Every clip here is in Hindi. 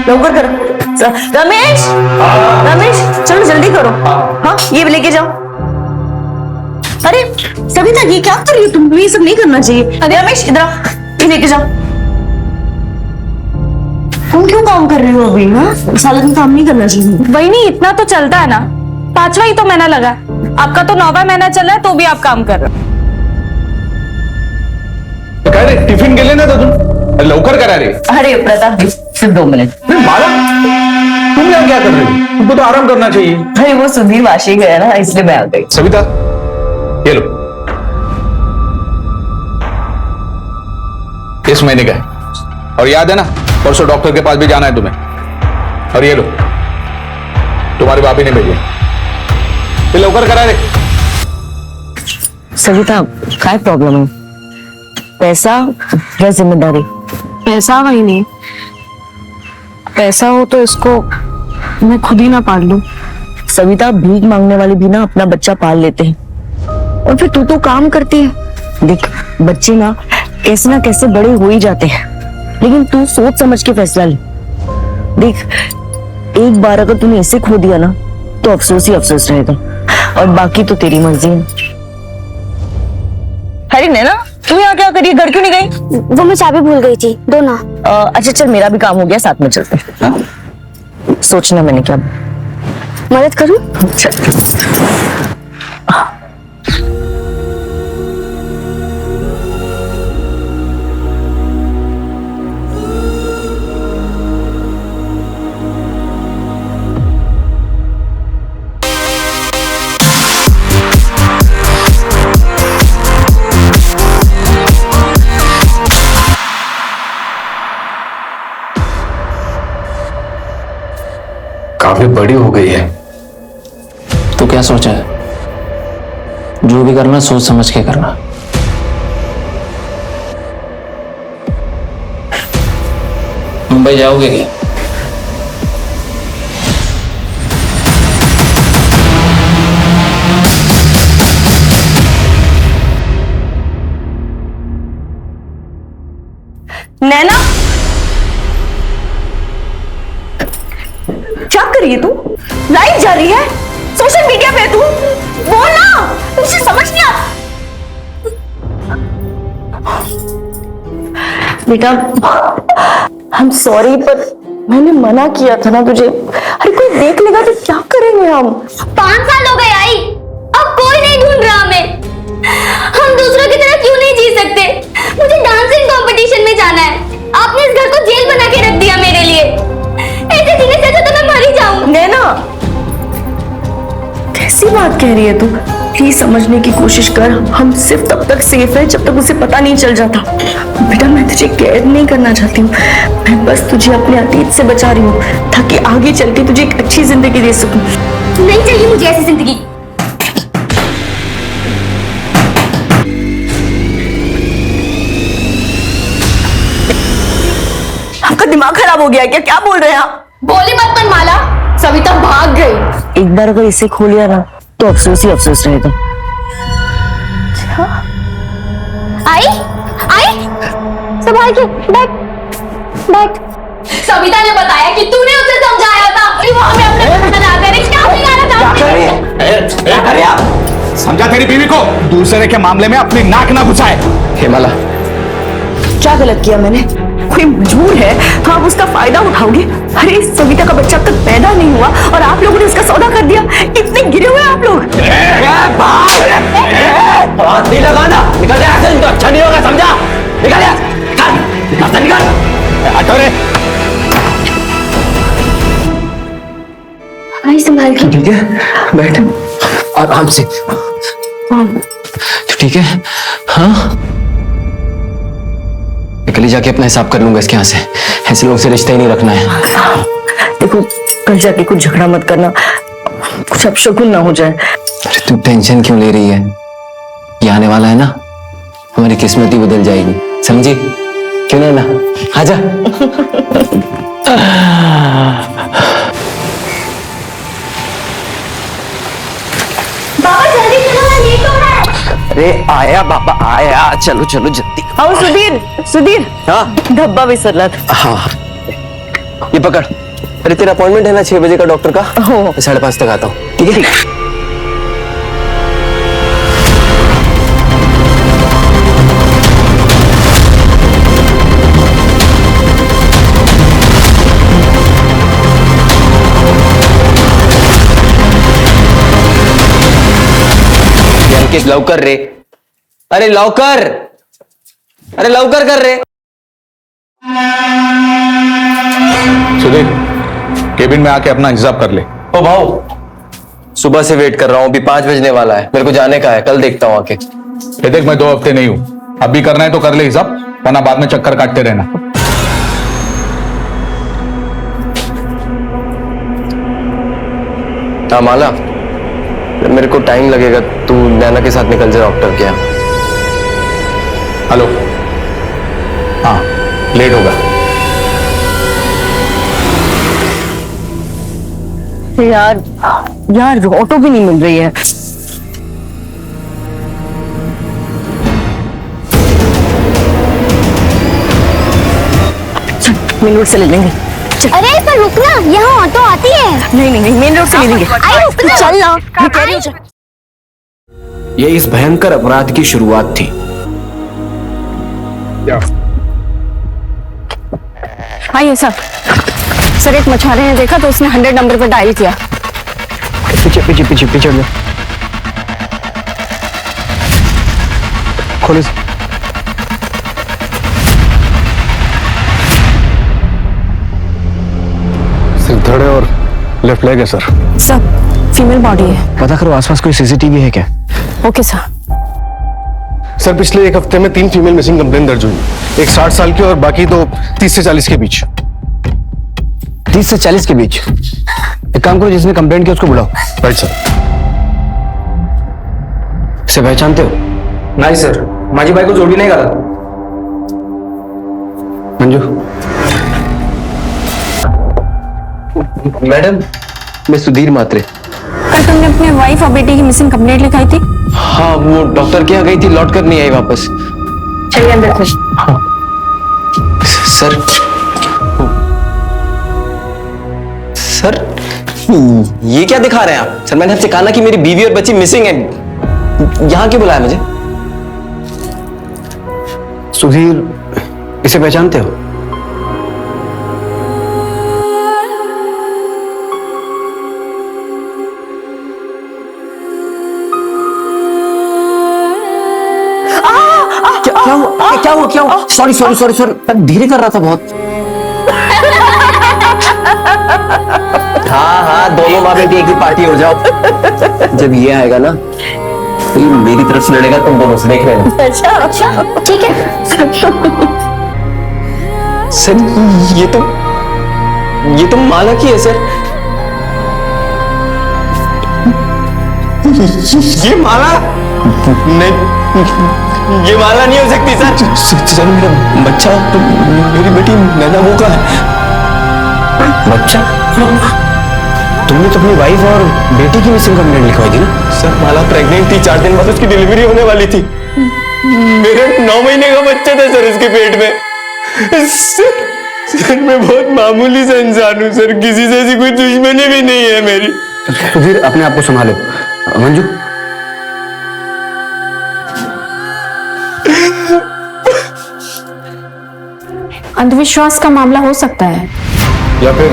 लवकर करो। रमेश, रमेश चलो जल्दी करो। हाँ ये भी लेके जाओ। अरे सविता ये क्या कर रही हो तुम? ये सब नहीं करना चाहिए। अरे रमेश इधर आओ, ये लेके जाओ। तुम क्यों काम कर रही हो अभी? हाँ सारा दिन काम नहीं करना चाहिए। वही नहीं, इतना तो चलता है ना, 5वां ही तो महीना लगा, आपका तो 9वां महीना चल रहा है तो भी आप काम कर रहे हो। काय रे टिफिन गेले ना तुम लवकर करा रे। अरे प्रताप सिर्फ 2 मिनट। माला तुम यहाँ क्या कर रही हो? तुमको तो आराम करना चाहिए। अरे वो सुधीर वाशी गया ना इसलिए मैं आ गई। सविता ये लो, इस महीने का है और याद है ना परसों डॉक्टर के पास भी जाना है तुम्हें। और ये लो तुम्हारे बापी ने भेजे, ये लवकर करा रे। सविता काय प्रॉब्लम है? पैसा या जिम्मेदारी? पैसा वही नहीं, पैसा हो तो इसको मैं खुद ही ना पाल लूं। सविता भीख मांगने वाले भी ना अपना बच्चा पाल लेते हैं और फिर तू तो काम करती है। देख बच्चे ना कैसे बड़े हो ही जाते हैं, लेकिन तू सोच समझ के फैसला ले। देख एक बार अगर तूने इसे खो दिया ना तो अफसोस ही अफसोस रहेगा, और बाकी तो तेरी मर्जी है। अरे नैना तू यहाँ क्या करिए? घर क्यों नहीं गई? वो मैं चाबी भूल गई थी, दो ना। अच्छा चल मेरा भी काम हो गया, साथ में चलते हैं। सोचना मैंने क्या मदद करूं? काफी बड़ी हो गई है। तो क्या सोचा है? जो भी करना सोच समझ के करना। मुंबई जाओगे क्या? नैना क्या कर रही है तू? लाइव जा रही है, सोशल मीडिया पे तू बोल ना, तुझे समझ नहीं आता? बेटा आई एम सॉरी पर मैंने मना किया था ना तुझे। अरे कोई देख लेगा तो क्या करेंगे हम? 5 साल हो गए आई, अब कोई नहीं ढूंढ रहा हमें। हम दूसरों की तरह क्यों नहीं जी सकते? मुझे डांसिंग कंपटीशन में जाना है, आपने इस घर को जेल बना के रख दिया मेरे लिए। ऐसे जीने से अच्छा तो मैं मर ही जाऊं। नैना कैसी बात कह रही है तू? प्लीज समझने की कोशिश कर, हम सिर्फ तब तक सेफ है जब तक उसे पता नहीं चल जाता। बेटा मैं तुझे कैद नहीं करना चाहती हूँ, मैं बस तुझे अपने अतीत से बचा रही हूँ ताकि आगे चल के तुझे एक अच्छी जिंदगी दे सकूं। नहीं चाहिए मुझे ऐसी जिंदगी। आपका दिमाग खराब हो गया क्या? क्या बोल रहे हैं आप? बोली मत माला, सविता भाग गई। एक बार अगर इसे खो लिया ना तो अफसोस ही अफसोस रहेगा। आई आई संभाल के बैठ बैठ। सविता ने बताया कि तूने उसे समझाया था कि वो हमें अपने घर में ना करे। क्या बिगाड़ा था? समझा तेरी बीवी को दूसरे के मामले में अपनी नाक ना घुसाए। हेमला क्या गलत किया मैंने? कोई मजबूर है तो आप उसका फायदा उठाओगे? अरे इस सविता का बच्चा अब तक पैदा नहीं हुआ और आप लोगों ने उसका सौदा कर दिया। इतने गिरे हुए आप लोग। हाथ नहीं लगाना, निकल जा ऐसे, तो अच्छा नहीं होगा, समझा? निकल जा, निकल निकल। हटो रे। आई संभाल के। ठीक है बैठ आराम से। तो ठीक है हाँ, कल ही जाके अपना हिसाब कर लूंगा इसके यहाँ से। ऐसे लोग से रिश्ता ही नहीं रखना है। देखो कल जाके कुछ झगड़ा मत करना, कुछ अपशकुन ना हो जाए। अरे तू टेंशन क्यों ले रही है? ये आने वाला है ना, हमारी किस्मत ही बदल जाएगी, समझी? क्यों ना आजा। बाबा जल्दी चलो ना, लेट हो रहा है। अरे आया बाबा आया, चलो चलो जल्दी। आओ सुधीर, सुधीर हाँ धब्बा विसरला था। हाँ ये पकड़। अरे तेरा अपॉइंटमेंट है ना 6 बजे का डॉक्टर का। हो। मैं 5:30 तक आता हूँ, ठीक है? अंकित लवकर रे, अरे लवकर, अरे लवकर कर रे। सुधीर, केबिन में आके अपना हिसाब कर ले। ओ भाऊ, सुबह से वेट कर रहा हूँ, अभी 5 बजने वाला है, मेरे को जाने का है, कल देखता हूँ आके। ये देख, मैं 2 हफ्ते नहीं हूं, अभी करना है तो कर ले हिसाब, वरना बाद में चक्कर काटते रहना। हाँ माला, मेरे को टाइम लगेगा, तू नैना के साथ निकल जा डॉक्टर के यहाँ। हेलो, हाँ लेट होगा। यार यार ऑटो भी नहीं मिल रही है। मेन रोड से ले लेंगे। अरे पर रुकना, यहाँ ऑटो आती है। नहीं नहीं नहीं, मेन रोड से ले लेंगे। अरे रुकना। चल ना, मैं कह रही हूँ चल। ये इस भयंकर अपराध की शुरुआत थी। आइए सर। सर एक मछुआरे ने देखा तो उसने 100 नंबर पर डायल किया। पीछे पीछे पीछे पीछे ले। खोलो। सिर्फ धड़े और लेफ्ट लेग है सर। सर फीमेल बॉडी है। पता करो आसपास कोई सीसीटीवी है क्या? Okay sir. सर पिछले 1 हफ्ते में 3 फीमेल मिसिंग कंप्लेन दर्ज हुई। एक 60 साल की और बाकी दो 30 से 40 के बीच। 30 से 40 के बीच? एक काम करो, जिसने कंप्लेंट किया उसको बुलाओ। Right sir. इसे पहचानते हो? नहीं सर, माझी बाई को जोड़ी नहीं करा। मंजू, मैडम, मैं सुधीर मात्रे। कल तुमने अपने वाइफ और बेटी की मिसिंग कंप्लेंट लिखाई थी। हाँ, वो डॉक्टर के यहाँ गई थी, लौट कर नहीं आई वापस। चलिए अंदर खुश। सर, सर ये क्या दिखा रहे हैं आप? सर मैंने आपसे कहा ना कि मेरी बीवी और बच्ची मिसिंग है, यहाँ क्यों बुलाया मुझे? सुधीर, इसे पहचानते हो? क्या हुआ? सॉरी सॉरी सॉरी सॉरी, मैं धीरे कर रहा था बहुत। हाँ, दोनों माँ बेटी एक ही पार्टी हो जाओ। जब ये आएगा ना तो ये मेरी तरफ से लड़ेगा, तुम दोनों से देख लेना। अच्छा ठीक है। सर ये तो माला की है सर। ये माला नहीं, ये माला नहीं हो सकती सर। मेरा बच्चा तो मेरी बेटी नैना वो का है। बच्चा? तुमने तो अपनी वाइफ और बेटी की मिसिंग कंप्लेंट लिखवाई थी ना? सर माला प्रेग्नेंट थी, 4 दिन बाद उसकी डिलीवरी होने वाली थी। मेरे 9 महीने का बच्चा था सर उसके पेट में। सर मैं बहुत मामूली सा इंसान हूँ सर, किसी से ऐसी कोई दुश्मनी भी नहीं है मेरी। सुधीर, अपने आप को संभालो। मंजू, अंधविश्वास का मामला हो सकता है या फिर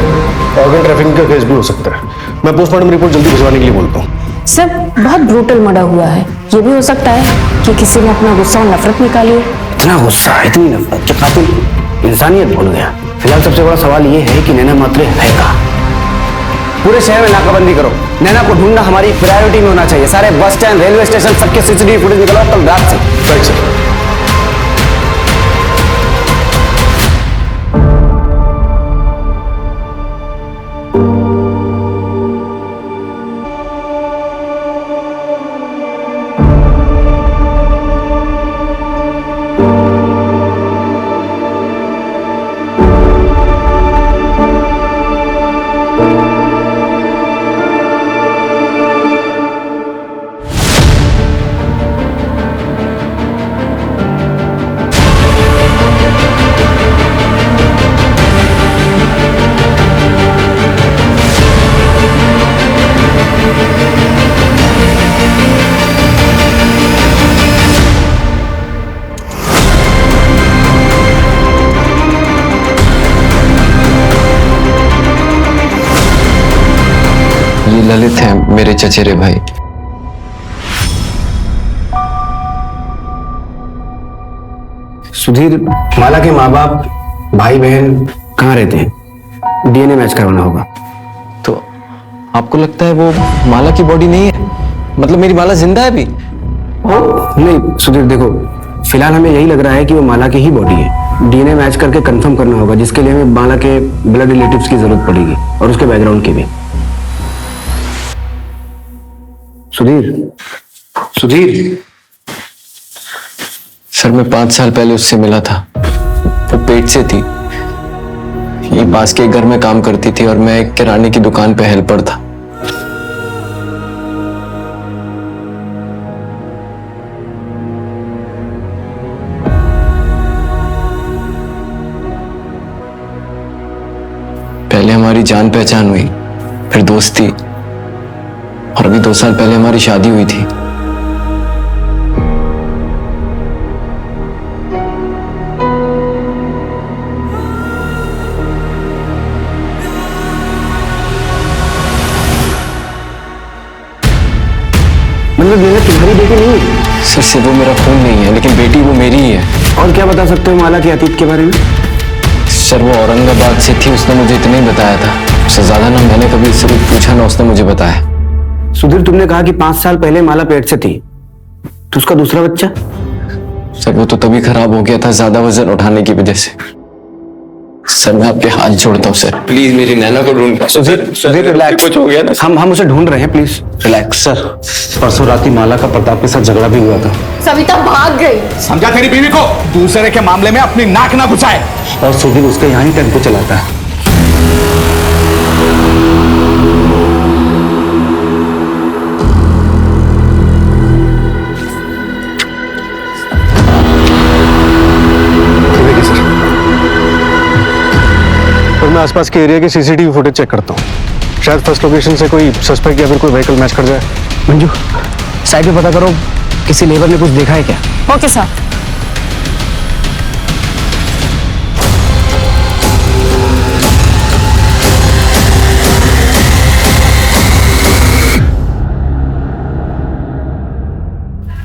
ऑर्गन ट्रैफिकिंग का केस भी हो सकता है। मैं पोस्टमार्टम रिपोर्ट जल्दी भिजवाने के लिए बोलता हूँ। सर बहुत ब्रूटल मर्डर हुआ है। ये भी हो सकता है कि किसी ने अपना गुस्सा और नफरत निकाली हो। इतना गुस्सा, इतनी नफरत, जो कातिल इंसानियत भूल गया। फिलहाल सबसे बड़ा सवाल ये है कि नैना मात्रे है कहाँ? पूरे शहर में नाकाबंदी करो। नैना को ढूंढना हमारी प्रायोरिटी में होना चाहिए। सारे बस स्टैंड, रेलवे स्टेशन, सबके सीसीटीवी फुटेज निकलवाओ कल रात से। Right sir. ललित हैं मेरे चचेरे भाई। सुधीर, माला के माँ बाप, भाई बहन कहाँ रहते हैं? डीएनए मैच करवाना होगा। तो आपको लगता है वो माला की बॉडी नहीं है? मतलब मेरी माला जिंदा है अभी? नहीं सुधीर, देखो फिलहाल हमें यही लग रहा है कि वो माला की ही बॉडी है। डीएनए मैच करके कंफर्म करना होगा, जिसके लिए हमें माला के ब्लड रिलेटिव्स की जरूरत पड़ेगी और उसके बैकग्राउंड की भी। सुधीर, सुधीर। सर मैं 5 साल पहले उससे मिला था। वो पेट से थी, ये पास के एक घर में काम करती थी और मैं एक किराने की दुकान पे हेल्पर था। पहले हमारी जान पहचान हुई, फिर दोस्ती, और अभी 2 साल पहले हमारी शादी हुई थी। मतलब नैना तुम्हारी बेटी नहीं है? सर सिर्फ वो मेरा खून नहीं है, लेकिन बेटी वो मेरी ही है। और क्या बता सकते हो माला के अतीत के बारे में? सर वो औरंगाबाद से थी, उसने मुझे इतना ही बताया था। उससे ज्यादा ना मैंने कभी इससे कुछ पूछा, ना उसने मुझे बताया। सुधीर, तुमने कहा कि 5 साल पहले माला पेट से थी, तो उसका दूसरा बच्चा? सर वो तो तभी खराब हो गया था, ज्यादा वजन उठाने की वजह से। सर मैं आपके हाथ जोड़ता हूँ सर, प्लीज मेरी नैना को ढूंढ। सुधीर, सुधीर रिलैक्स। कुछ हो गया ना? हम उसे ढूंढ रहे हैं, प्लीज रिलैक्स। सर परसों रात ही माला का प्रताप के साथ झगड़ा भी हुआ था। सविता भाग गई। समझा तेरी बीवी को? दूसरे के मामले में अपनी नाक ना घुसाए। और सुधीर उसका यहाँ ही टेम्पो चलाता है। देखिए सर, और मैं आसपास के एरिया के सीसीटीवी फुटेज चेक करता हूँ। शायद फर्स्ट लोकेशन से कोई सस्पेक्ट या फिर कोई व्हीकल मैच कर जाए। मंजू, साइड पे पता करो किसी लेबर ने कुछ देखा है क्या? Okay sir.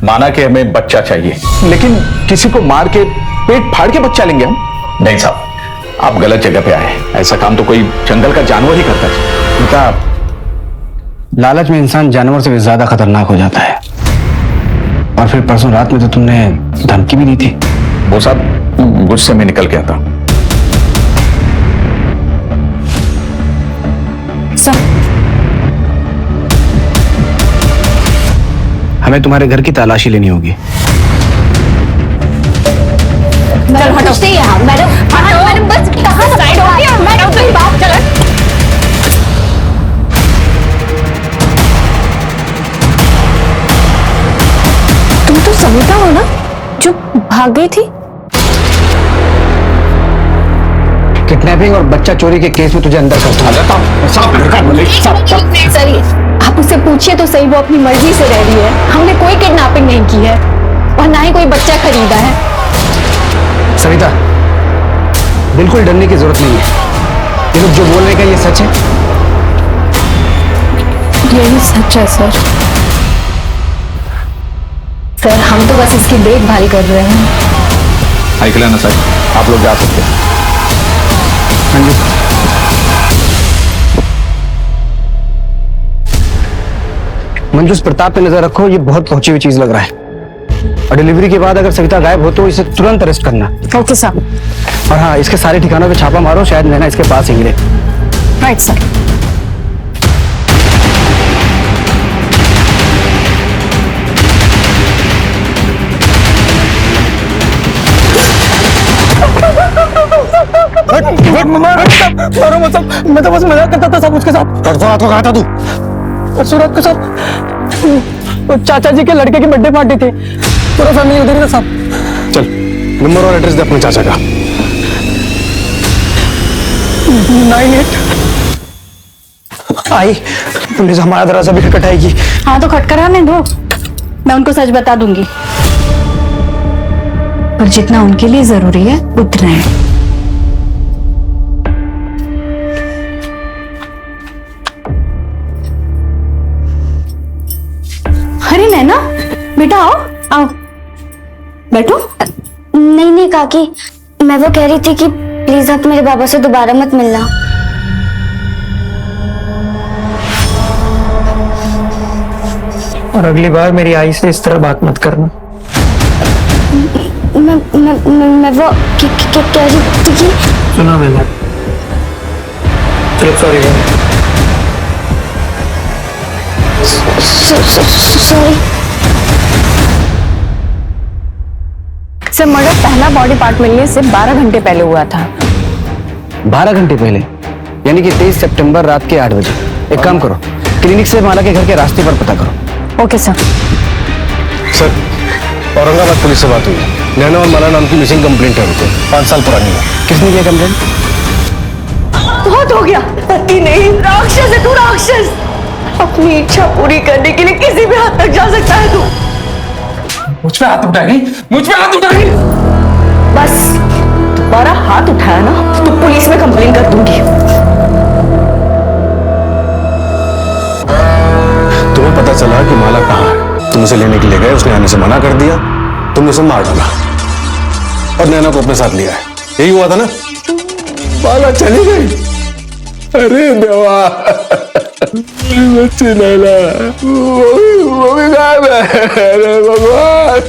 माना कि हमें बच्चा चाहिए, लेकिन किसी को मार के पेट फाड़ के बच्चा लेंगे हम? नहीं साहब, आप गलत जगह पे आए। ऐसा काम तो कोई जंगल का जानवर ही करता है। बेटा, लालच में इंसान जानवर से भी ज्यादा खतरनाक हो जाता है। और फिर परसों रात में तो तुमने धमकी भी दी थी। वो साहब गुस्से में निकल गया था। सर हमें तुम्हारे घर की तलाशी लेनी होगी। मैडम हटो से यहाँ। मैडम हटो। मैडम बस कहाँ साइड हो गया? मैडम तो बात चला। तुम तो सविता हो ना जो भाग गई थी? किडनैपिंग और बच्चा चोरी के केस में तुझे अंदर करता हूं। सर आप उससे पूछिए तो सही, वो अपनी मर्जी से रह रही है। हमने कोई किडनैपिंग नहीं की है और ना ही कोई बच्चा खरीदा है। सविता, बिल्कुल डरने की जरूरत नहीं है। ये लोग जो बोल रहे हैं, ये सच है? यही सच है सर। सर हम तो बस इसकी देखभाल कर रहे हैं। आइकला ना सर, आप लोग जा सकते हैं। मंजू, मंजू इस प्रताप पे नजर रखो, ये बहुत पहुंची हुई चीज लग रहा है। और डिलीवरी के बाद अगर सविता गायब हो तो इसे तुरंत अरेस्ट करना। Okay sir. और हाँ, इसके सारे ठिकानों पे छापा मारो, शायद नैना इसके पास ही मिले। Right sir. मैं तो बस मजाक करता था सब उसके साथ। परसों रात को कहा था तू? परसों रात के साथ चाचा जी के लड़के की बर्थडे पार्टी थी, पूरा फैमिली उधर ही था साहब। चल नंबर और एड्रेस दे अपने चाचा का। 98 आई पुलिस हमारा दरवाजा भी खटखटाएगी। हाँ तो खटखटाने दो, मैं उनको सच बता दूंगी। पर जितना उनके लिए जरूरी है उतना है। बैठो। नहीं नहीं काकी, मैं वो कह रही थी कि प्लीज आप मेरे बाबा से दोबारा मत मिलना। और अगली बार मेरी आई से इस तरह बात मत करना। मैं वो कह रही थी कि सुना मैंने। चलो सॉरी। सॉरी। सर मर्डर पहला बॉडी पार्ट मिलने से 12 घंटे पहले हुआ था। 12 घंटे पहले, यानी कि 23 सितंबर रात के 8 बजे। एक काम करो, क्लिनिक से माला के घर के रास्ते पर पता करो। Okay sir. Sir Aurangabad police से बात हुई। नैना और माला नाम की मिसिंग कंप्लेंट है उनको, 5 साल पुरानी है। किसने किया कंप्लेंट? बहुत हो गया, पति नहीं राक्षस है तू, राक्षस। अपनी इच्छा पूरी करने के लिए किसी भी हद तक जा सकता है तू। मुझ पे हाथ उठाएगी, मुझ पे हाथ उठाएगी। बस दोबारा हाथ उठाया ना तो पुलिस में कंप्लेन कर दूंगी। तुम्हें पता चला कि माला कहाँ है, तुम उसे लेने के लिए गए, उसने आने से मना कर दिया, तुमने उसे मार डाला और नैना को अपने साथ लिया है। यही हुआ था ना? माला चली गई। अरे देवा, बच्ची नैना वो भी गायब है। अरे भगवान,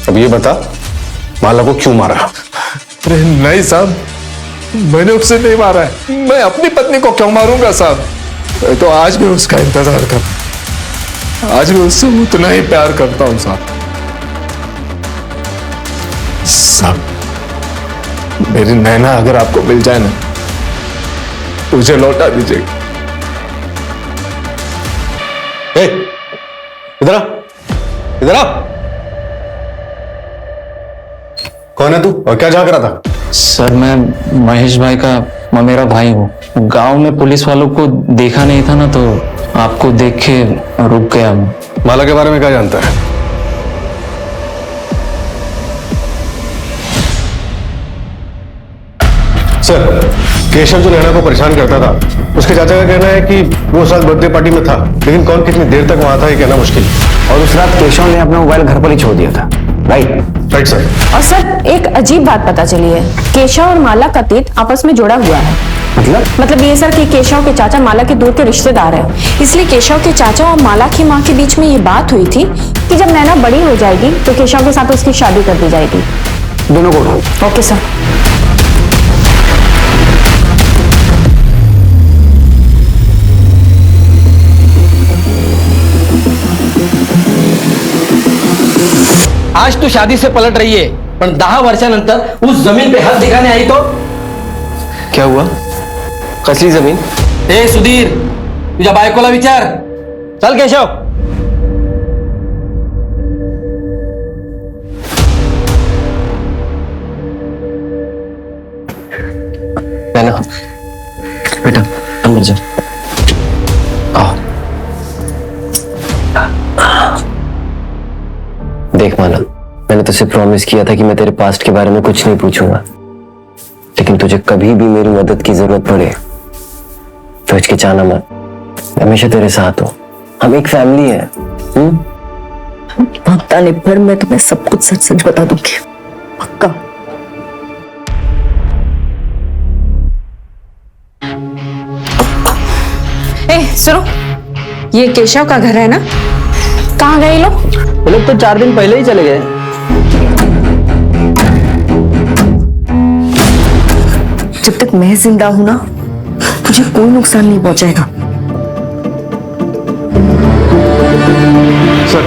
अब ये बता माला को क्यों मारा? अरे नहीं साहब, मैंने उसे नहीं मारा है। मैं अपनी पत्नी को क्यों मारूंगा साहब? मैं तो आज भी उसका इंतजार कर, आज भी उससे उतना ही प्यार करता हूं साहब। साहब मेरी नैना अगर आपको मिल जाए ना, मुझे लौटा दीजिएगा। इधर आ, इधर आ। कौन है तू और क्या झांक रहा था? सर मैं महेश भाई का ममेरा भाई हूँ। गांव में पुलिस वालों को देखा नहीं था ना, तो आपको देख के रुक गया। माला के बारे में क्या जानता है? सर केशव जो नैना को परेशान करता था, उसके चाचा का कहना है कि वो उस रात बर्थडे पार्टी में था, लेकिन कौन कितनी देर तक वहां था ये कहना मुश्किल है। और उस रात केशव ने अपना मोबाइल घर पर ही छोड़ दिया था, राइट? Right sir. और सर एक अजीब बात पता चली है, केशव और माला का तीत आपस में जुड़ा हुआ है। मतलब ये सर कि केशव के चाचा माला के दूर के रिश्तेदार हैं, इसलिए केशव के चाचा और माला की माँ के बीच में ये बात हुई थी कि जब नैना बड़ी हो जाएगी तो केशव के साथ उसकी शादी कर दी जाएगी। दोनों को उठाओ। Okay sir. आज तू शादी से पलट रही है, पण 10 वर्षानंतर उस जमीन पे हात दिखाने आई तो क्या हुआ? कसली जमीन? ए सुधीर, तुझ्या बायकोला विचार। चल केशव। नैना बेटा अंदर जा। आओ। देख माला, मैंने तुझसे प्रॉमिस किया था कि मैं तेरे पास्ट के बारे में कुछ नहीं पूछूंगा, लेकिन तुझे कभी भी मेरी मदद की जरूरत पड़े तो हिचकिचाना मत, हमेशा तेरे साथ हो। हम एक फैमिली है। पता नहीं, पर मैं तुम्हें सब कुछ सच सच बता दूंगी, पक्का। ए सुनो, ये केशव का घर है ना? कहाँ गए लोग? वो लोग तो 4 दिन पहले ही चले गए। जब तक मैं जिंदा हूं ना, तुझे कोई नुकसान नहीं पहुंचेगा। सर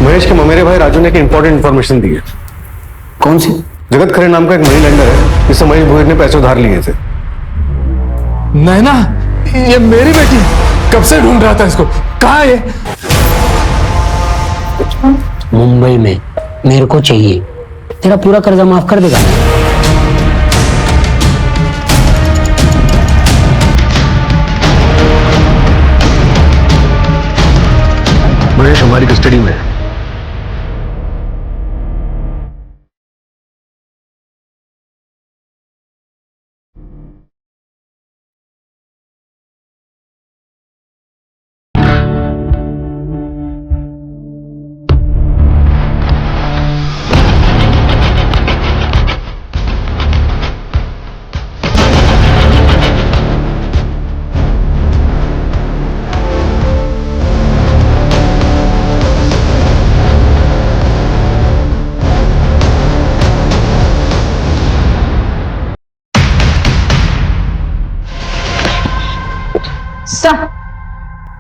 महेश के ममेरे भाई राजू ने एक इंपॉर्टेंट इंफॉर्मेशन दी है। कौन सी? जगत खरे नाम का एक मनी लेंडर है, जिससे महेश भोईर ने पैसे उधार लिए थे। नैना, ये मेरी बेटी, कब से ढूंढ रहा था इसको, कहाँ है ये? मुंबई में। मेरे को चाहिए, तेरा पूरा कर्जा माफ कर देगा। महेश हमारी कस्टडी में है।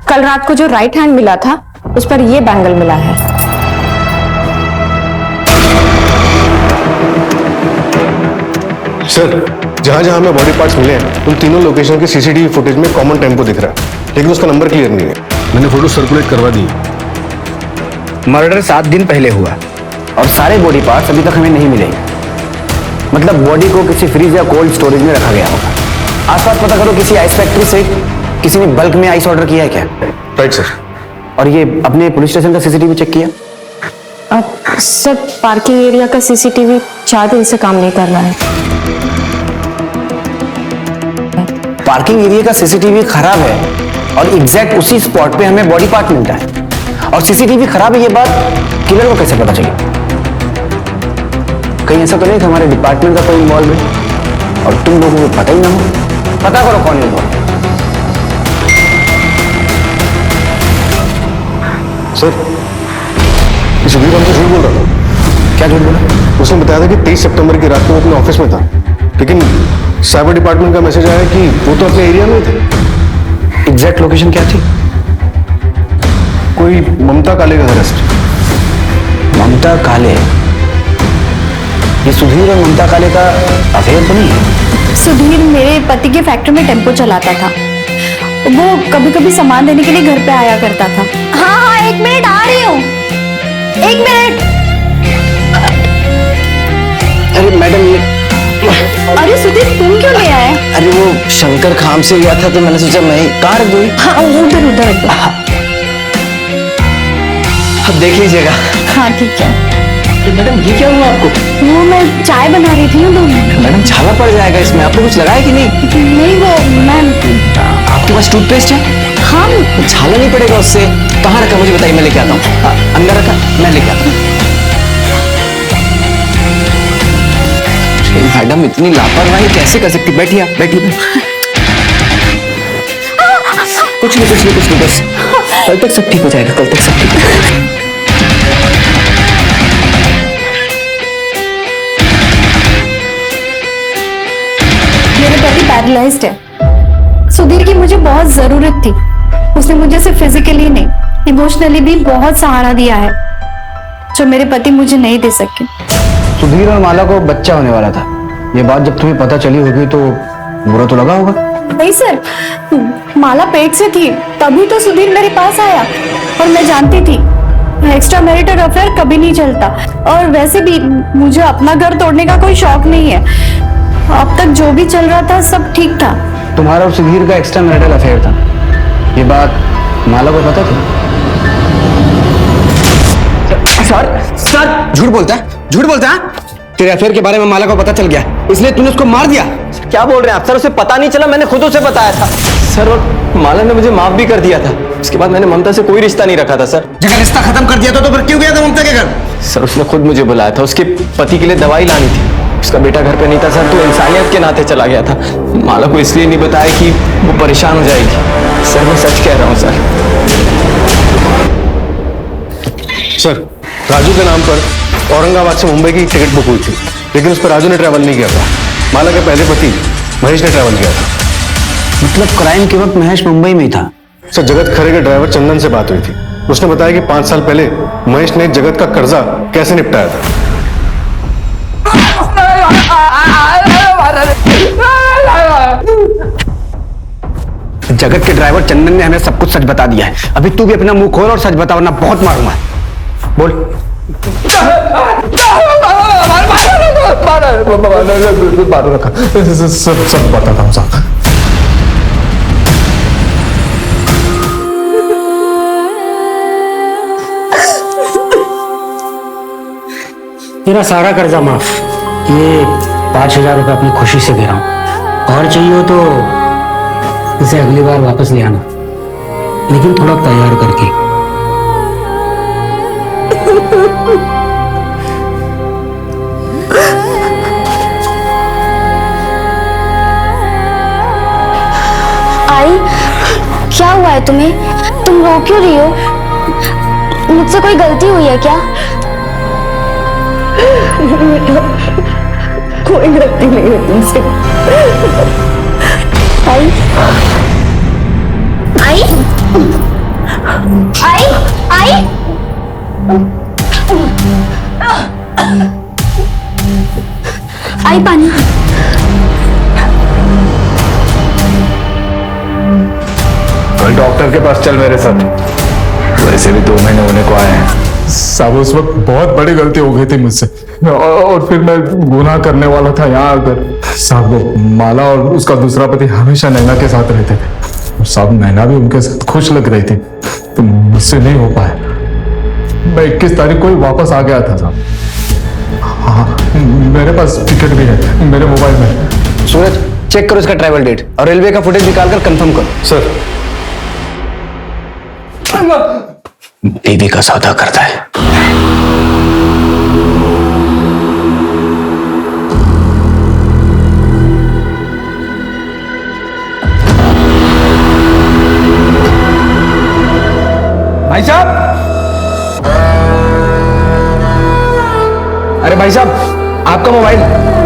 कल रात को जो राइट हैंड मिला था उस पर ये बैंगल मिला है। सर, जहां जहां हमें बॉडी पार्ट्स मिले हैं उन तीनों लोकेशन के सीसीटीवी फुटेज में कॉमन टेम्पो दिख रहा है, लेकिन उसका नंबर क्लियर नहीं है। मैंने फोटो सर्कुलेट करवा दी। मर्डर 7 दिन पहले हुआ और सारे बॉडी पार्ट्स अभी तक हमें नहीं मिले। मतलब बॉडी को किसी फ्रीज या कोल्ड स्टोरेज में रखा गया होगा। आसपास पता करो, किसी आइस फैक्ट्री से किसी ने बल्क में आइस ऑर्डर किया है क्या? Right sir. और ये अपने पुलिस स्टेशन का सीसीटीवी चेक किया? सर, पार्किंग एरिया का सीसीटीवी 4 दिन से काम नहीं कर रहा है। पार्किंग एरिया का सीसीटीवी खराब है और एग्जैक्ट उसी स्पॉट पे हमें बॉडी पार्ट मिलता है, और सीसीटीवी खराब है ये बात किलर को कैसे पता चली? कहीं ऐसा तो नहीं था हमारे डिपार्टमेंट का कोई इन्वॉल्व है और तुम लोगों को पता ही ना हो? पता करो कौन इन्वॉल्व। सर, सुधीर हमसे झूठ बोल रहा था। क्या झूठ बोला? उसने बताया था कि 23 सितंबर की रात को वो अपने ऑफिस में था, लेकिन साइबर डिपार्टमेंट का मैसेज आया कि वो तो अपने एरिया में थे। एग्जैक्ट लोकेशन क्या थी? कोई ममता काले का घर है। ममता काले? ये सुधीर और ममता काले का अफेयर तो नहीं है? सुधीर मेरे पति के फैक्ट्री में टेम्पो चलाता था। वो कभी कभी सामान देने के लिए घर पे आया करता था। हाँ हाँ, 1 मिनट आ रही हूँ, 1 मिनट। अरे मैडम, ये अरे सुधीर, तुम क्यों ले आए? अरे वो शंकर खाम से गया था तो मैंने सोचा मैं ही कार दो। हाँ, उधर उधर। अब देख लीजिएगा। हाँ ठीक है। मैडम, ये क्या हुआ आपको? वो मैं चाय बना रही थी ना, तो मैडम छाला पड़ जाएगा इसमें, आपको कुछ लगाया कि नहीं? नहीं, वो मैं आपके पास टूथपेस्ट है? हाँ। छाला नहीं पड़ेगा उससे। कहाँ रखा मुझे बताइए, मैं लेके आता हूँ। अंदर रखा, मैं लेके आता हूँ। मैडम, इतनी लापरवाही कैसे कर सकती? बैठिए आप, बैठिए। कुछ नहीं बस कल तक सब ठीक हो जाएगा, कल तक सब ठीक हो जाएगा। मेरे पति पैरालाइज्ड है। सुधीर की मुझे बहुत जरूरत थी। उसने मुझे सिर्फ फिजिकली नहीं, इमोशनली भी बहुत सहारा दिया है, जो मेरे पति मुझे नहीं दे सके। सुधीर और माला को बच्चा होने वाला था। ये बात जब तुम्हें पता चली होगी तो बुरा तो लगा होगा? नहीं सर, माला पेट से थी तभी तो सुधीर मेरे पास आया, और मैं जानती थी एक्स्ट्रा मैरिटल अफेयर कभी नहीं चलता, और वैसे भी मुझे अपना घर तोड़ने का कोई शौक नहीं है। अब तक जो भी चल रहा था सब ठीक था। तुम्हारा और सुधीर का एक्स्ट्रा मैरिटल अफेयर था, ये बात माला को पता थी? सर झूठ बोलता है। तेरे अफेयर के बारे में माला को पता चल गया, इसलिए तूने उसको मार दिया। क्या बोल रहे हैं आप सर? उसे पता नहीं चला, मैंने खुद उसे बताया था सर, और माला ने मुझे माफ भी कर दिया था। उसके बाद मैंने ममता से कोई रिश्ता नहीं रखा था सर। जगह रिश्ता खत्म कर दिया तो फिर क्यों गया था ममता के घर? सर, उसने खुद मुझे बुलाया था, उसके पति के लिए दवाई लानी थी। उसका बेटा घर पे नहीं था सर, तो इंसानियत के नाते चला गया था। माला को इसलिए नहीं बताया कि वो परेशान हो जाएगी। सर, मैं सच कह रहा हूँ सर। सर, राजू के नाम पर औरंगाबाद से मुंबई की टिकट बुक हुई थी, लेकिन उस पर राजू ने ट्रैवल नहीं किया था। माला के पहले पति महेश ने ट्रैवल किया था। मतलब क्राइम के वक्त महेश मुंबई में ही था? सर, जगत खरे के ड्राइवर चंदन से बात हुई थी। उसने बताया कि 5 साल पहले महेश ने जगत का कर्जा कैसे निपटाया था। जगत के ड्राइवर चंदन ने हमें सब कुछ सच बता दिया है। अभी तू भी अपना मुंह खोल और सच बता, वरना बहुत मारूंगा। बोल। सब बताता हूँ साहब। मेरा सारा कर्जा माफ। ये 5,000 रुपये अपनी खुशी से दे रहा हूँ, और चाहिए हो तो इसे अगली बार वापस ले आना, लेकिन थोड़ा तैयार करके। आई, क्या हुआ है तुम्हें? तुम रो क्यों रही हो? मुझसे कोई गलती हुई है क्या? कोई गलती नहीं है तुमसे। आई, सर के पास चल मेरे साथ। वैसे भी 2 महीने होने को आए हैं। साहब उस वक्त बहुत बड़ी गलती हो गई थी मुझसे, और फिर मैं गुनाह करने वाला था यहाँ आकर। साहब वो माला और उसका दूसरा पति हमेशा नैना के साथ रहते थे, और साहब नैना भी उनके साथ खुश लग रही थी, तो मुझसे नहीं हो पाया। मैं 21 तारीख को ही वापस आ गया था साहब। हाँ, मेरे पास टिकट भी है मेरे मोबाइल में। सूरज, चेक करो इसका ट्रैवल डेट और रेलवे का फुटेज निकालकर कंफर्म करो। सर, बीवी का सौदा करता है। भाई साहब, अरे भाई साहब, आपका मोबाइल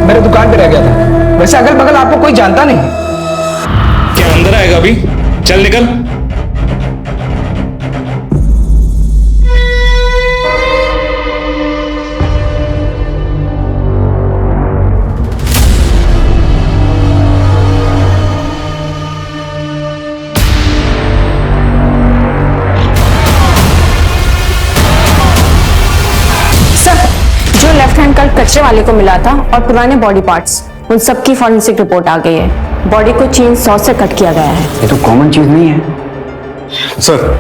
मेरे दुकान पे रह गया था। वैसे अगल बगल आपको कोई जानता नहीं। क्या अंदर आएगा अभी? चल निकल। जो लेफ्ट हैंड कट कचरे वाले को मिला था और पुराने बॉडी पार्ट्स, उन सबकी फॉरेंसिक रिपोर्ट आ गई है। बॉडी को चेन सॉ से कट किया गया है। ये तो कॉमन चीज नहीं है। सर,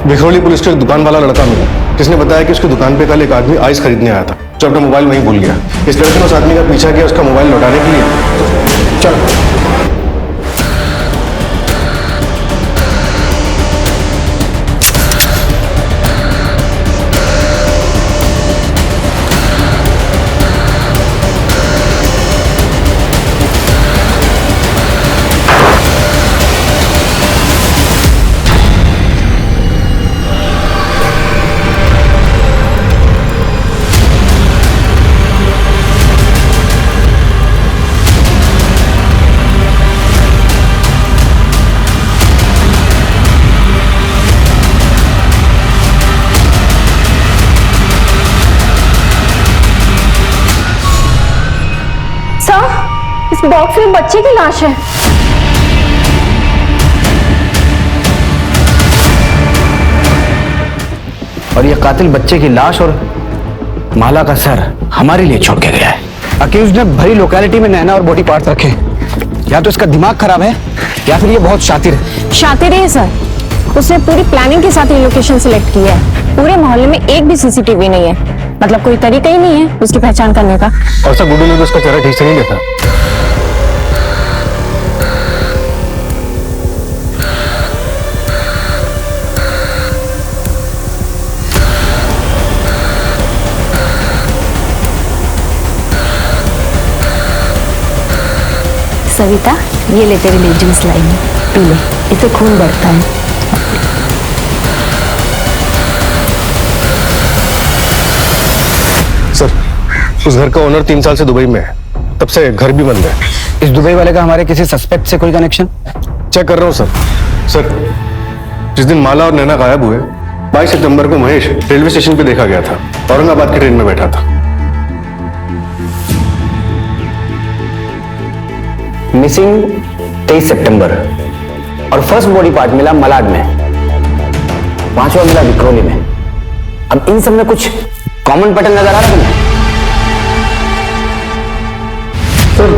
विखरौली पुलिस का एक दुकान वाला लड़का मिला जिसने बताया कि उसकी दुकान पे कल एक आदमी आइस खरीदने आया था, जो अपना मोबाइल वहीं भूल गया। इस लड़के ने उस आदमी का पीछा किया उसका मोबाइल लौटाने के लिए। चल। इस बॉक्स में बच्चे की लाश है। और ये कातिल बच्चे की लाश और माला का सर हमारे लिए छोड़ के गया है। अक्यूज ने भरी लोकेलिटी में नैना और बॉडी पार्ट्स रखे। या तो इसका दिमाग खराब है या फिर ये बहुत शातिर है। शातिर है सर, उसने पूरी प्लानिंग के साथ ये लोकेशन सिलेक्ट की है। पूरे मोहल्ले में एक भी सीसीटीवी नहीं है, मतलब कोई तरीका ही नहीं है उसकी पहचान करने का। और सर, गुड्डू ने तो उसका चेहरा ठीक से नहीं देखा। सविता, ये ले तेरे लिए जूस लाई हूं, पी ले, इससे खून बढ़ता है। सर, उस घर का ओनर 3 साल से दुबई में है, तब से घर भी बंद है। इस दुबई वाले का हमारे किसी सस्पेक्ट से कोई कनेक्शन? चेक कर रहा हूँ सर। सर, जिस दिन माला और नैना गायब हुए 22 सितंबर को महेश रेलवे स्टेशन पे देखा गया था, औरंगाबाद की ट्रेन में बैठा था। मिसिंग 23 सितंबर और फर्स्ट बॉडी पार्ट मिला मलाड में, 5वां मिला विक्रोली में। अब इन सब में कुछ कॉमन पैटर्न नजर आ रहा है तुम्हें? सर,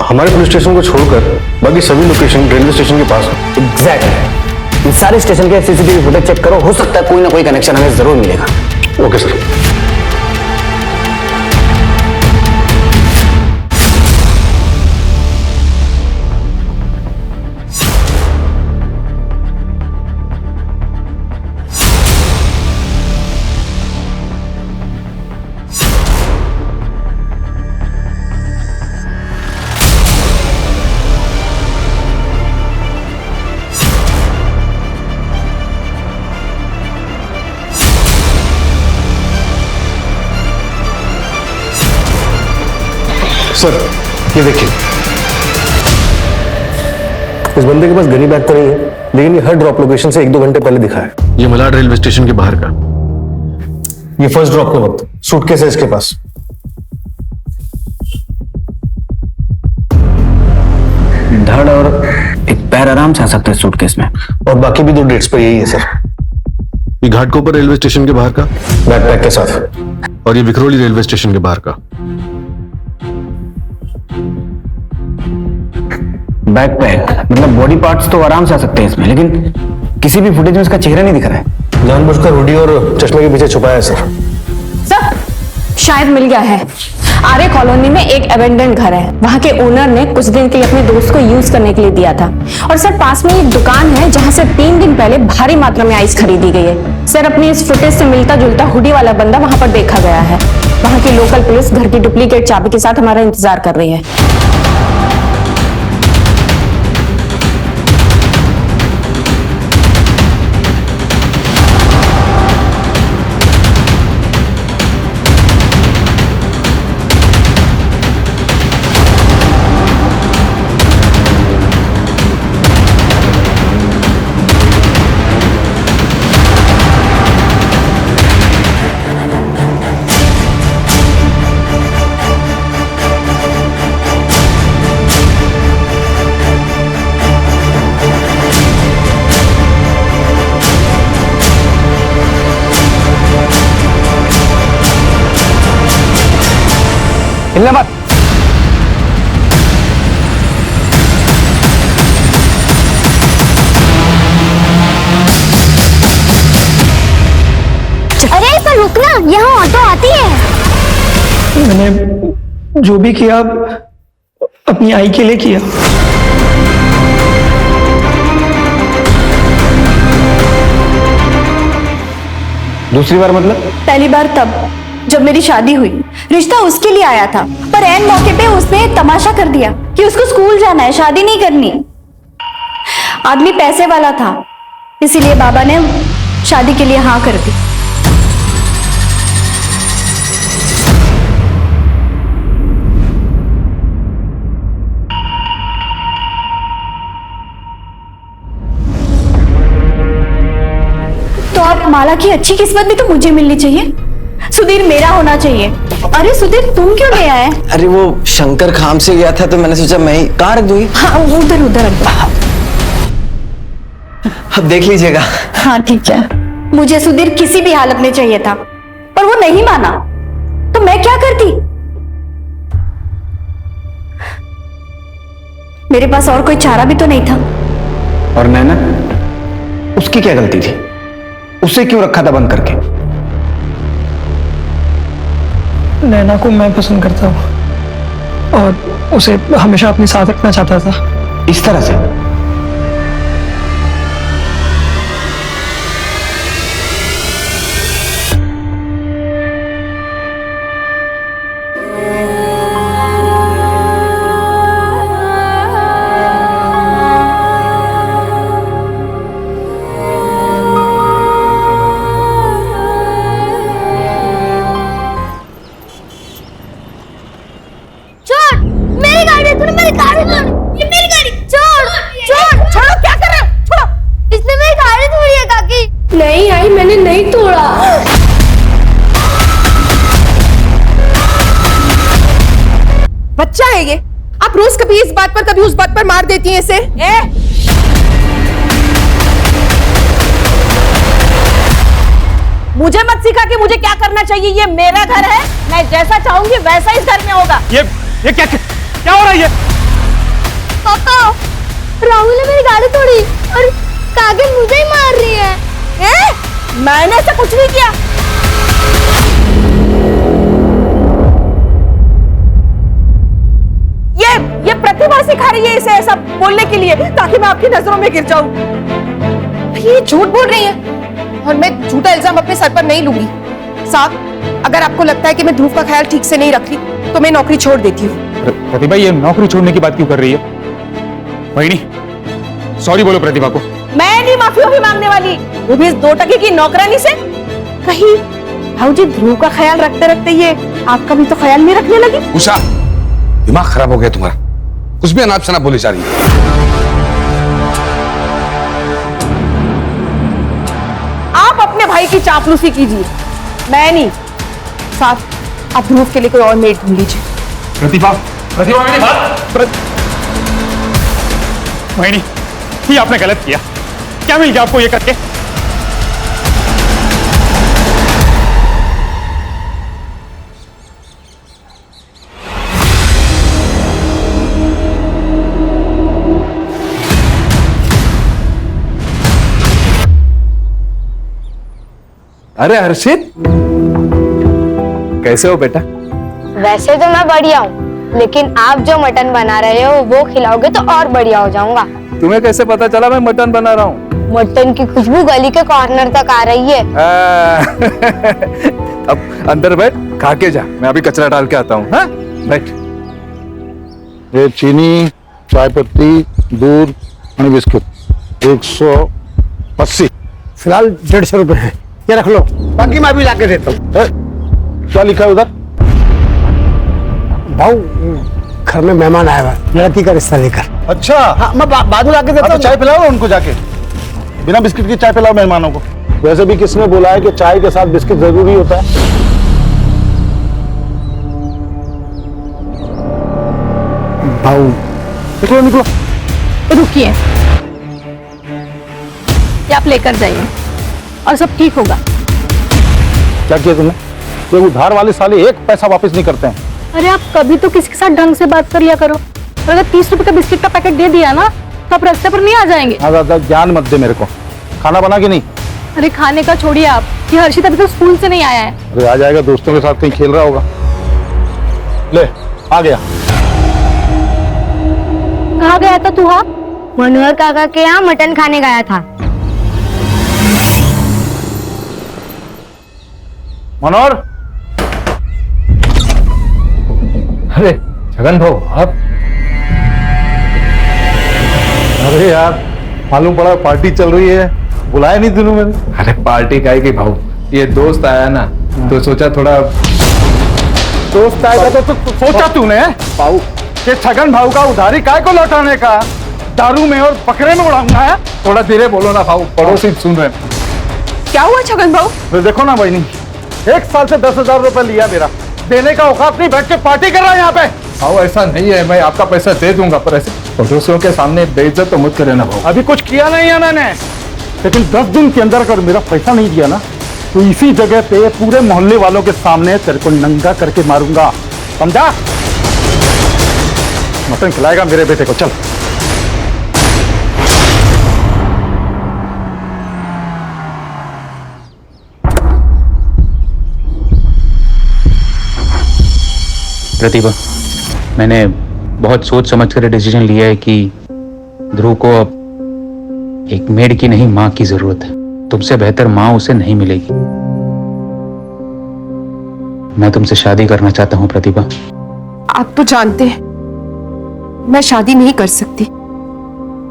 हमारे पुलिस स्टेशन को छोड़कर बाकी सभी लोकेशन रेलवे स्टेशन के पास है। एग्जैक्टली। इन सारे स्टेशन के सीसीटीवी फुटेज चेक करो, हो सकता है कोई ना कोई कनेक्शन हमें जरूर मिलेगा। Okay sir. सर, ये देखिए, इस बंदे के पास गनी बैग तो नहीं है, लेकिन ये हर ड्रॉप लोकेशन से 1-2 घंटे पहले दिखा है। ये मलाड रेलवे स्टेशन के बाहर का। ये फर्स्ट ड्रॉप के वक्त सूटकेस है इसके पास। धड़ और एक पैर आराम से आ सकते हैं सूटकेस में। और बाकी भी 2 डेट्स पर यही है सर। ये घाटकोपर रेलवे स्टेशन के बाहर का बैकपैक के साथ। और ये विक्रोली रेलवे स्टेशन के बाहर का। बैकपैक मतलब बॉडी पार्ट्स तो आराम से आ सकते हैं इसमें, लेकिन किसी भी फुटेज में इसका चेहरा नहीं दिख रहा है। जानबूझकर हुडी और चश्मे के पीछे छुपाया है सर। सर शायद मिल गया है। आर्य कॉलोनी में एक एबेंडेंट घर है, वहां के ओनर ने कुछ दिन के लिए अपने दोस्त को यूज करने के लिए दिया था। और सर पास में एक दुकान है जहां से 3 दिन पहले भारी मात्रा में आइस खरीदी गई है। सर अपनी इस फुटेज से मिलता जुलता हुडी वाला बंदा वहां पर देखा गया है। वहां की लोकल पुलिस घर की डुप्लीकेट चाबी के साथ हमारा इंतजार कर रही है। हिलना मत। अरे पर रुकना, यहाँ ऑटो आती है। मैंने जो भी किया अपनी आई के लिए किया। दूसरी बार मतलब? पहली बार तब जब मेरी शादी हुई, रिश्ता उसके लिए आया था, पर ऐन मौके पे उसने तमाशा कर दिया कि उसको स्कूल जाना है, शादी नहीं करनी। आदमी पैसे वाला था, इसीलिए बाबा ने शादी के लिए हाँ कर दी। तो अब माला की अच्छी किस्मत भी तो मुझे मिलनी चाहिए, सुधीर मेरा होना चाहिए। अरे सुधीर तुम क्यों ले आए? अरे वो शंकर खाम से गया था तो मैंने सोचा मैं ही कहाँ रख दूंगी। हाँ उधर उधर। अब देख लीजिएगा। हाँ ठीक है। मुझे सुधीर किसी भी हालत में चाहिए था, पर वो नहीं माना, तो मैं क्या करती? मेरे पास और कोई चारा भी तो नहीं था। और नैना, उसकी क्या गलती थी? उसे क्यों रखा था बंद करके? नैना को मैं पसंद करता हूँ और उसे हमेशा अपने साथ रखना चाहता था। इस तरह से? नहीं आई, मैंने नहीं तोड़ा। बच्चा है ये, आप रोज कभी इस बात पर कभी उस बात पर मार देती हैं इसे। मुझे मत सिखा कि मुझे क्या करना चाहिए, ये मेरा घर है, मैं जैसा चाहूंगी वैसा इस घर में होगा। ये क्या हो रहा है ये? पापा, राहुल ने मेरी गाड़ी तोड़ी और कागज मुझे ही मार रही है। मैंने ऐसा कुछ नहीं किया। ये प्रतिभा सिखा रही है इसे ऐसा बोलने के लिए, ताकि मैं आपकी नजरों में गिर जाऊं। ये झूठ बोल रही है और मैं झूठा इल्जाम अपने सर पर नहीं लूंगी। साहब, अगर आपको लगता है कि मैं ध्रुव का ख्याल ठीक से नहीं रख रही तो मैं नौकरी छोड़ देती हूँ। प्रतिभा, ये नौकरी छोड़ने की बात क्यों कर रही है? वही सॉरी बोलो प्रतिभा को। मैं नहीं माफी मांगने वाली, वो भी इस 2 टके की नौकरानी से। कहीं भाऊजी ध्रुव का ख्याल रखते रखते ये आपका भी तो ख्याल नहीं रखने लगी। उषा, दिमाग खराब हो गया तुम्हारा, कुछ भी अनाप शनाप बोली जा रही है। आप अपने भाई की चापलूसी कीजिए, मैं नहीं। साथ आप ध्रुव के लिए कोई और मेड ढूंढ लीजिए। प्रतिभा, प्रतिभा मेरी बात। वही ये आपने गलत किया। क्या मिल गया आपको ये करके? अरे हर्षित, कैसे हो बेटा? वैसे तो मैं बढ़िया हूँ, लेकिन आप जो मटन बना रहे हो वो खिलाओगे तो और बढ़िया हो जाऊंगा। तुम्हें कैसे पता चला मैं मटन बना रहा हूँ? मटन की खुशबू गली के कॉर्नर तक आ रही है। अब अंदर बैठ, खा के जा, मैं अभी कचरा डाल के आता हूँ। हाँ, बैठ। ये चीनी, चाय पत्ती, दूध और बिस्किट 180। फिलहाल 150 रुपए है, ये रख लो, बाकी मैं भी लाके देता हूँ। क्या लिखा है उधर? भाऊ घर में मेहमान आया हुआ, लड़की का रिश्ता लेकर। अच्छा, हाँ, मैं बाद में लाके देता तो हूँ। चाय पिलाओ उनको जाके, बिना बिस्किट की चाय पिलाओ मेहमानों को। वैसे भी किसने बोला है कि चाय के साथ बिस्किट जरूरी होता है? भाऊ निकलो निकलो। रुकिए, ये आप लेकर जाइए और सब ठीक होगा। क्या किया तुमने? ये उधार वाले साले एक पैसा वापस नहीं करते हैं। अरे आप कभी तो किसी के साथ ढंग से बात कर लिया करो। अगर 30 रुपए का बिस्किट का पैकेट दे दिया ना तो आप रास्ते पर नहीं आ जाएंगे। ज्यादा ज्ञान मत दे मेरे को। खाना बना के नहीं? अरे खाने का छोड़िए आप, ये हर्षित अभी तो स्कूल से नहीं आया है। अरे आ जाएगा, दोस्तों के साथ कहीं खेल रहा होगा। ले आ गया। कहाँ गया था तू? हाँ, मनोहर काका के यहाँ मटन खाने गया था। मनोहर। अरे छगन भाऊ, आप? अरे यार, मालूम पड़ा पार्टी चल रही है, बुलाया नहीं तूने मैंने। अरे पार्टी काहे की भाऊ, ये दोस्त आया ना तो सोचा थोड़ा। दोस्त आएगा तो सोचा तूने भाऊ कि छगन भाऊ का उधारी काय को लौटाने का? दारू में और बकरे में उड़ाऊंगा है? थोड़ा धीरे बोलो ना भाऊ, पड़ोसी सुन रहे। क्या हुआ छगन भाऊ? तो देखो ना बहनी, 1 साल से 10,000 रुपए लिया मेरा, देने का औकात नहीं, बैठ के पार्टी कर रहा है यहाँ पे। भाऊ ऐसा नहीं है, मैं आपका पैसा दे दूंगा, पर ऐसे पड़ोसियों के सामने बेइज्जत तो मत करे ना भाऊ। अभी कुछ किया नहीं है मैंने, लेकिन 10 दिन के अंदर अगर मेरा पैसा नहीं दिया ना तो इसी जगह पे पूरे मोहल्ले वालों के सामने तेरे को नंगा करके मारूंगा, समझा? मटन खिलाएगा मेरे बेटे को, चल। प्रतिभा, मैंने बहुत सोच समझ कर डिसीजन लिया है कि ध्रुव को अब एक मेड की नहीं मां की जरूरत है। तुमसे बेहतर मां उसे नहीं मिलेगी। मैं तुमसे शादी करना चाहता हूं प्रतिभा। आप तो जानते हैं मैं शादी नहीं कर सकती,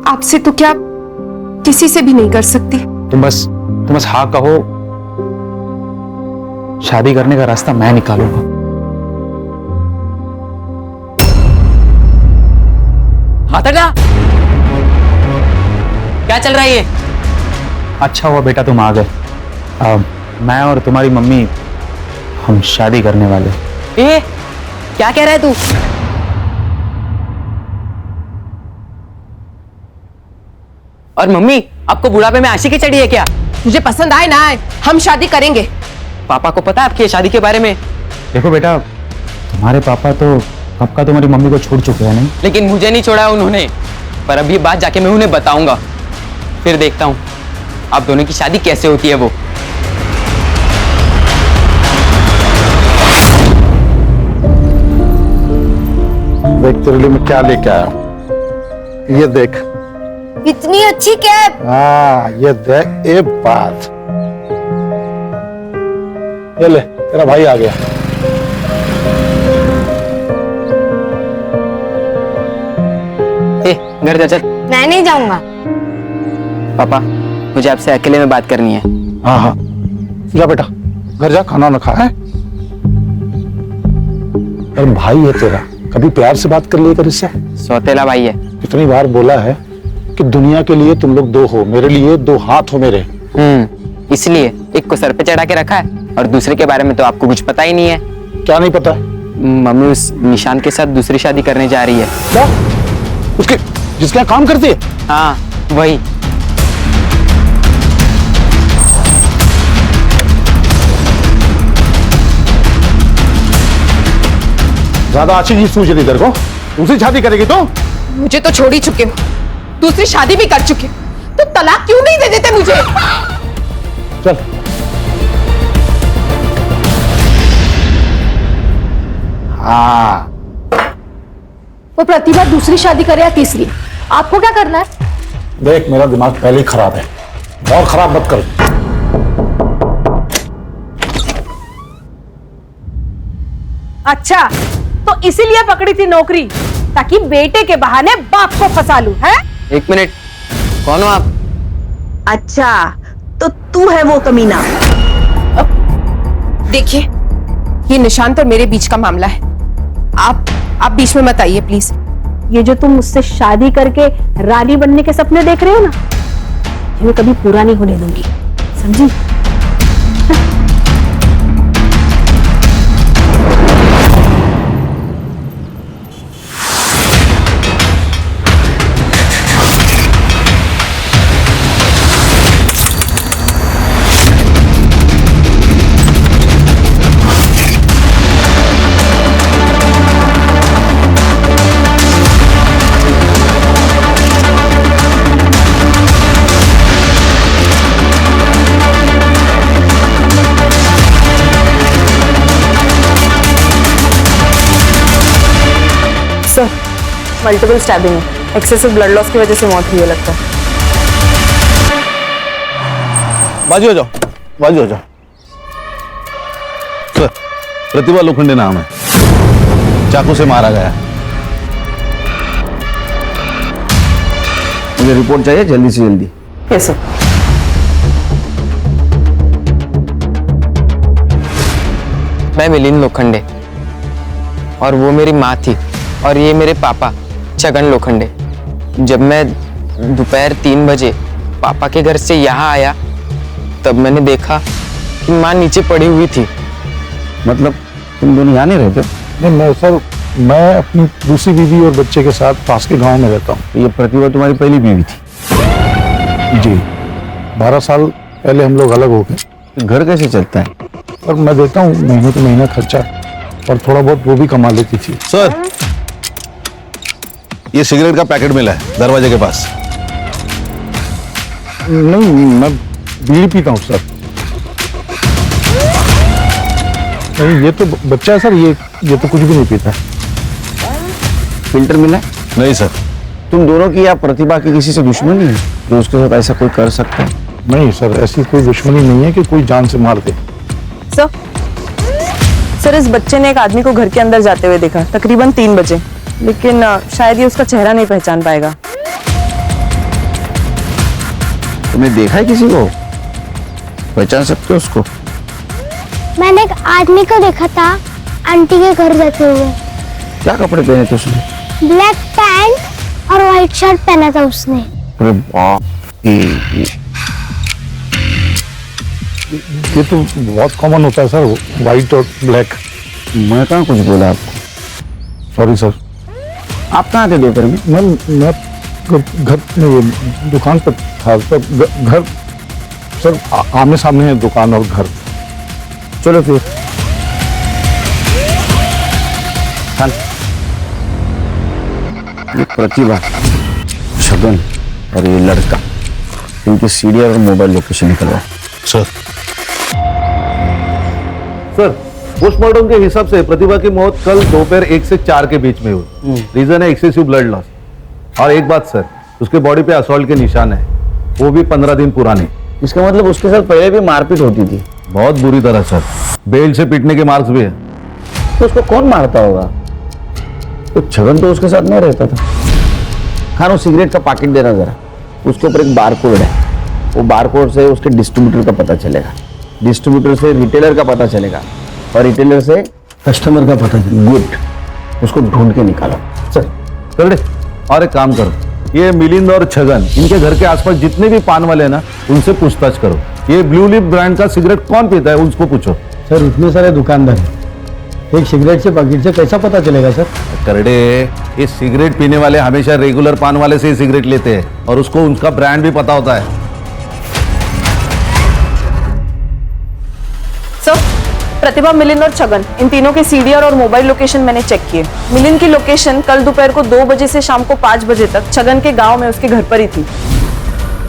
आपसे तो क्या किसी से भी नहीं कर सकती। तुम बस हाँ कहो, शादी करने का रास्ता मैं निकालूंगा। माता क्या चल रहा है ये? अच्छा हुआ बेटा तुम आ गए। मैं और तुम्हारी मम्मी हम शादी करने वाले। ए, क्या कह रहा है तू? और मम्मी, आपको बुढ़ापे में आशिकी चढ़ी है क्या? मुझे पसंद आए ना आए, हम शादी करेंगे। पापा को पता है आपकी शादी के बारे में? देखो बेटा, तुम्हारे पापा तो कब का तुम्हारी मम्मी को छोड़ चुके हैं नहीं? लेकिन मुझे नहीं छोड़ा उन्होंने। पर अब ये बात जाके मैं उन्हें बताऊंगा, फिर देखता हूँ आप दोनों की शादी कैसे होती है। वो देख तेरे लिए मैं क्या लेके आया हूं, ये देख। इतनी अच्छी कैप। हाँ ये देख, ये बात। ये ले, तेरा भाई आ गया। ए, घर जा चल। मैं नहीं जाऊंगा। पापा, मुझे आपसे अकेले में बात करनी है। हाँ हाँ, जा बेटा, घर जा, खाना ना खा है। अरे भाई है तेरा, कभी प्यार से बात कर लिया कर इससे। सौतेला भाई है। कितनी बार बोला है कि दुनिया के लिए तुम लोग 2 हो, मेरे लिए 2 हाथ हो मेरे। इसलिए एक को सर पे चढ़ा के रखा है और दूसरे के बारे में तो आपको कुछ पता ही नहीं है। क्या नहीं पता? मम्मी उस निशांत के साथ दूसरी शादी करने जा रही है। क्या? उसके जिसके यहाँ काम करती है? हाँ, वही। ज्यादा अच्छी चीज सूझ रही तेरे को? दूसरी शादी करेगी तो? मुझे तो छोड़ ही चुके हो, दूसरी शादी भी कर चुके हो, तो तलाक क्यों नहीं दे देते मुझे? चल। हाँ, वो प्रतिभा दूसरी शादी करे या तीसरी, आपको क्या करना है? देख, मेरा दिमाग पहले ही खराब है, और खराब मत कर। अच्छा, तो इसीलिए पकड़ी थी नौकरी, ताकि बेटे के बहाने बाप को फंसा लूं, है? एक मिनट, कौन हो आप? अच्छा, तो तू है वो कमीना? देखिए, ये निशांत और मेरे बीच का मामला है, आप बीच में मत आइए प्लीज। ये जो तुम मुझसे शादी करके रानी बनने के सपने देख रहे हो ना, ये मैं कभी पूरा नहीं होने दूंगी, समझी? सर, मल्टीपल स्टैबिंग है, एक्सेसिव ब्लड लॉस की वजह से मौत हुई है लगता है। बाजू हो जाओ, बाजू हो जाओ। सर, प्रतिभा लोखंडे नाम है, चाकू से मारा गया। मुझे रिपोर्ट चाहिए जल्दी से जल्दी। Yes sir. मैं मिलिंद लोखंडे और वो मेरी माँ थी, और ये मेरे पापा छगन लोखंडे। जब मैं दोपहर 3 बजे पापा के घर से यहाँ आया, तब मैंने देखा कि माँ नीचे पड़ी हुई थी। मतलब तुम दोनों यहाँ नहीं रहते? नहीं, मैं सर, मैं अपनी दूसरी बीवी और बच्चे के साथ पास के गांव में रहता हूँ। ये प्रतिभा तुम्हारी पहली बीवी थी? जी, 12 साल पहले हम लोग अलग हो गए। घर कैसे चलता है? और मैं देता हूँ महीने तो महीना खर्चा, और थोड़ा बहुत वो भी कमा लेती थी। सर, ये सिगरेट का पैकेट मिला है दरवाजे के पास। नहीं, मैं बीड़ी पीता हूँ सर। नहीं, ये तो बच्चा है सर, ये तो कुछ भी नहीं पीता। फिल्टर मिला है? नहीं सर। तुम दोनों की या प्रतिभा की किसी से दुश्मनी है जो उसके साथ ऐसा कोई कर सकता है? नहीं सर, ऐसी कोई दुश्मनी नहीं है कि कोई जान से मार दे। सर, इस बच्चे ने एक आदमी को घर के अंदर जाते हुए देखा, तकरीबन 3 बजे, लेकिन शायद ये उसका चेहरा नहीं पहचान पाएगा। तुमने देखा है किसी को? पहचान सकते हो उसको? मैंने एक आदमी को देखा था आंटी के घर जाते हुए। क्या कपड़े पहने थे उसने? ब्लैक पैंट और व्हाइट शर्ट पहना था उसने। अरे बाप रे, ये तो बहुत कॉमन होता है सर, व्हाइट और ब्लैक। मैं कहाँ कुछ बोला आपको? Sorry sir. आप कहाँ थे दोपहर में? मैं घर में दुकान पर था सर। घर सर आमने सामने है दुकान और घर। चलो फिर। ये प्रतिभा, छगन और ये लड़का, इनके सीरियल और मोबाइल लोकेशन निकलवाओ। सर, पोस्टमार्टम के हिसाब से प्रतिभा की मौत कल दोपहर 1 से 4 के बीच में हुई। रीजन है एक्सेसिव ब्लड लॉस। और एक बात सर, उसके बॉडी पे असॉल्ट के निशान है, वो भी 15 दिन पुराने। इसका मतलब उसके साथ पहले भी मारपीट होती थी? बहुत बुरी तरह सर, बेल्ट से पीटने के मार्क्स भी है। तो उसको कौन मारता होगा? तो छगन तो उसके साथ नहीं रहता था। खानो सिगरेट का पैकेट देना जरा, उसके ऊपर एक बारकोड है, वो बारकोड से उसके डिस्ट्रीब्यूटर का पता चलेगा, डिस्ट्रीब्यूटर से रिटेलर का पता चलेगा, और रिटेलर से कस्टमर का पता चलेगा। गुड, उसको ढूंढ के निकालो। सर चल, और एक काम करो, ये मिलिंद और छगन, इनके घर के आसपास जितने भी पान वाले हैं ना, उनसे पूछताछ करो। ये ब्लू लिप ब्रांड का सिगरेट कौन पीता है, उसको पूछो। सर, इतने सारे दुकानदार हैं, एक सिगरेट से पैकेट से कैसा पता चलेगा सर? करड़े, ये सिगरेट पीने वाले हमेशा रेगुलर पान वाले से ही सिगरेट लेते हैं और उसको उनका ब्रांड भी पता होता है। सर, प्रतिभा, मिलिंद और छगन, इन तीनों के सीडीआर और मोबाइल लोकेशन मैंने चेक किए। मिलिंद की लोकेशन कल दोपहर को 2 बजे से शाम को 5 बजे तक छगन के गांव में उसके घर पर ही थी।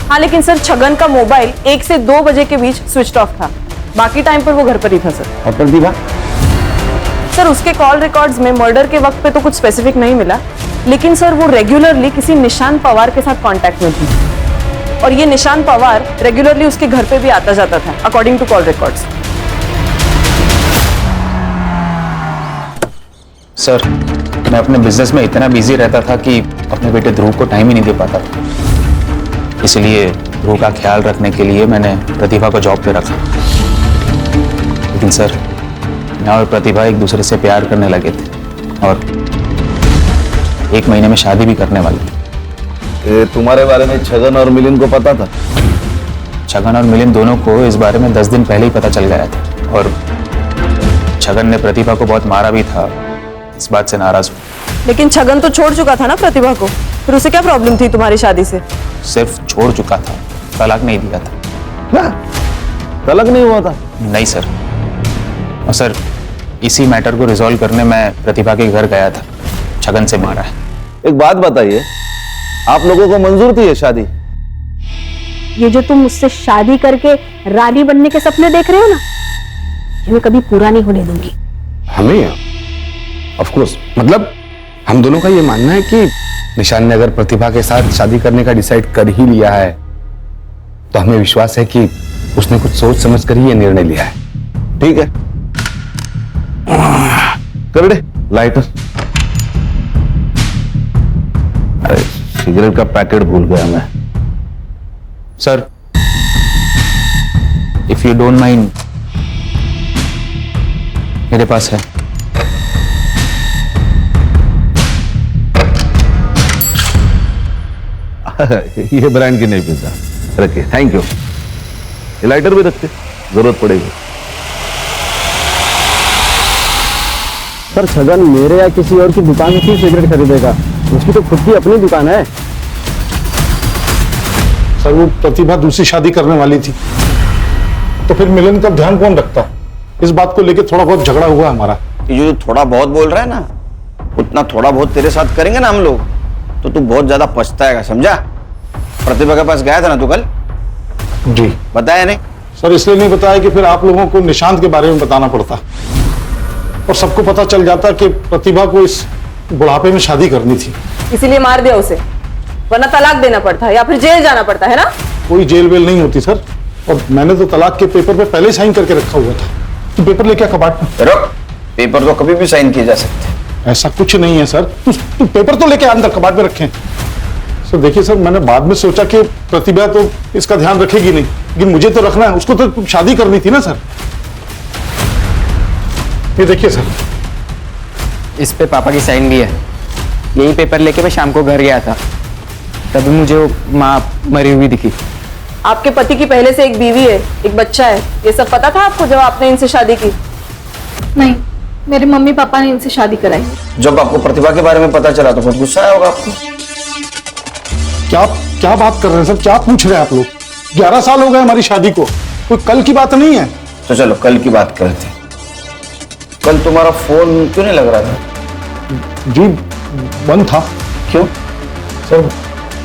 हाँ, लेकिन सर छगन का मोबाइल 1 से 2 बजे के बीच स्विच ऑफ था। बाकी टाइम पर वो घर पर ही था सर। और प्रतिभा? सर, उसके कॉल रिकॉर्ड्स में मर्डर के वक्त पे तो कुछ स्पेसिफिक नहीं मिला, लेकिन सर वो रेगुलरली किसी निशान पवार के साथ कांटेक्ट में थी और ये निशान पवार रेगुलरली उसके घर पे भी आता जाता था according to call records. Sir, मैं अपने बिजनेस में इतना बिजी रहता था कि अपने बेटे ध्रुव को टाइम ही नहीं दे पाता था। इसलिए ध्रुव का ख्याल रखने के लिए मैंने प्रतिभा को जॉब पे रखा। लेकिन सर, मैं और प्रतिभा एक दूसरे से प्यार करने लगे थे और 1 महीने में शादी भी करने वाले थे। तुम्हारे बारे में छगन और मिलिंद को पता था? छगन और मिलिंद दोनों को इस बारे में 10 दिन पहले ही पता चल गया था और छगन ने प्रतिभा को बहुत मारा भी था। इस बात से नाराज हूँ। लेकिन छगन तो छोड़ चुका था ना प्रतिभा को, फिर उसे क्या प्रॉब्लम थी तुम्हारी शादी से? सिर्फ छोड़ चुका था, तलाक नहीं दिया था। क्या? तलाक नहीं हुआ था? नहीं सर। और सर, इसी मैटर को रिजॉल्व करने मैं प्रतिभा के घर गया था। छगन से मारा है। एक बात बताइए, आप लोगों को मंजूर थी ये शादी? ये जो तुम मुझसे शादी करके रानी बनने के सपने देख रहे हो ना, ये मैं कभी पूरा नहीं होने दूंगी। हमें ऑफ कोर्स, मतलब हम दोनों का ये मानना है कि निशान ने अगर प्रतिभा के साथ शादी करने का डिसाइड कर ही लिया है तो हमें विश्वास है कि उसने कुछ सोच समझ कर ही ये निर्णय लिया है। ठीक है, करड़े लाइटर। अरे सिगरेट का पैकेट भूल गया मैं। Sir, if you don't mind, मेरे पास है। ये ब्रांड की नहीं पीता, रखिए। Thank you. ये लाइटर भी रखते, जरूरत पड़ेगी। सर, छगन मेरे या किसी और की दुकान से क्यों सिगरेट खरीदेगा? उसकी तो खुद की अपनी दुकान है। सर, वो प्रतिभा दूसरी शादी करने वाली थी, तो फिर मिलन का ध्यान कौन रखता? इस बात को लेकर थोड़ा बहुत झगड़ा हुआ हमारा। ये जो थोड़ा बहुत बोल रहा है ना, उतना थोड़ा बहुत तेरे साथ करेंगे ना हम लोग, तो तू बहुत ज्यादा पछताएगा, समझा? प्रतिभा के पास गया था ना तू कल? जी। बताया नहीं? सर, इसलिए नहीं बताया कि फिर आप लोगों को निशांत के बारे में बताना पड़ता और सबको पता चल जाता कि प्रतिभा को इस बुढ़ापे में शादी करनी थी। इसीलिए मार दिया उसे, वरना तलाक देना पड़ता या फिर जेल जाना पड़ता है ना? कोई जेल वेल नहीं होती सर, और मैंने तो तलाक के पेपर पे पहले साइन करके रखा हुआ था। तो पेपर लेके कबाड़ में रुक, पेपर तो कभी भी साइन किए जा सकते हैं। ऐसा कुछ नहीं है सर, तू पेपर तो लेके अंदर कबाड़ में रखें। सर देखिए सर, मैंने बाद में सोचा कि प्रतिभा तो इसका ध्यान रखेगी नहीं, लेकिन मुझे तो रखना है, उसको तो शादी करनी थी ना सर। ये देखिए सर, इस पे पापा की साइन भी है। यही पेपर लेके मैं शाम को घर गया था, तभी मुझे वो माँ मरी हुई दिखी। आपके पति की पहले से एक बीवी है, एक बच्चा है, ये सब पता था आपको जब आपने इनसे शादी की? नहीं, मेरे मम्मी पापा ने इनसे शादी कराई। जब आपको प्रतिभा के बारे में पता चला तो बहुत गुस्सा आया होगा आपको। क्या बात कर रहे हैं सर, क्या पूछ रहे हैं आप लोग? 11 साल हो गए हमारी शादी को, कोई कल की बात नहीं है। तो चलो कल की बात करते हैं। कल तुम्हारा फोन क्यों नहीं लग रहा था? जी, बंद था। क्यों? सर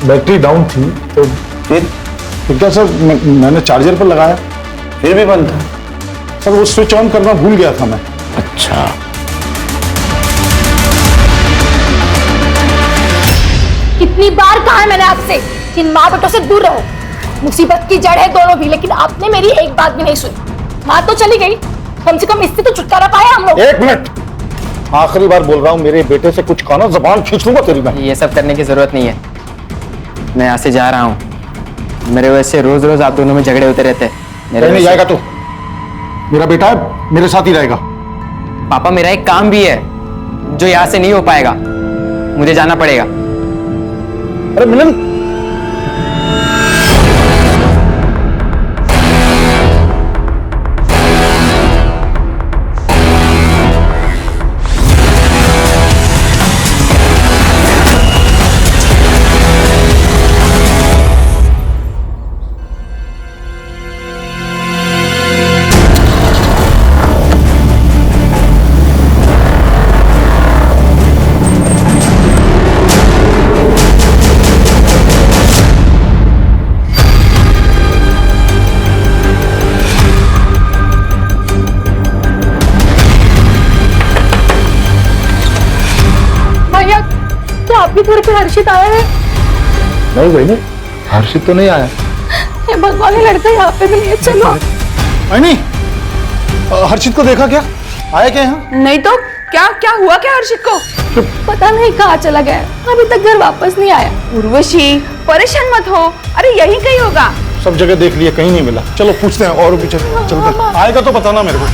बैटरी डाउन थी। तो फिर क्या सर, मैंने चार्जर पर लगाया, फिर भी बंद था। सर वो स्विच ऑन करना भूल गया था मैं। अच्छा, कितनी बार कहा है मैंने आपसे कि इन माँ बेटों से दूर रहो। मुसीबत की जड़ है दोनों भी, लेकिन आपने मेरी एक बात भी नहीं सुनी। माँ तो चली गई, कम से कम इससे तो छुटकारा पाया हम लोग। एक मिनट, आखिरी बार बोल रहा हूँ, मेरे बेटे से कुछ कहना, जबान खींच लूंगा तेरी मैं। ये सब करने की जरूरत नहीं है, मैं यहाँ से जा रहा हूँ। मेरे वजह से रोज रोज आप दोनों में झगड़े होते रहते हैं। नहीं जाएगा तो मेरा बेटा है, मेरे साथ ही रहेगा। पापा, मेरा एक काम भी है जो यहाँ से नहीं हो पाएगा, मुझे जाना पड़ेगा। अरे मिलन, हर्षित आया है? नहीं बहनी, हर्षित तो नहीं आया। ये भगवान, ये लड़का यहाँ पे नहीं है। चलो। नहीं, हर्षित को देखा क्या? आया क्या यहाँ? नहीं तो क्या क्या हुआ क्या हर्षित को? पता नहीं कहाँ चला गया, अभी तक घर वापस नहीं आया। उर्वशी परेशान मत हो, अरे यही कहीं होगा। सब जगह देख लिया, कहीं नहीं मिला। चलो पूछते हैं और भी चलते। आएगा तो बताना मेरे को।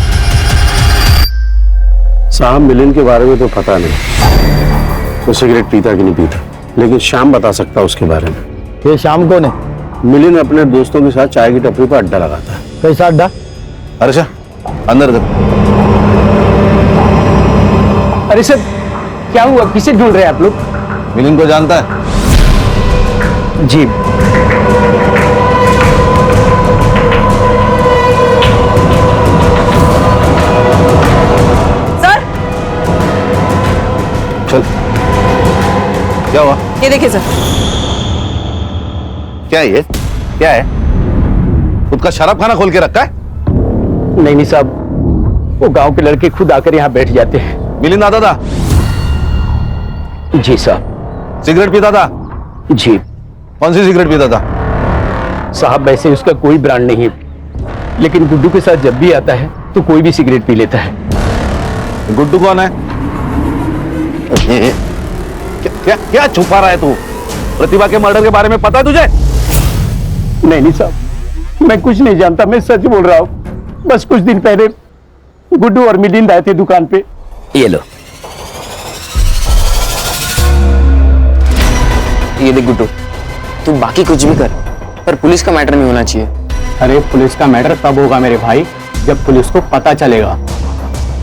साहब मिलिंद के बारे में तो पता नहीं, वो सिगरेट पीता कि नहीं पीता, लेकिन श्याम बता सकता उसके बारे में। ये शाम कौन है? मिलिंद अपने दोस्तों के साथ चाय की टपरी पर अड्डा लगाता है। कैसा अड्डा? अर्षा अंदर दे। अरे सर क्या हुआ, किसे ढूंढ रहे हैं आप लोग? मिलिंद को जानता है? जी। सर चल, क्या हुआ? ये देखिए सर। क्या है ये? क्या है? खुद का शराब खाना खोल के रखा है? नहीं साहब, वो गांव के लड़के खुद आकर यहाँ बैठ जाते हैं। मिलिंद आता था? जी साहब। सिगरेट पीता था? जी। कौन सी सिगरेट पीता था? साहब वैसे उसका कोई ब्रांड नहीं है, लेकिन गुड्डू के साथ जब भी आता है तो कोई भी सिगरेट पी लेता है। गुड्डू कौन है? क्या क्या छुपा रहा है तू? प्रतिभा के मर्डर के बारे में पता है तुझे? नहीं साहब, मैं कुछ नहीं जानता, मैं सच बोल रहा हूँ। बस कुछ दिन पहले गुड्डू और मिलिंद आए थे दुकान पे। ये लो, ये देख गुड्डू, तू बाकी कुछ भी कर पर पुलिस का मैटर नहीं होना चाहिए। अरे पुलिस का मैटर तब होगा मेरे भाई जब पुलिस को पता चलेगा।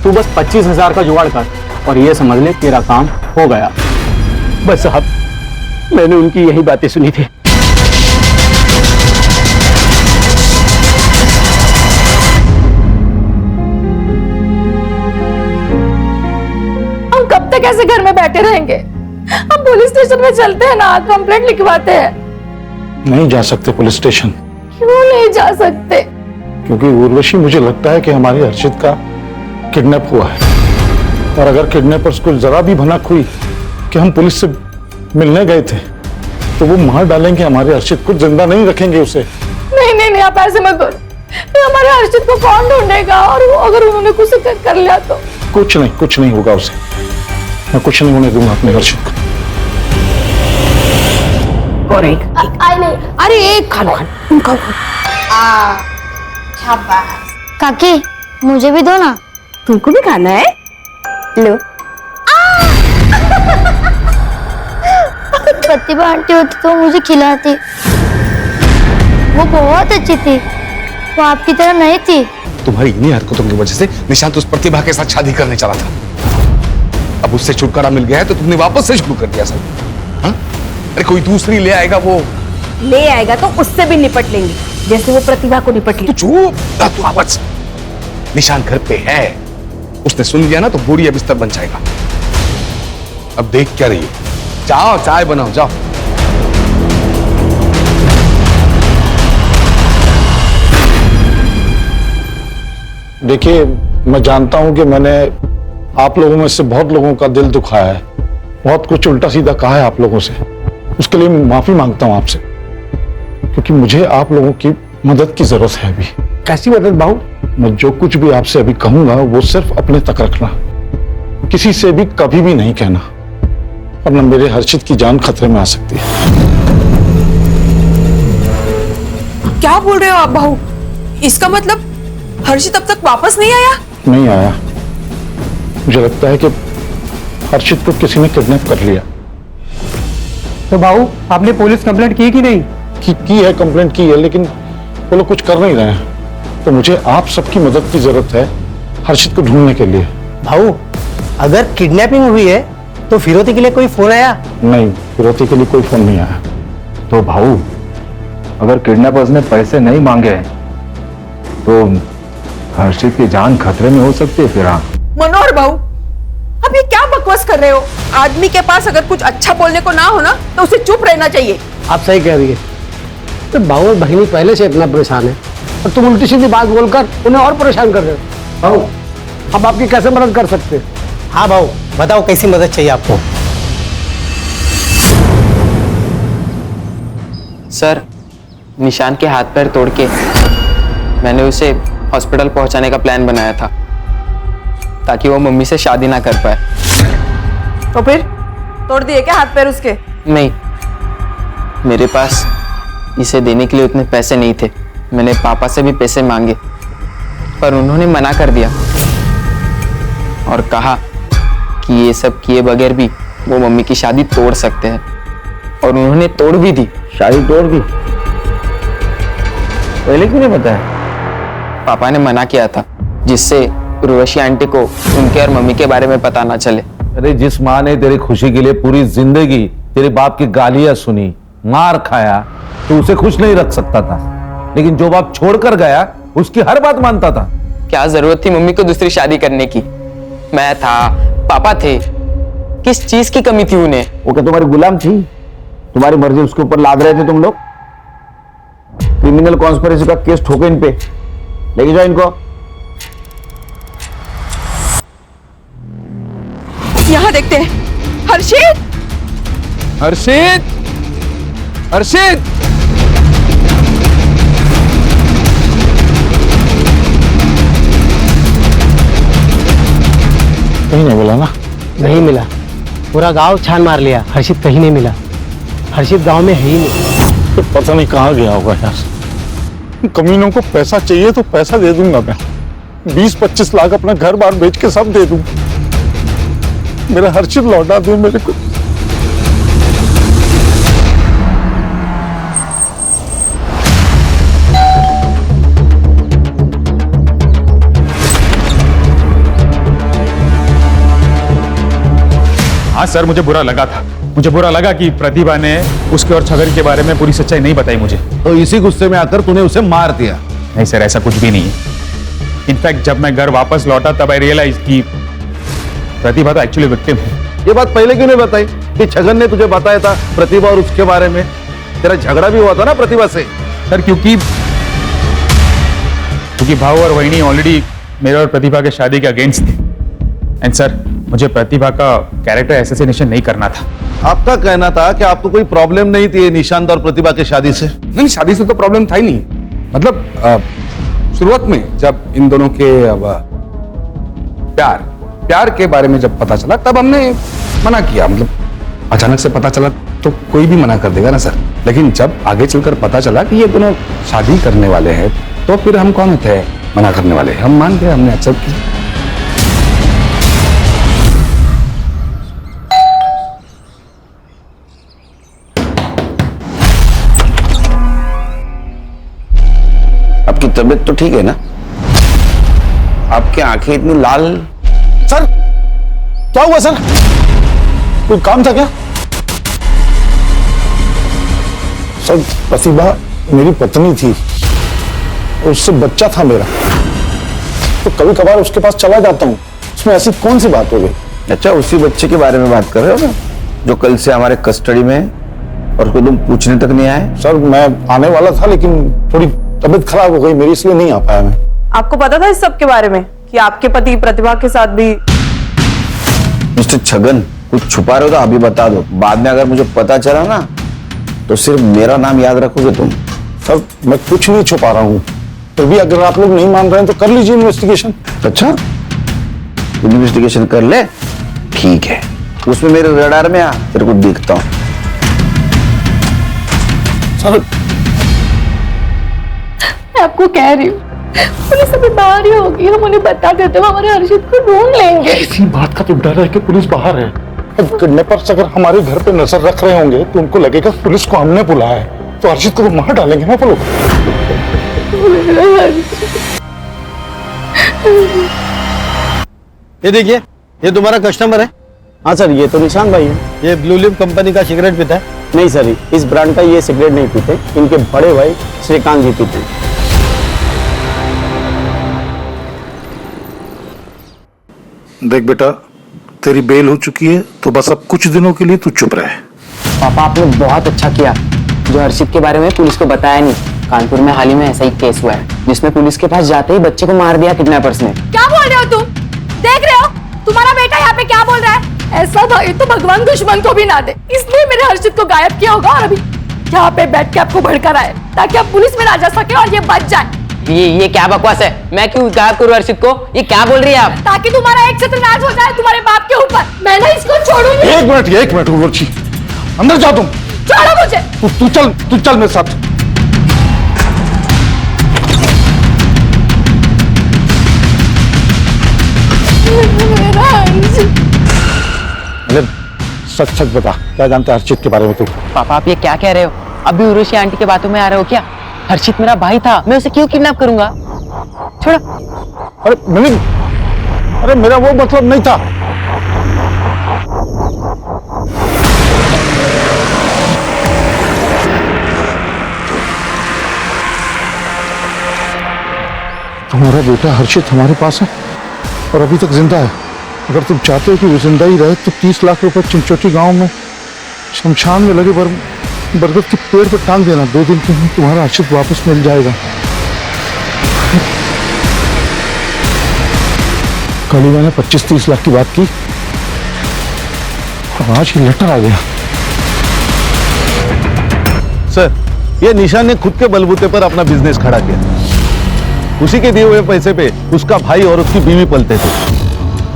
तू बस 25,000 का जुगाड़ कर और ये समझ ले तेरा काम हो गया। बस साहब, मैंने उनकी यही बातें सुनी थी। हम कब तक ऐसे घर में बैठे रहेंगे? हम पुलिस स्टेशन में चलते हैं ना, कंप्लेंट लिखवाते हैं। नहीं जा सकते पुलिस स्टेशन। क्यों नहीं जा सकते? क्योंकि उर्वशी, मुझे लगता है कि हमारी हर्षित का किडनैप हुआ है, और अगर किडनैपर्स को जरा भी भनक हुई कि हम पुलिस से मिलने गए थे तो वो मार डालेंगे हमारे हर्षित को, जिंदा नहीं रखेंगे उसे। नहीं नहीं नहीं, आप ऐसे मत करो। फिर हमारे हर्षित को कौन ढूंढेगा? और वो अगर उन्होंने कुछ कर लिया तो? कुछ नहीं होगा उसे। मैं कुछ नहीं होने दूंगा अपने हर्षित को। और एक आई नहीं। अरे एक खा लो, खाओ। काकी मुझे भी दो ना। तुमको भी खाना है? लो। प्रतिभा आंटी होती तो मुझे खिलाती। वो बहुत अच्छी थी, वो आपकी तरह नहीं थी। तुम्हारी इन्हीं हरकतों की वजह से निशांत उस प्रतिभा के साथ शादी करने चला था। अब उससे छुटकारा मिल गया है तो तुमने वापस से शुरू कर दिया सब। हाँ? अरे कोई दूसरी ले आएगा, वो ले आएगा तो उससे भी निपट लेंगे, जैसे वो प्रतिभा को निपट लिया। चुप, तू आवाज। निशांत घर पे है, उसने सुन लिया ना तो बोरिया बिस्तर बन जाएगा। अब देख क्या रही है? जाओ चाय बनाओ, जाओ। देखिए, मैं जानता हूं कि मैंने आप लोगों में से बहुत लोगों का दिल दुखाया है, बहुत कुछ उल्टा सीधा कहा है आप लोगों से। उसके लिए माफी मांगता हूं आपसे, क्योंकि मुझे आप लोगों की मदद की जरूरत है अभी। कैसी मदद बाबू? मैं जो कुछ भी आपसे अभी कहूंगा वो सिर्फ अपने तक रखना, किसी से भी कभी भी नहीं कहना, वरना मेरे हर्षित की जान खतरे में आ सकती है। क्या बोल रहे हो आप बहू? इसका मतलब हर्षित अब तक वापस नहीं आया? नहीं आया। मुझे लगता है कि हर्षित को किसी ने किडनैप कर लिया। तो बाबू आपने पुलिस कंप्लेंट की कि नहीं? की है, कंप्लेंट की है, लेकिन वो लोग कुछ कर नहीं रहे हैं। तो मुझे आप सबकी मदद की जरूरत है हर्षित को ढूंढने के लिए। भाऊ अगर किडनैपिंग हुई है तो फिरौती के लिए कोई फोन आया? नहीं, फिरौती के लिए कोई फोन नहीं आया। तो भाऊ, अगर किडनैपर्स ने पैसे नहीं मांगे तो हर्षित की जान खतरे में हो सकती है। फिर हाँ मनोहर बहू, अब ये क्या बकवास कर रहे हो? आदमी के पास अगर कुछ अच्छा बोलने को ना हो ना तो उसे चुप रहना चाहिए। आप सही कह रही है। तो भाऊ और बहिनी पहले से इतना परेशान है और तुम उल्टी सीधी बात बोलकर उन्हें और परेशान कर रहे हो। भाऊ हम आपकी कैसे मदद कर सकते हैं? हाँ भाऊ बताओ, कैसी मदद चाहिए आपको? सर, निशान के हाथ पैर तोड़ के मैंने उसे हॉस्पिटल पहुंचाने का प्लान बनाया था ताकि वो मम्मी से शादी ना कर पाए। तो फिर तोड़ दिए क्या हाथ पैर उसके? नहीं, मेरे पास इसे देने के लिए उतने पैसे नहीं थे। मैंने पापा से भी पैसे मांगे पर उन्होंने मना कर दिया और कहा कि ये सब किए बगैर भी वो मम्मी की शादी तोड़ सकते हैं, और उन्होंने तोड़ भी दी। शादी तोड़ दी? पहले क्यों नहीं बताया? पापा ने मना किया था जिससे उर्वशी आंटी को उनके और मम्मी के बारे में पता ना चले। अरे जिस माँ ने तेरी खुशी के लिए पूरी जिंदगी तेरे बाप की गालियां सुनी, मार खाया, तो उसे खुश नहीं रख सकता था, लेकिन जो बाप छोड़कर गया उसकी हर बात मानता था। क्या जरूरत थी मम्मी को दूसरी शादी करने की? मैं था, पापा थे, किस चीज की कमी थी उन्हें? वो क्या तुम्हारी गुलाम थी? तुम्हारी मर्जी उसके ऊपर लाद रहे थे तुम लोग? क्रिमिनल कॉन्स्पिरेसी का केस ठोके इन पे, लेके जाओ इनको। यहाँ देखते हैं। हर्षित, हर्षित, हर्षित! कहीं नहीं मिला ना? नहीं मिला, पूरा गांव छान मार लिया, हर्षित कहीं नहीं मिला। हर्षित गांव में है ही नहीं। तो पता नहीं कहाँ गया होगा यार। कमीनों को पैसा चाहिए तो पैसा दे दूंगा मैं, 20-25 लाख अपना घर बार बेच के सब दे दूं। मेरा हर्षित लौटा दे मेरे को। हाँ सर, मुझे बुरा लगा था। मुझे बुरा लगा कि प्रतिभा ने उसके और छगन के बारे में पूरी सच्चाई नहीं बताई मुझे। तो इसी गुस्से में आकर तूने उसे मार दिया? नहीं सर, ऐसा कुछ भी नहीं है। इनफैक्ट जब मैं घर वापस लौटा तब आई रियलाइज कि प्रतिभा तो एक्चुअली विक्टिम है। ये बात पहले क्यों नहीं बताई कि छगन ने तुझे बताया था प्रतिभा और उसके बारे में? तेरा झगड़ा भी हुआ था ना प्रतिभा से। सर क्योंकि भाव और वहिनी ऑलरेडी मेरे और प्रतिभा के शादी के अगेंस्ट थे। एंड सर, मुझे प्रतिभा का कैरेक्टर असैसिनेशन नहीं करना था। आपका कहना था कि आपको कोई प्रॉब्लम नहीं थी निशांत और प्रतिभा की शादी से? नहीं, शादी से तो प्रॉब्लम था ही नहीं। मतलब शुरुआत में जब इन दोनों के प्यार के बारे में जब पता चला तब हमने मना किया। मतलब अचानक से पता चला तो कोई भी मना कर देगा ना सर। लेकिन जब आगे चलकर पता चला कि ये दोनों शादी करने वाले हैं तो फिर हम कौन थे मना करने वाले? हम मान गए, हमने एक्सेप्ट किया। आपकी तबीयत तो ठीक है ना? आपकी आंखें इतनी लाल? सर क्या हुआ सर? कोई काम था क्या? सर प्रतिभा मेरी पत्नी थी, उससे बच्चा था मेरा, तो कभी कभार उसके पास चला जाता हूँ। उसमें ऐसी कौन सी बात हो गई? अच्छा, उसी बच्चे के बारे में बात कर रहे हो ना जो कल से हमारे कस्टडी में है और उसको तुम पूछने तक नहीं आए? सर मैं आने वाला था लेकिन थोड़ी तबीयत खराब हो गई मेरी, इसलिए नहीं आ पाया मैं। आपको पता था इस सब के बारे में कि आपके पति प्रतिभा के साथ भी? मिस्टर छगन, कुछ छुपा रहे हो तो अभी बता दो, बाद में अगर मुझे पता चला ना तो सिर्फ मेरा नाम याद रखोगे तुम। सर मैं कुछ नहीं छुपा रहा हूँ, तो भी अगर आप लोग नहीं मान रहे हैं तो कर लीजिए इन्वेस्टिगेशन। अच्छा, इन्वेस्टिगेशन कर ले, ठीक है। उसमें मेरे रडार में आ, तेरे को देखता हूँ। सर मैं आपको कह रही हूँ, पुलिस अभी बाहर ही होगी, हम उन्हें बता देते हैं, हमारे हर्षित को ढूंढ लेंगे। इसी बात का तो डर है कि पुलिस बाहर है। अब किडनैपर्स अगर हमारे घर पे नजर रख रहे होंगे तो उनको लगेगा पुलिस को हमने बुलाया है, तो हर्षित को तो मार डालेंगे ना वो लोग। ये देखिए, ये तुम्हारा कस्टमर है? हाँ सर, ये तो निशांत भाई है। ये ब्लू लिप कंपनी का सिगरेट पीता है? नहीं सर, इस ब्रांड का ये सिगरेट नहीं पीते, इनके बड़े भाई श्रीकांत जी पीते हैं। देख बेटा, तेरी बेल हो चुकी है तो बस अब कुछ दिनों के लिए तू चुप रहे। पापा आपने बहुत अच्छा किया जो हर्षित के बारे में पुलिस को बताया नहीं। कानपुर में हाल ही में ऐसा ही केस हुआ है जिसमें पुलिस के पास जाते ही बच्चे को मार दिया किडनैपर्स ने। क्या बोल रहे हो तुम? देख रहे हो तुम्हारा बेटा यहाँ पे क्या बोल रहा है? ऐसा भाई तो भगवान दुश्मन को भी ना दे, इसलिए मेरे हर्षित को गायब किया होगा और अभी यहाँ पे बैठ के आपको भड़का रहा है ताकि आप पुलिस में ना जा सके और ये बच जाए। ये क्या बकवास है? मैं क्यों गायब करूं हर्षित को? ये क्या बोल रही है आप? ताकि तुम्हारा एक सत्यानाश हो जाए तुम्हारे बाप के ऊपर। मैं ना इसको छोड़ूंगी। एक मिनट उर्वशी, अंदर जा तुम। छोड़ो मुझे। तू चल मेरे साथ। अरे सच बता, क्या जानता है हर्षित के बारे में तू? पापा आप ये क्या कह रहे हो? अभी उर्वशी आंटी के बातों में आ रहे हो क्या? हर्षित मेरा भाई था, मैं उसे क्यों किडनैप करूंगा? छोड़ो। अरे मेरा वो मतलब नहीं था। तुम्हारा बेटा हर्षित हमारे पास है और अभी तक जिंदा है। अगर तुम चाहते हो कि वो जिंदा ही रहे तो 30 लाख रुपए चिंचोटी गांव में शमशान में लगे बरगद के पेड़ पर टांग देना। 2 दिन के तुम्हारा हर्षित वापस मिल जाएगा। कल ही मैंने 25-30 लाख की बात की और आज ये लेटर आ गया। सर, ये निशान ने खुद के बलबूते पर अपना बिजनेस खड़ा किया। उसी के दिए हुए पैसे पे उसका भाई और उसकी बीवी पलते थे।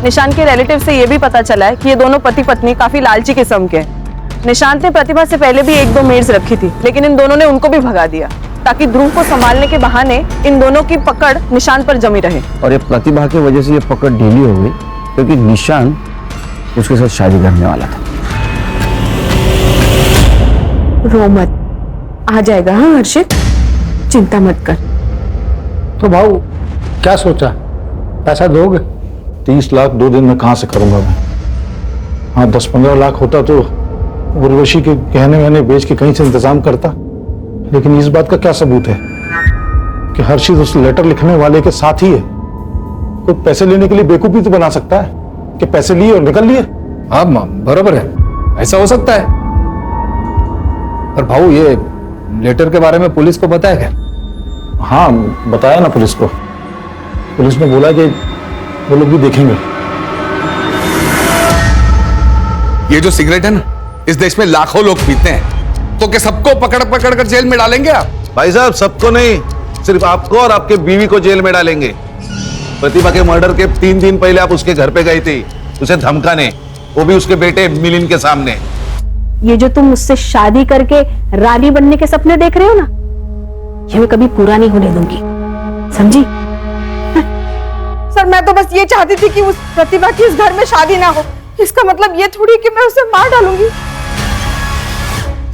निशान के रिलेटिव से ये भी पता चला है कि ये दोनों पति पत्नी काफी लालची किस्म के हैं। निशांत ने प्रतिभा से पहले भी 1-2 मेड्स रखी थी, लेकिन इन दोनों ने उनको भी भगा दिया ताकि ध्रुव को संभालने के बहाने इन दोनों की पकड़ निशांत पर जमी रहे। और ये प्रतिभा की वजह से ये पकड़ ढीली हो गई क्योंकि निशांत उसके साथ शादी करने वाला था। रो मत, आ जाएगा। हाँ हर्षित, चिंता मत कर। तो भाऊ क्या सोचा, पैसा दोगे? 30 लाख 2 दिन में कहां से करूंगा मैं? हाँ 10-15 लाख होता तो उर्वशी के गहने वहने बेच के कहीं से इंतजाम करता, लेकिन इस बात का क्या सबूत है कि हर्षित उस लेटर लिखने वाले के साथ ही है? कोई पैसे लेने के लिए बेवकूफी तो बना सकता है कि पैसे लिए और निकल लिए। हाँ बराबर है, ऐसा हो सकता है। पर भाऊ ये लेटर के बारे में पुलिस को पता है क्या? हाँ बताया ना पुलिस को। पुलिस ने बोला कि वो लोग भी देखेंगे। ये जो सिगरेट है ना, इस देश में लाखों लोग पीते हैं, तो क्या सबको पकड़ कर जेल में डालेंगे आप? भाई साहब, सबको नहीं, सिर्फ आपको और आपके बीवी को जेल में डालेंगे। प्रतिभा के मर्डर के 3 दिन पहले आप उसके घर पे गई थी उसे धमकाने, वो भी उसके बेटे मिलिंद के सामने। ये जो तुम मुझसे शादी करके रानी बनने के सपने देख रहे हो ना, ये मैं कभी पूरा नहीं होने दूंगी, समझी? सर मैं तो बस ये चाहती थी कि उस प्रतिभा की इस घर में शादी ना हो। इसका मतलब ये थोड़ी कि मैं उसे मार डालूंगी।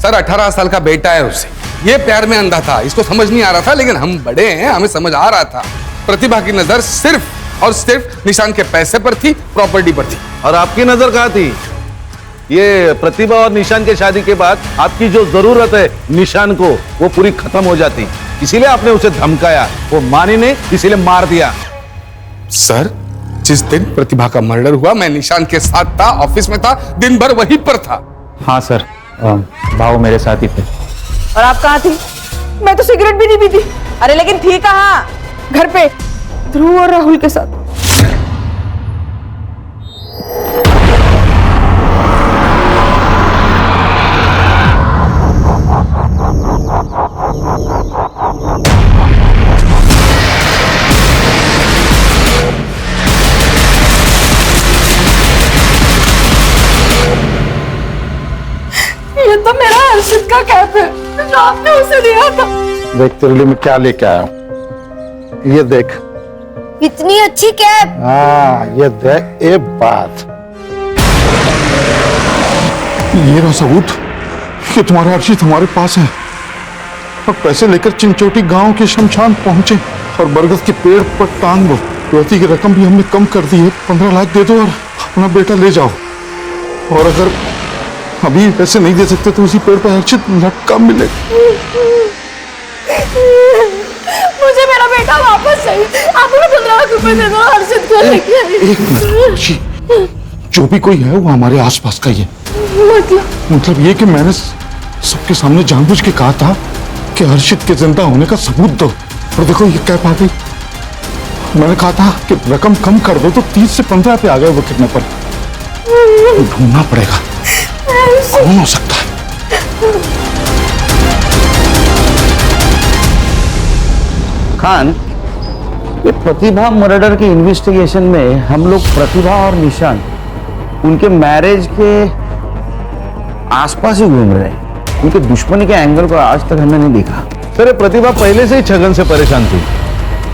सर 18 साल का बेटा है उससे, ये प्यार में अंधा था, इसको समझ नहीं आ रहा था, लेकिन हम बड़े हैं, हमें समझ आ रहा था। प्रतिभा की नजर सिर्फ और सिर्फ निशान के पैसे पर थी, प्रॉपर्टी पर थी। और आपकी नजर कहाँ थी? ये प्रतिभा और निशान के शादी के बाद आपकी जो जरूरत है निशान को, वो पूरी खत्म हो जाती, इसीलिए आपने उसे धमकाया। वो मानी नहीं, इसीलिए मार दिया। सर जिस दिन प्रतिभा का मर्डर हुआ मैं निशान के साथ था, ऑफिस में था, दिन भर वहीं पर था। हाँ सर, भाव मेरे साथ ही थे। और आप कहाँ थी? मैं तो सिगरेट भी नहीं पीती। अरे लेकिन थी कहाँ? घर पे ध्रुव और राहुल के साथ। ये तो मेरा हर्षित का कैप है जो आपने उसे दिया था। देख तेरे लिए मैं क्या लेके आया हूं, ये देख। इतनी अच्छी कैप। हाँ ये देख, एक बात, ये रहा सबूत कि तुम्हारा हर्षित हमारे पास है और पैसे लेकर चिंचोटी गांव के शमशान पहुंचे और बरगद के पेड़ पर टांग दो। रोटी की रकम भी हमने कम कर दी है, 15 लाख दे दो और अपना बेटा ले जाओ। और अगर अभी पैसे नहीं दे सकते तो उसी पेड़ पर हर्षित लटका मिले। मुझे मेरा बेटा वापस चाहिए। आप 15 लाख रुपए दे दो हर्षित को लेके। एक मिनट, जो भी कोई है वो हमारे आसपास का ही है। मतलब ये कि मैंने सबके सामने जानबूझ के कहा था कि हर्षित के जिंदा होने का सबूत दो, और देखो ये कैप आ गई। मैंने कहा था कि रकम कम कर दो तो 30 से 15 पे आ गए वो कितने पर। ढूंढना पड़ेगा कौन हो सकता है। खान, ये प्रतिभा मर्डर के इन्वेस्टिगेशन में हम लोग प्रतिभा और निशान उनके मैरिज के आसपास ही घूम रहे हैं। उनके दुश्मनी के एंगल को आज तक हमने नहीं देखा। सर ये प्रतिभा पहले से ही छगन से परेशान थी,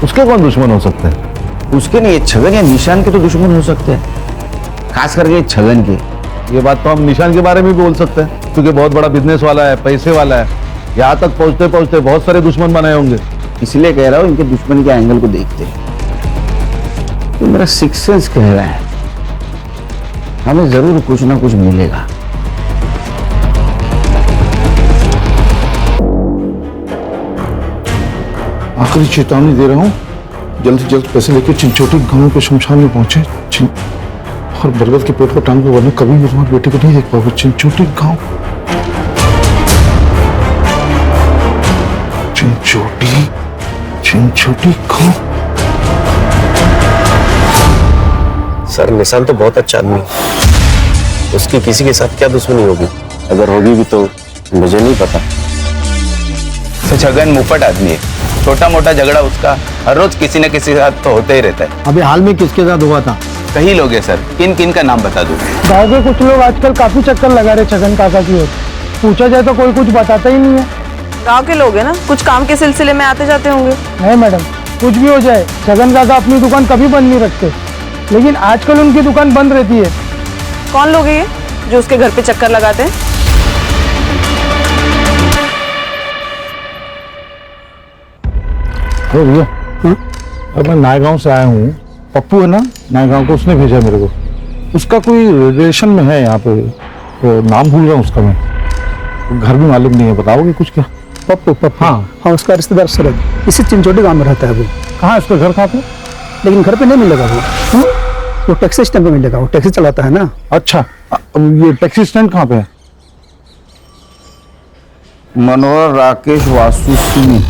उसके कौन दुश्मन हो सकते हैं? उसके नहीं, छगन या निशान के तो दुश्मन हो सकते हैं, खास करके छगन के। ये बात तो हम निशान के बारे में भी बोल सकते हैं, क्योंकि बहुत बड़ा बिजनेस वाला है, पैसे वाला है। यहाँ तक पहुंचते पहुंचते बहुत सारे दुश्मन बनाए होंगे। इसलिए कह रहा हूँ इनके दुश्मन के एंगल को देखते तो मेरा सिक्स सेंस कह रहा है हमें जरूर कुछ ना कुछ मिलेगा। आखिरी चेतावनी दे रहा हूँ, जल्द से जल्द पैसे लेके चिंचोटी गांव के शमशान में पहुंचे और बरगद के पेट को टांग के, वरना कभी भी तुम्हारे बेटे को नहीं देख पाओगे। चिंचोटी गांव, चिंचोटी गांव। सर निशान तो बहुत अच्छा आदमी है, उसकी किसी के साथ क्या दुश्मनी होगी? अगर होगी भी तो मुझे नहीं पता। छगन मुफट आदमी है, छोटा मोटा झगड़ा उसका हर रोज किसी न किसी के साथ तो होते ही रहता है। अभी हाल में किसके साथ हुआ था? कई लोग हैं सर, किन किन का नाम बता दूं? गाँव के कुछ लोग आजकल काफी चक्कर लगा रहे छगन काका की ओर। पूछा जाए तो कोई कुछ बताता ही नहीं है। गांव के लोग हैं ना, कुछ काम के सिलसिले में आते जाते होंगे। नहीं मैडम, कुछ भी हो जाए छगन काका अपनी दुकान कभी बंद नहीं रखते, लेकिन आजकल उनकी दुकान बंद रहती है। कौन लोग हैं ये जो उसके घर पे चक्कर लगाते हैं? अरे भैया, अब मैं नायगांव से आया हूँ। पप्पू है ना नायगांव को, उसने भेजा मेरे को। उसका कोई रिलेशन में है यहाँ पे, तो नाम भूल रहा हूँ उसका मैं। घर भी मालूम नहीं है, बताओगे कुछ क्या? पप्पू? हाँ, उसका रिश्तेदार सरद इसी चिंचोटी गांव में रहता है। वो कहाँ है उसका घर? कहाँ पे? लेकिन घर पे नहीं मिलेगा वो टैक्सी स्टैंड पे मिलेगा। वो टैक्सी चलाता है ना। अच्छा, ये टैक्सी स्टैंड कहाँ पे है? मनोहर, राकेश, वासु, सिंह,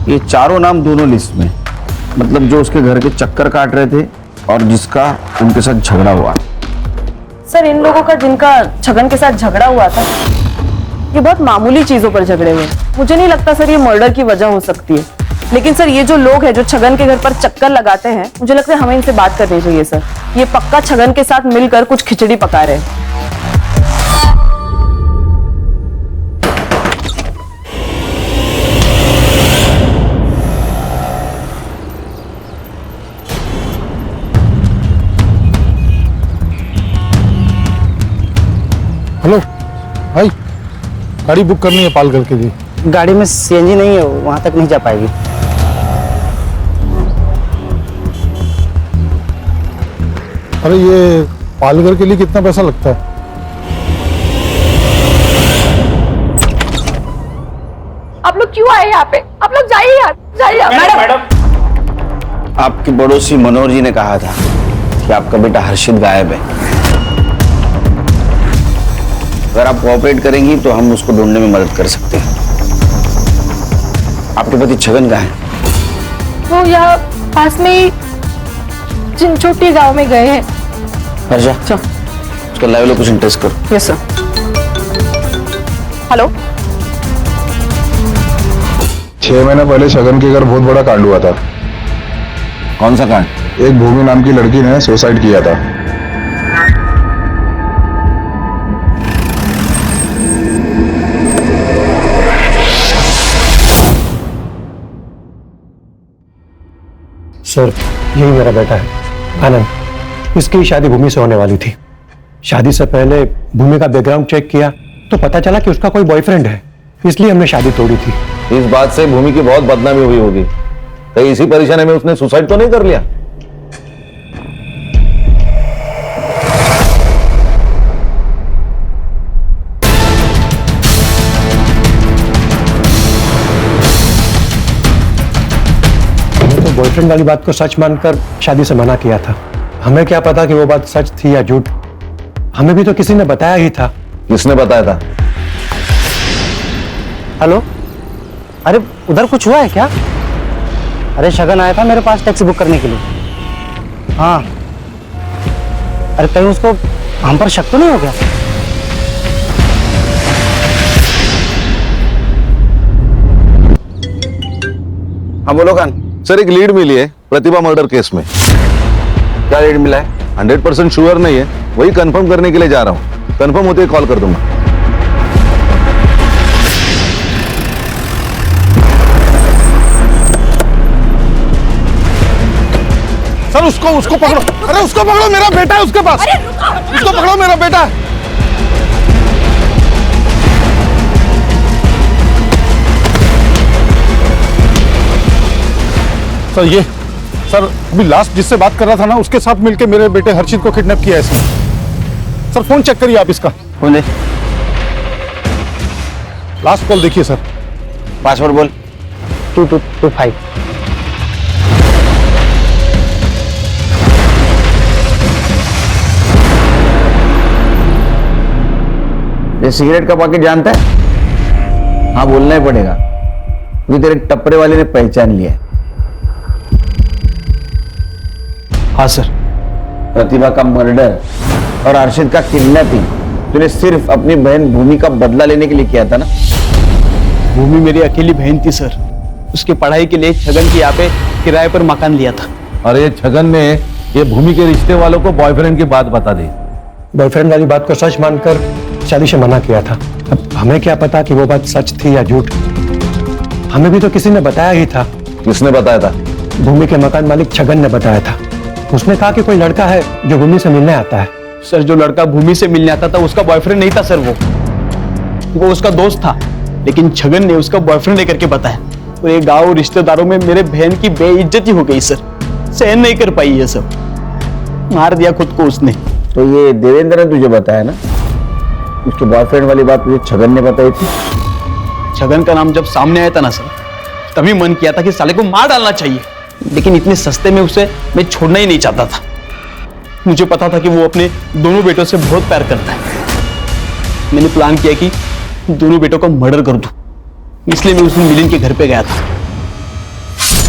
ये चारों नाम दोनों लिस्ट में, मतलब जो उसके घर के चक्कर काट रहे थे और जिसका उनके साथ झगड़ा हुआ। सर इन लोगों का जिनका छगन के साथ झगड़ा हुआ था, ये बहुत मामूली चीजों पर झगड़े हुए। मुझे नहीं लगता सर ये मर्डर की वजह हो सकती है। लेकिन सर ये जो लोग हैं जो छगन के घर पर चक्कर लगाते हैं, मुझे लगता है हमें इनसे बात करनी चाहिए सर। ये पक्का छगन के साथ मिलकर कुछ खिचड़ी पका रहे हैं। हेलो भाई, गाड़ी बुक करनी है पालघर के लिए। गाड़ी में सीएनजी नहीं है, वहां तक नहीं जा पाएगी। अरे ये पालघर के लिए कितना पैसा लगता है? आप लोग क्यों आए यहाँ पे? आप लोग जाइए यार, जाइए। मैडम, आपके पड़ोसी मनोहर जी ने कहा था कि आपका बेटा हर्षित गायब है। अगर आप कोऑपरेट करेंगी तो हम उसको ढूंढने में मदद कर सकते हैं। आपके पति छगन कहाँ है? वो यहाँ पास में ही चिंचोटी गांव में गए हैं। हर्षा, उसका लाइव लोकेशन टेस्ट करो। Yes sir. हेलो, 6 महीने पहले छगन के घर बहुत बड़ा कांड हुआ था। कौन सा कांड? एक भूमि नाम की लड़की ने सुसाइड किया था। सर, यही मेरा बेटा है आनंद। इसकी शादी भूमि से होने वाली थी। शादी से पहले भूमि का बैकग्राउंड चेक किया तो पता चला कि उसका कोई बॉयफ्रेंड है, इसलिए हमने शादी तोड़ी थी। इस बात से भूमि की बहुत बदनामी हुई होगी, कहीं इसी परेशानी में उसने सुसाइड तो नहीं कर लिया? बॉयफ्रेंड वाली बात को सच मानकर शादी से मना किया था। हमें क्या पता कि वो बात सच थी या झूठ। हमें भी तो किसी ने बताया ही था। किसने बताया था? हेलो, अरे उधर कुछ हुआ है क्या? अरे शगन आया था मेरे पास टैक्सी बुक करने के लिए। हाँ, अरे कहीं उसको हम पर शक तो नहीं हो गया? हाँ बोलो खान। सर एक लीड मिली है प्रतिभा मर्डर केस में। क्या लीड मिला है? 100% श्योर नहीं है, वही कंफर्म करने के लिए जा रहा हूँ। कंफर्म होते ही कॉल कर दूंगा। सर उसको पकड़ो। अरे उसको पकड़ो, मेरा बेटा है उसके पास। उसको पकड़ो, मेरा बेटा है। सर अभी लास्ट जिससे बात कर रहा था ना, उसके साथ मिलके मेरे बेटे हर्षित को किडनैप किया है इसने। सर फोन चेक करिए आप इसका। फोन दे। लास्ट कॉल देखिए सर। पासवर्ड बोल। 2225। ये सिगरेट का पॉकेट जानता है? हाँ बोलना ही पड़ेगा, क्योंकि तेरे टपरे वाले ने पहचान लिया है। हाँ सर। प्रतिभा का मर्डर और अर्शित का किडनैपिंग तूने सिर्फ अपनी बहन भूमि का बदला लेने के लिए किया था ना? भूमि मेरी अकेली बहन थी सर। उसकी पढ़ाई के लिए छगन की यहाँ पे किराए पर मकान लिया था। और ये छगन ने ये भूमि के रिश्ते वालों को बॉयफ्रेंड की बात बता दी। बॉयफ्रेंड वाली बात को सच मानकर शादी से मना किया था। अब हमें क्या पता कि वो बात सच थी या झूठ। हमें भी तो किसी ने बताया ही था। किसने बताया था? भूमि के मकान मालिक छगन ने बताया था। उसने कहा कि कोई लड़का है जो भूमि से मिलने आता है। सर जो लड़का भूमि से मिलने आता था उसका बॉयफ्रेंड नहीं था सर, वो उसका दोस्त था, लेकिन छगन ने उसका बॉयफ्रेंड लेकर के बताया। और ये गांव रिश्तेदारों में मेरे बहन की बेइज्जती हो गई सर। सहन नहीं कर पाई ये सब, मार दिया खुद को उसने। तो ये देवेंद्र ने तुझे बताया ना, उसके बॉयफ्रेंड वाली बात तुझे छगन ने बताई थी? छगन का नाम जब सामने आया था ना सर, तभी मन किया था कि साले को मार डालना चाहिए, लेकिन इतने सस्ते में उसे मैं छोड़ना ही नहीं चाहता था। मुझे पता था कि वो अपने दोनों बेटों से बहुत प्यार करता है। मैंने प्लान किया कि दोनों बेटों का मर्डर कर दूं, इसलिए मैं उस दिन मिलिंद के घर पे गया था।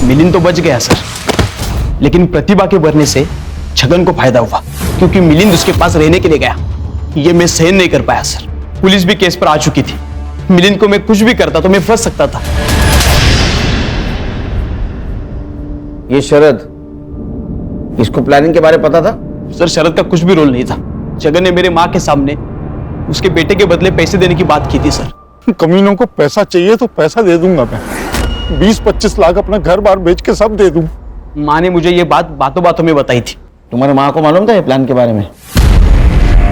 मिलिंद तो बच गया सर, लेकिन प्रतिभा के मरने से छगन को फायदा हुआ, क्योंकि मिलिंद उसके पास रहने के लिए गया। ये मैं सहन नहीं कर पाया सर। पुलिस भी केस पर आ चुकी थी। मिलिंद को मैं कुछ भी करता तो मैं फंस सकता था। ये शरद, इसको प्लानिंग के बारे में पता था? सर शरद का कुछ भी रोल नहीं था। छगन ने मेरे माँ के सामने उसके बेटे के बदले पैसे देने की बात की थी सर। कमीनों को पैसा चाहिए तो पैसा दे दूंगा मैं। 20-25 लाख अपना घर बार बेच के सब दे दूं। माँ ने मुझे ये बात बातों बातों में बताई थी। तुम्हारे माँ को मालूम था ये प्लान के बारे में?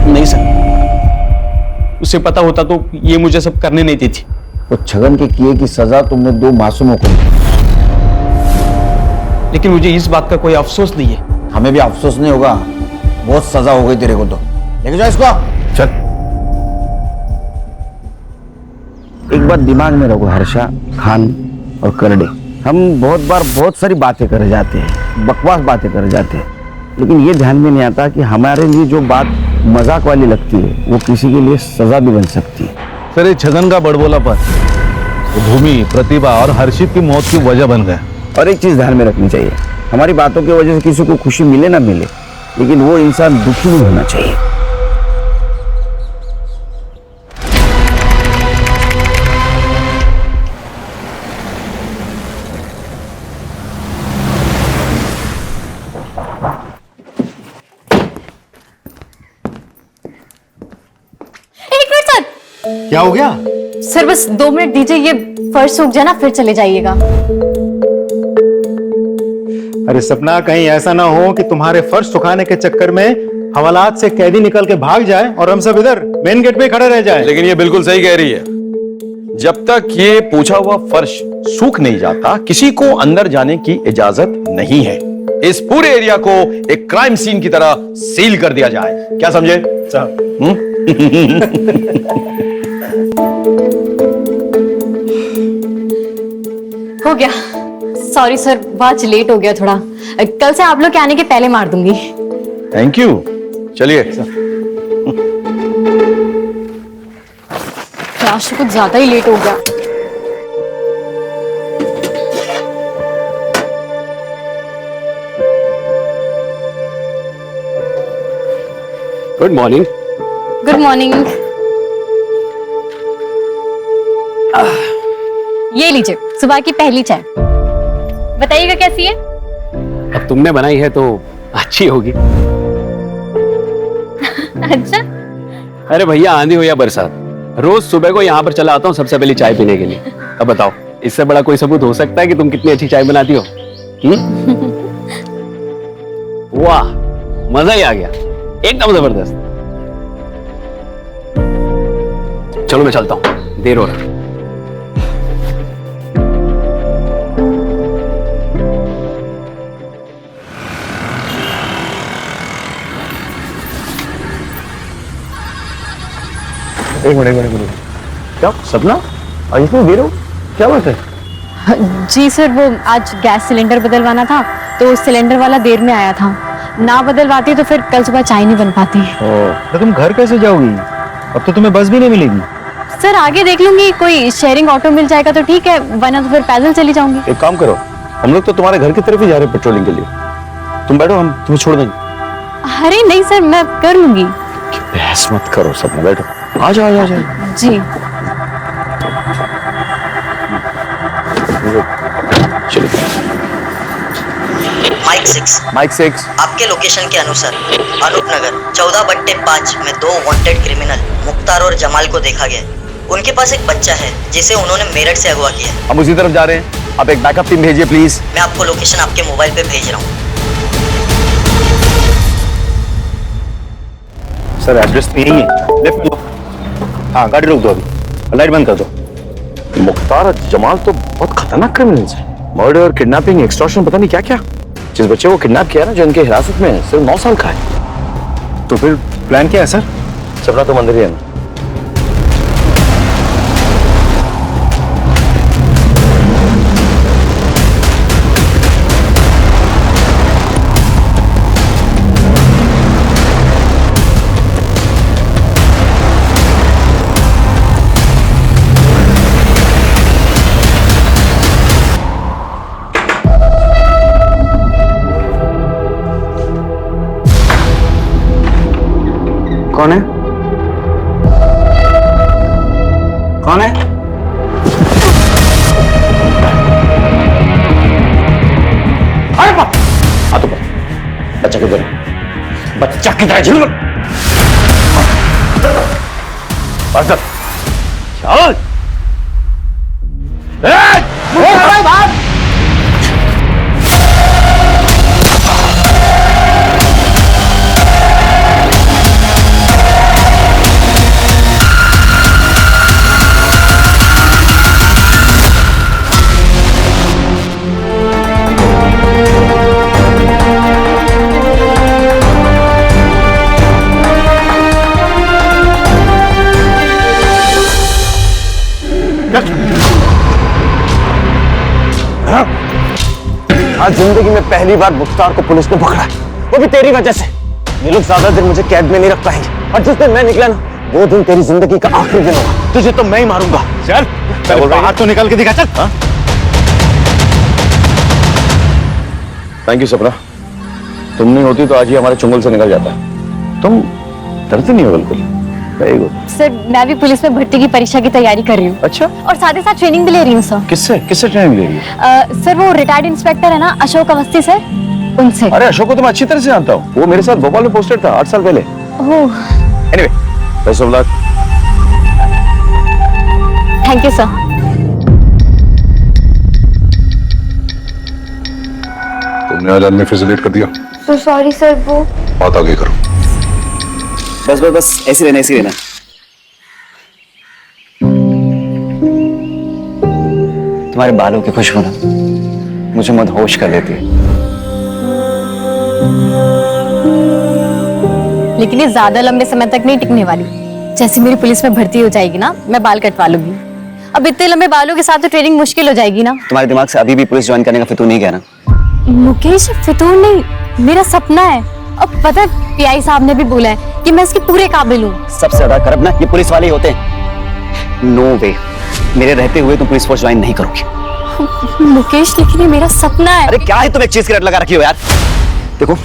नहीं सर, उसे पता होता तो ये मुझे सब करने नहीं देती। तो छगन के किए की सजा तुमने 2 मासूमों को दी, लेकिन मुझे इस बात का कोई अफसोस नहीं है। हमें भी अफसोस नहीं होगा, बहुत सजा हो गई तेरे को। तो लेके जाओ इसको। चल। एक बात दिमाग में रखो हर्षा, खान और करडे, हम बहुत बार बहुत सारी बातें कर जाते हैं, बकवास बातें कर जाते हैं, लेकिन ये ध्यान में नहीं आता कि हमारे लिए जो बात मजाक वाली लगती है वो किसी के लिए सजा भी बन सकती है। सर ये छगन का बड़बोलापन भूमि, प्रतिभा और हर्षित की मौत की वजह बन गया। और एक चीज ध्यान में रखनी चाहिए, हमारी बातों की वजह से किसी को खुशी मिले ना मिले, लेकिन वो इंसान दुखी नहीं होना चाहिए। एक मिनट सर। क्या हो गया? सर बस 2 मिनट दीजिए, ये फर्श सूख जाए ना फिर चले जाइएगा। अरे सपना, कहीं ऐसा ना हो कि तुम्हारे फर्श सुखाने के चक्कर में हवालात से कैदी निकल के भाग जाए और हम सब इधर मेन गेट पे खड़े रह जाए। लेकिन ये बिल्कुल सही कह रही है। जब तक ये पूछा हुआ फर्श सूख नहीं जाता, किसी को अंदर जाने की इजाजत नहीं है। इस पूरे एरिया को एक क्राइम सीन की तरह सील कर दिया जाए। क्या समझे साहब? हो गया। सॉरी सर, आज लेट हो गया थोड़ा। कल से आप लोग के आने के पहले मार दूंगी। Thank you. चलिए। आज तो कुछ ज्यादा ही लेट हो गया। Good morning. Good morning. ये लीजिए सुबह की पहली चाय। बताइएगा कैसी है? अब तुमने बनाई है तो अच्छी होगी। अच्छा, अरे भैया, आंधी हो या बरसात, रोज सुबह को यहाँ पर चला आता हूँ सबसे पहले चाय पीने के लिए। अब बताओ, इससे बड़ा कोई सबूत हो सकता है कि तुम कितनी अच्छी चाय बनाती हो? वाह, मजा ही आ गया, एकदम जबरदस्त। चलो मैं चलता हूँ, देर हो रहा है। एक मिनट, क्या सपना, आज इतनी देर हो, क्या बात है? जी सर, वो आज गैस सिलेंडर बदलवाना था तो सिलेंडर वाला देर में आया था। ना बदलवाती तो फिर कल सुबह चाय नहीं बन पाती। तो तुम घर कैसे जाओगी? अब तो तुम्हें बस भी नहीं मिलेगी। सर आगे देख लूंगी, कोई शेयरिंग ऑटो मिल जाएगा तो ठीक है, वरना तो फिर पैदल चली जाऊंगी। एक काम करो, हम लोग तो तुम्हारे घर की तरफ ही जा रहे हैं पेट्रोलिंग के लिए। तुम बैठो, हम तुम्हें छोड़ देंगे। अरे नहीं सर, मैं कर लूंगी। बहस मत करो, सपना बैठो। आ जाओ आ जाओ। जी चलो। माइक 6 आपके लोकेशन के अनुसार अनूप नगर 14/5 में 2 वांटेड क्रिमिनल मुख्तार और जमाल को देखा गया। उनके पास एक बच्चा है जिसे उन्होंने मेरठ से अगवा किया। हम उसी तरफ जा रहे हैं, आप एक बैकअप टीम भेजिए प्लीज। मैं आपको लोकेशन आपके मोबाइल पे भेज रहा हूँ। सर एड्रेस तो यही है, लेफ्ट में लो। हाँ, गाड़ी रोक दो, अभी लाइट बंद कर दो। मुख्तार और जमाल तो बहुत खतरनाक क्रिमिनल्स हैं। मर्डर, किडनैपिंग, एक्सटॉर्शन, पता नहीं क्या क्या। जिस बच्चे को किडनैप किया ना, जो इनके हिरासत में है, सिर्फ 9 साल का है। तो फिर प्लान क्या है सर? सपना तो मंदिर ही है ना। कौन है? कौन है? अरे बाप! आ तो बच्चा किधर है? बच्चा किधर है? चल आज जिंदगी में पहली बार मुख्तार को पुलिस ने पकड़ा, वो भी तेरी वजह से। ये लोग ज्यादा दिन मुझे कैद में नहीं रख पाएंगे, और जिस दिन मैं निकला ना, वो दिन तेरी जिंदगी का आखिरी दिन होगा। तुझे तो मैं ही मारूंगा। चल, बाहर तो निकल के दिखा। चल। थैंक यू सपना, तुम नहीं होती तो आज ही हमारे चुंगल से निकल जाता। तुम डरती नहीं हो बिल्कुल। Very good. सर मैं भी पुलिस में भर्ती की परीक्षा की तैयारी कर रही हूँ। अच्छा, और साथ ही साथ ट्रेनिंग भी ले रही हूँ सर। किससे ट्रेनिंग ले रही है? सर वो रिटायर्ड इंस्पेक्टर है ना, अशोक अवस्थी सर, उनसे। अरे अशोक को तो मैं अच्छी तरह से जानता हूँ, वो मेरे साथ भोपाल में पोस्टेड था 8 साल पहले। Oh, anyway, best of luck. Thank you sir. तुमने आज आदमी फिजिलेट कर दिया। तो सॉरी सर, वो बात आगे करो। बस ऐसे रहना। तुम्हारे बालों की खुशबू ना मुझे मदहोश कर देती है। लेकिन ये ज्यादा लंबे समय तक नहीं टिकने वाली। जैसे मेरी पुलिस में भर्ती हो जाएगी ना, मैं बाल कटवा लूंगी। अब इतने लंबे बालों के साथ तो ट्रेनिंग मुश्किल हो जाएगी ना। तुम्हारे दिमाग से अभी भी पुलिस ज्वाइन करने का फितूर नहीं गया ना? मुकेश, फितूर नहीं, मेरा सपना है। अब पता है पीआई साहब ने भी बोला है कि मैं इसके पूरे काबिल हूँ। सबसे ज्यादा करप्ट ना ये पुलिस वाले ही होते हैं। नो वे, मेरे रहते हुए तुम पुलिस फोर्स ज्वाइन नहीं करोगे। मुकेश, लेकिन ये मेरा सपना है। अरे क्या है, तुम एक चीज की रट लगा रखी हो यार। देखो,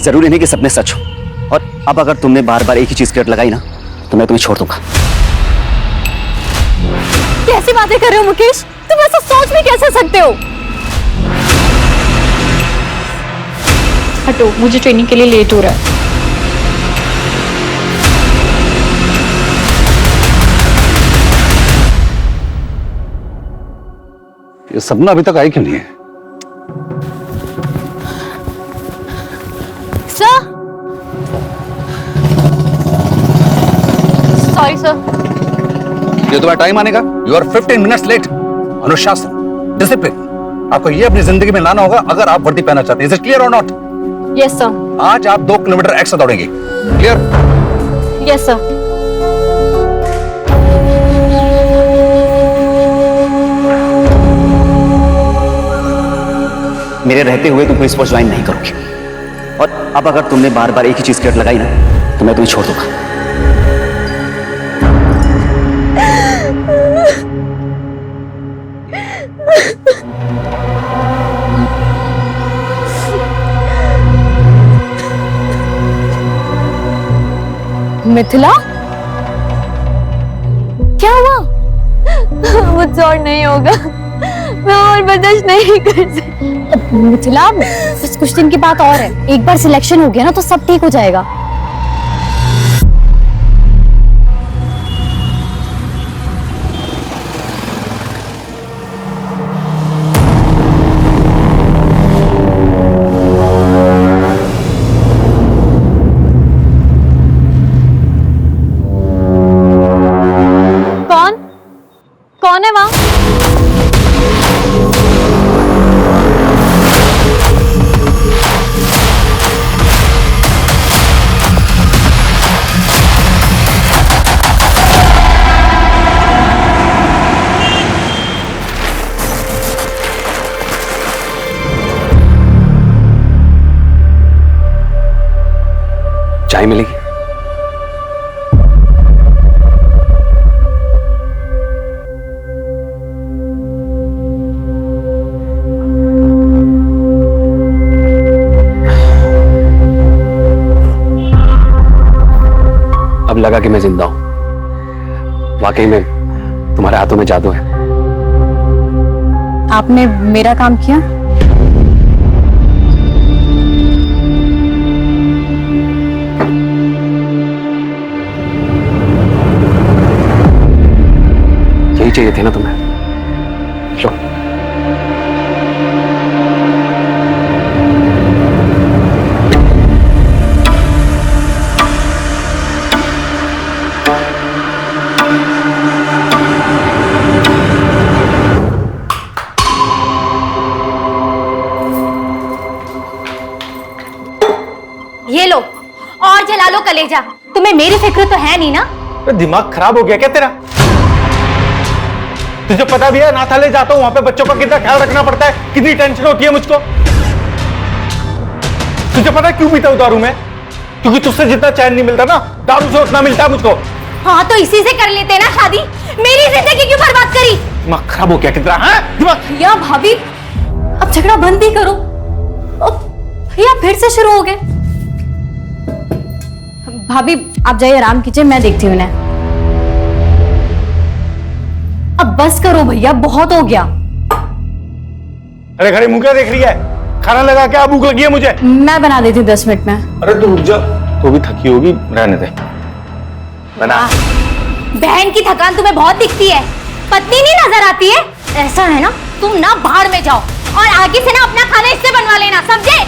जरूरी नहीं कि सपने सच हो, और अब अगर तुमने बार बार एक ही चीज की रट लगाई ना, तो मैं तुम्हें छोड़ दूंगा। कैसी बातें कर रहे हो मुकेश? तुम ऐसा सोच भी कैसे सकते हो? हटो, मुझे ट्रेनिंग के लिए लेट हो रहा है। ये सपना अभी तक आई क्यों नहीं है? Sir, sorry sir. ये तुम्हारा टाइम आने का। You are 15 minutes late. अनुशासन, डिसिप्लिन आपको ये अपनी जिंदगी में लाना होगा अगर आप वर्दी पहनना चाहते हैं। इज इट क्लियर और नॉट? Yes sir. आज आप 2 किलोमीटर एक्स्ट्रा दौड़ेंगे। क्लियर? Yes sir. मेरे रहते हुए तुम पुलिस फोर्स ज्वाइन नहीं करोगे, और अब अगर तुमने बार बार एक ही चीज की रट लगाई ना तो मैं तुम्हें छोड़ दूंगा। मिथिला, क्या हुआ? मुझसे और नहीं होगा, मैं और बर्दाश्त नहीं कर सकती। मिथिला, बस कुछ दिन की बात और है। एक बार सिलेक्शन हो गया ना तो सब ठीक हो जाएगा। कौन है वहां? चाय मिलेगी? अब लगा कि मैं जिंदा हूं। वाकई में तुम्हारे हाथों में जादू है। आपने मेरा काम किया? यही चाहिए थे ना तुम्हें? लो। ये लो और जला लो कलेजा। तुम्हें मेरी फिक्र तो है नहीं ना? तो दिमाग खराब हो गया क्या तेरा? तुझे पता भी है अनाथालय जाता हूं, वहां पे बच्चों का कितना ख्याल रखना पड़ता है, कितनी टेंशन होती है मुझको। तुझे पता है क्यों पीता हूं दारू में? क्योंकि तुझसे जितना चैन नहीं मिलता ना, दारू से उतना मिलता है मुझको। हाँ तो इसी से कर लेते ना शादी। मेरी जिंदगी क्यों बर्बाद करी? दिमाग खराब हो गया कितना? दिमाग। या भाभी, अब झगड़ा बंद ही करो। भैया फिर से शुरू हो गए। भाभी आप जाइए, आराम कीजिए, मैं देखती हूँ इन्हें। अब बस करो भैया, बहुत हो गया। अरे घरे मुंह क्या देख रही है? खाना लगा के भूख लगी है मुझे। मैं बना देती हूँ 10 मिनट में। अरे तू रुक जा, तू भी थकी होगी, रहने दे। बना। बहन की थकान तुम्हें बहुत दिखती है, पत्नी नहीं नजर आती है। ऐसा है ना, तुम ना बाहर में जाओ और आगे से ना अपना खाना इससे बनवा लेना, समझे?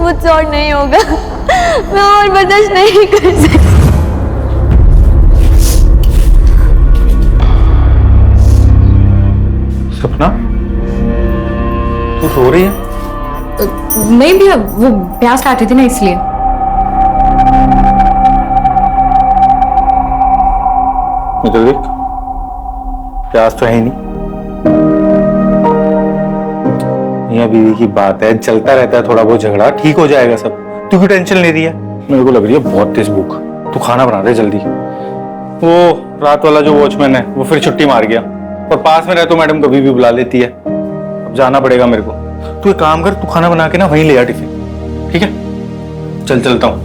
मुझसे और नहीं होगा, मैं और बर्दाश्त नहीं कर सकती। सपना, तू सो रही है? नहीं भैया, वो प्याज काट रही थी ना इसलिए। इधर देख, प्याज तो है ही नहीं। मियां बीवी की बात है, चलता रहता है थोड़ा बहुत झगड़ा, ठीक हो जाएगा सब। तू क्यों टेंशन ले रही है? मेरे को लग रही है बहुत तेज भूख। तू खाना बना दे जल्दी। वो रात वाला जो वॉचमैन है वो फिर छुट्टी मार गया, और पास में रहे तो मैडम कभी भी बुला लेती है। अब जाना पड़ेगा मेरे को। तू एक काम कर, तू खाना बना के ना वहीं ले आ टिफिन, ठीक है? चलता हूं।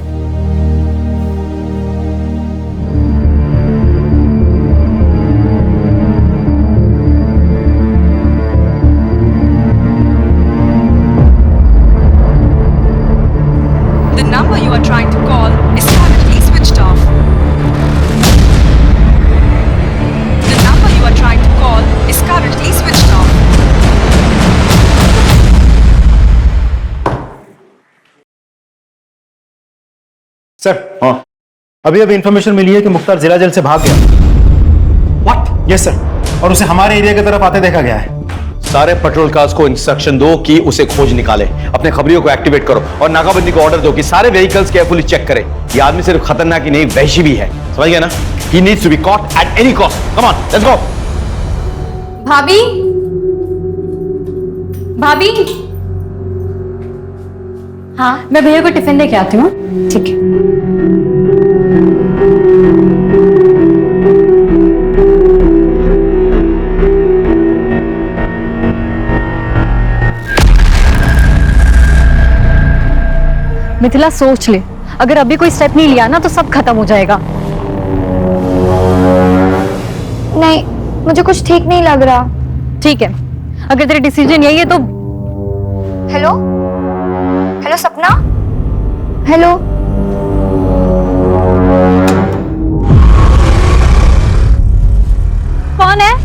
सर हाँ अभी इंफॉर्मेशन मिली है कि मुख्तार जिला जेल से भाग गया। व्हाट? यस सर, और उसे हमारे एरिया की तरफ आते देखा गया है। सारे पेट्रोल कार्स को इंस्ट्रक्शन दो कि उसे खोज निकाले, अपने खबरियों को एक्टिवेट करो और नाकाबंदी को ऑर्डर दो कि सारे व्हीकल्स केयरफुली चेक करें। ये आदमी सिर्फ खतरनाक ही नहीं, वहशी भी है, समझ गए ना? He needs to be caught at any cost. Come on, let's go. भाभी, भाभी। हाँ, मैं भैया को टिफिन लेके आती हूँ। ठीक है। मिथिला सोच ले, अगर अभी कोई स्टेप नहीं लिया ना तो सब खत्म हो जाएगा। नहीं, मुझे कुछ ठीक नहीं लग रहा। ठीक है, अगर तेरी डिसीजन यही है तो। हेलो हेलो सपना, हेलो। कौन है?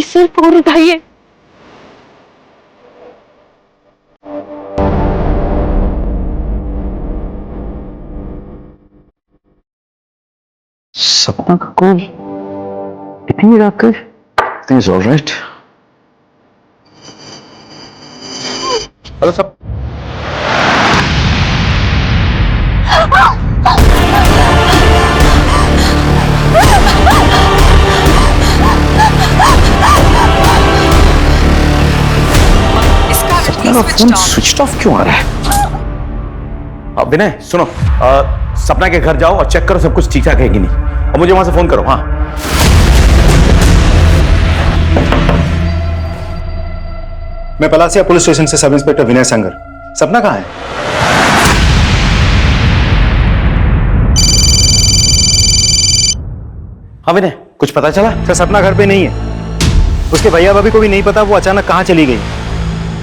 सिर्फ और उठाइए। सपना का कॉल इतनी रात कर? Things all right. हेलो सब। सपना का फोन स्विच ऑफ क्यों आ रहा है? विनय सुनो, सपना के घर जाओ और चेक करो सब कुछ ठीक ठाक है कि नहीं, और मुझे वहां से फोन करो। हाँ मैं पलासिया पुलिस स्टेशन से सब इंस्पेक्टर विनय संगर। सपना कहाँ है? हाँ विनय, कुछ पता चला? सर सपना घर पे नहीं है। उसके भैया भाभी को भी नहीं पता वो अचानक कहाँ चली गई।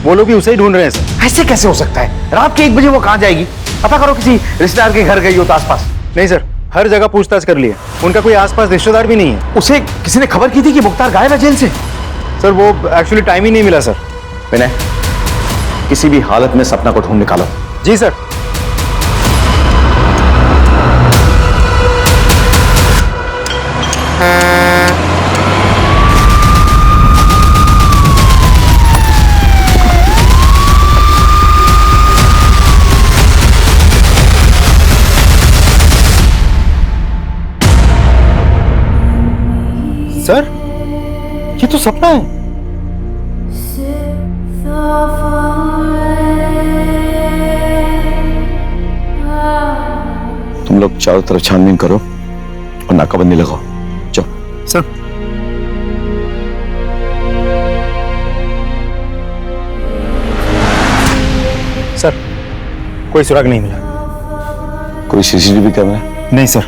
वो लोग भी उसे ही ढूंढ रहे हैं सर। ऐसे कैसे हो सकता है? रात के 1 बजे वो कहाँ जाएगी? पता करो, किसी रिश्तेदार के घर गई हो तो आसपास। नहीं सर, हर जगह पूछताछ कर लिए, उनका कोई आसपास रिश्तेदार भी नहीं है। उसे किसी ने खबर की थी कि मुख्तार गायब है जेल से? सर वो एक्चुअली टाइम ही नहीं मिला सर। विनय, किसी भी हालत में सपना को ढूंढ निकालो। जी सर। सर ये तो सपना है। तुम लोग चारों तरफ छानबीन करो और नाकाबंदी लगाओ। जाओ। सर सर कोई सुराग नहीं मिला। कोई सीसीटीवी कैमरा? नहीं सर।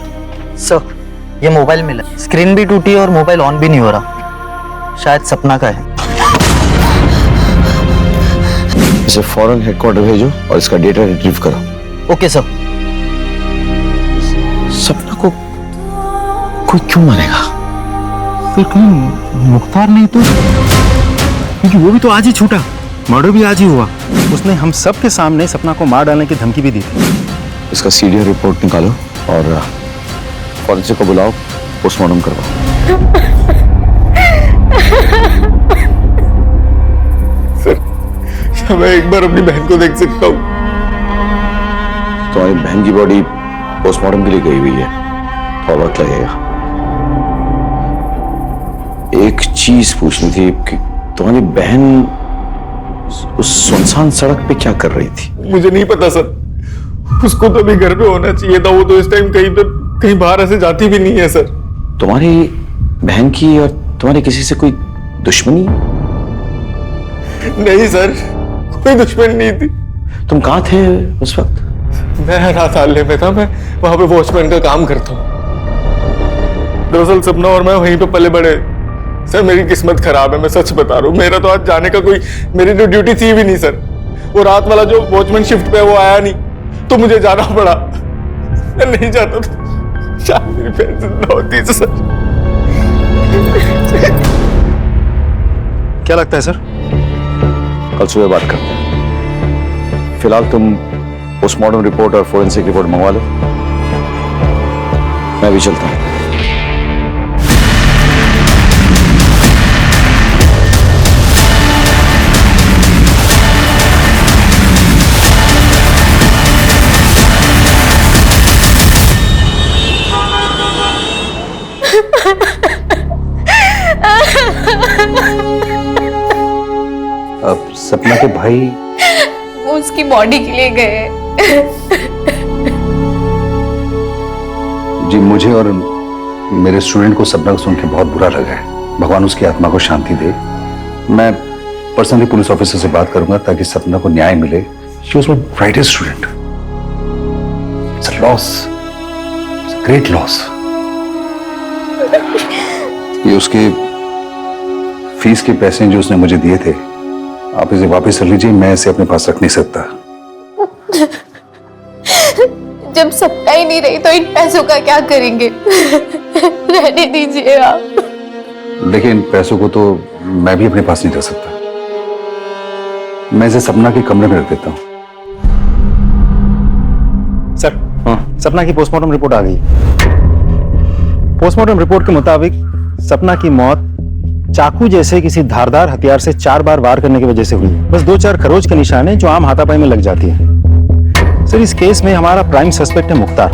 सर ये मोबाइल मिला, स्क्रीन भी टूटी और मोबाइल ऑन भी नहीं हो रहा, शायद सपना का है। इसे फौरन हेडक्वार्टर भेजो और इसका डेटा रिट्रीव करो। Okay sir. सपना को कोई क्यों मारेगा? तो कहीं मुख्तार नहीं तो? क्योंकि वो भी तो आज ही छूटा, मर्डर भी आज ही हुआ। उसने हम सब के सामने सपना को मार डालने की धमकी भी दी थी। इसका सीडीआर रिपोर्ट निकालो और फॉरेंसिक को बुलाओ, पोस्टमार्टम करवाओ। सर, मैं एक बार अपनी बहन को देख सकता हूँ? तुम्हारी बहन की बॉडी पोस्टमार्टम के लिए गई हुई है, थोड़ा वक्त लगेगा। एक चीज पूछनी थी कि तुम्हारी बहन उस सुनसान सड़क पे क्या कर रही थी? मुझे नहीं पता सर, उसको तो अभी घर पे होना चाहिए था, वो तो इस टाइम कहीं बाहर ऐसे जाती भी नहीं है सर। तुम्हारी बहन की और तुम्हारी किसी से कोई दुश्मनी? नहीं सर, कोई दुश्मन नहीं थी। तुम कहाँ थे उस वक्त? मैं अनाथालय में था, मैं वहां पे वॉचमैन का काम करता हूँ। दरअसल सपना और मैं वहीं पे पले बड़े। सर मेरी किस्मत खराब है, मैं सच बता रहा हूँ। मेरा तो आज जाने का कोई, मेरी तो ड्यूटी थी भी नहीं सर। वो रात वाला जो वॉचमैन शिफ्ट पे वो आया नहीं, तो मुझे जाना पड़ा। मैं नहीं जाता तो शायद मेरी बहन जिंदा होती है सर। क्या लगता है सर? कल सुबह बात करते हैं। फिलहाल तुम पोस्टमार्टम रिपोर्ट और फोरेंसिक रिपोर्ट मंगवा लो, मैं भी चलता हूँ। अब सपना के भाई वो उसकी बॉडी के लिए गए। जी, मुझे और मेरे स्टूडेंट को सपना को सुन के बहुत बुरा लगा है। भगवान उसकी आत्मा को शांति दे। मैं पर्सनली पुलिस ऑफिसर से बात करूंगा ताकि सपना को न्याय मिले। She was my brightest student. It's a loss, it's a great loss. ये उसके फीस के पैसे जो उसने मुझे दिए थे, आप इसे वापस कर लीजिए, मैं इसे अपने पास रख नहीं सकता। जब सपना ही नहीं रही तो इन पैसों का क्या करेंगे? रहने दीजिए आप। देखिए, इन पैसों को तो मैं भी अपने पास नहीं रख सकता। मैं इसे सपना के कमरे में रख देता हूँ। सर, सपना की पोस्टमार्टम रिपोर्ट आ गई। पोस्टमार्टम रिपोर्ट के मुताबिक सपना की मौत चाकू जैसे किसी धारदार हथियार से 4 बार वार करने की वजह से हुई है। बस 2-4 खरोच के निशान हैं जो आम हाथापाई में लग जाती है। सर, इस केस में हमारा प्राइम सस्पेक्ट है मुख्तार।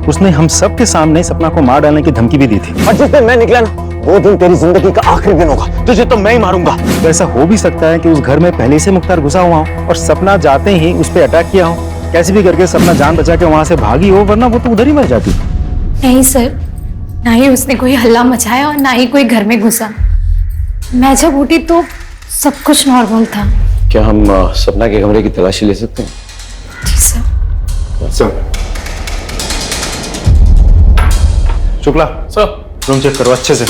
उसने हम सब के सामने सपना को मार डालने की धमकी भी दी थी। और जिस दिन मैं निकला ना, वो दिन तेरी जिंदगी का आखिरी दिन होगा। तुझे तो मैं ही मारूंगा। तो ऐसा हो भी सकता है कि उस घर में पहले से मुख्तार घुसा हुआ हो और सपना जाते ही उस पर अटैक किया हो। कैसे भी करके सपना जान बचा के वहां से भागी हो, वरना वो तो उधर ही मर जाती। नहीं सर, ना ही उसने कोई हल्ला मचाया और ना ही कोई घर में घुसा। मैं जब उठी तो सब कुछ नॉर्मल था। क्या हम सपना के कमरे की तलाशी ले सकते हैं? जी sir. Sir, Shukla sir, room check करो अच्छे से।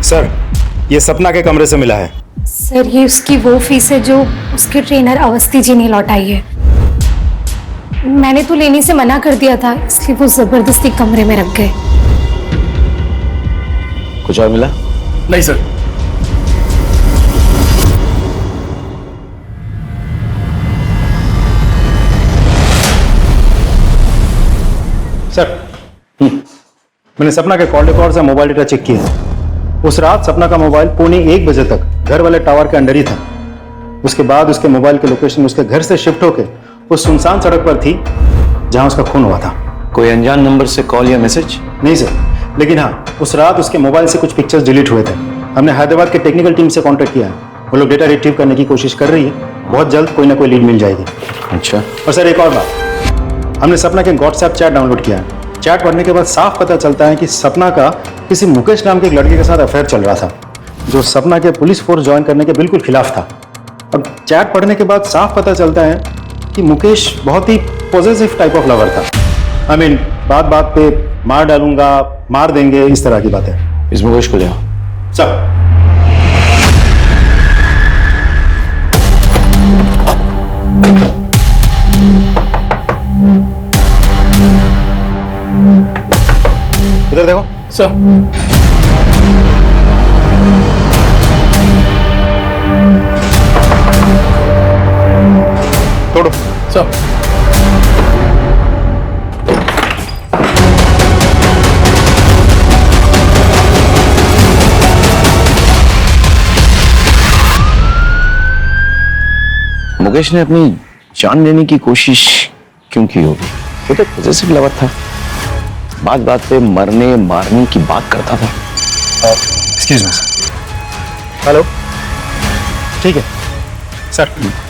सर, ये सपना के कमरे से मिला है। सर, ये उसकी वो फीस है जो उसके ट्रेनर अवस्थी जी ने लौटाई है। मैंने तो लेने से मना कर दिया था, इसलिए वो जबरदस्ती कमरे में रख गए। कुछ और मिला? नहीं सर। सर, मैंने सपना के कॉल रिकॉर्ड्स और मोबाइल डेटा चेक किया। उस रात सपना का मोबाइल पौने 1 बजे तक घर वाले टावर के अंडर ही था। उसके बाद उसके मोबाइल की लोकेशन उसके घर से शिफ्ट होकर उस सुनसान सड़क पर थी जहां उसका खून हुआ था। कोई अनजान नंबर से कॉल या मैसेज? नहीं सर, लेकिन हाँ, उस रात उसके मोबाइल से कुछ पिक्चर्स डिलीट हुए थे। हमने हैदराबाद के टेक्निकल टीम से कांटेक्ट किया है। वो लोग डेटा रिट्रीव करने की कोशिश कर रही है। बहुत जल्द कोई ना कोई लीड मिल जाएगी। अच्छा। और सर, एक और बात, हमने सपना के व्हाट्सएप चैट डाउनलोड किया है। चैट पढ़ने के बाद साफ पता चलता है कि सपना का किसी मुकेश नाम के एक लड़के के साथ अफेयर चल रहा था, जो सपना के पुलिस फोर्स ज्वाइन करने के बिल्कुल खिलाफ था। अब चैट पढ़ने के बाद साफ पता चलता है कि मुकेश बहुत ही पॉजिटिव टाइप ऑफ लवर था। आई मीन, बात बात पे मार डालूंगा, मार देंगे, इस तरह की बातें। इस मुकेश को ले आओ। सर, इधर देखो। सर, तोड़ो। सर मुकेश ने अपनी जान लेने की कोशिश क्यों की होगी? वो तो पॉजिटिव लवर था, बात बात पे मरने मारने की बात करता था। Excuse me sir. हेलो, ठीक है सर।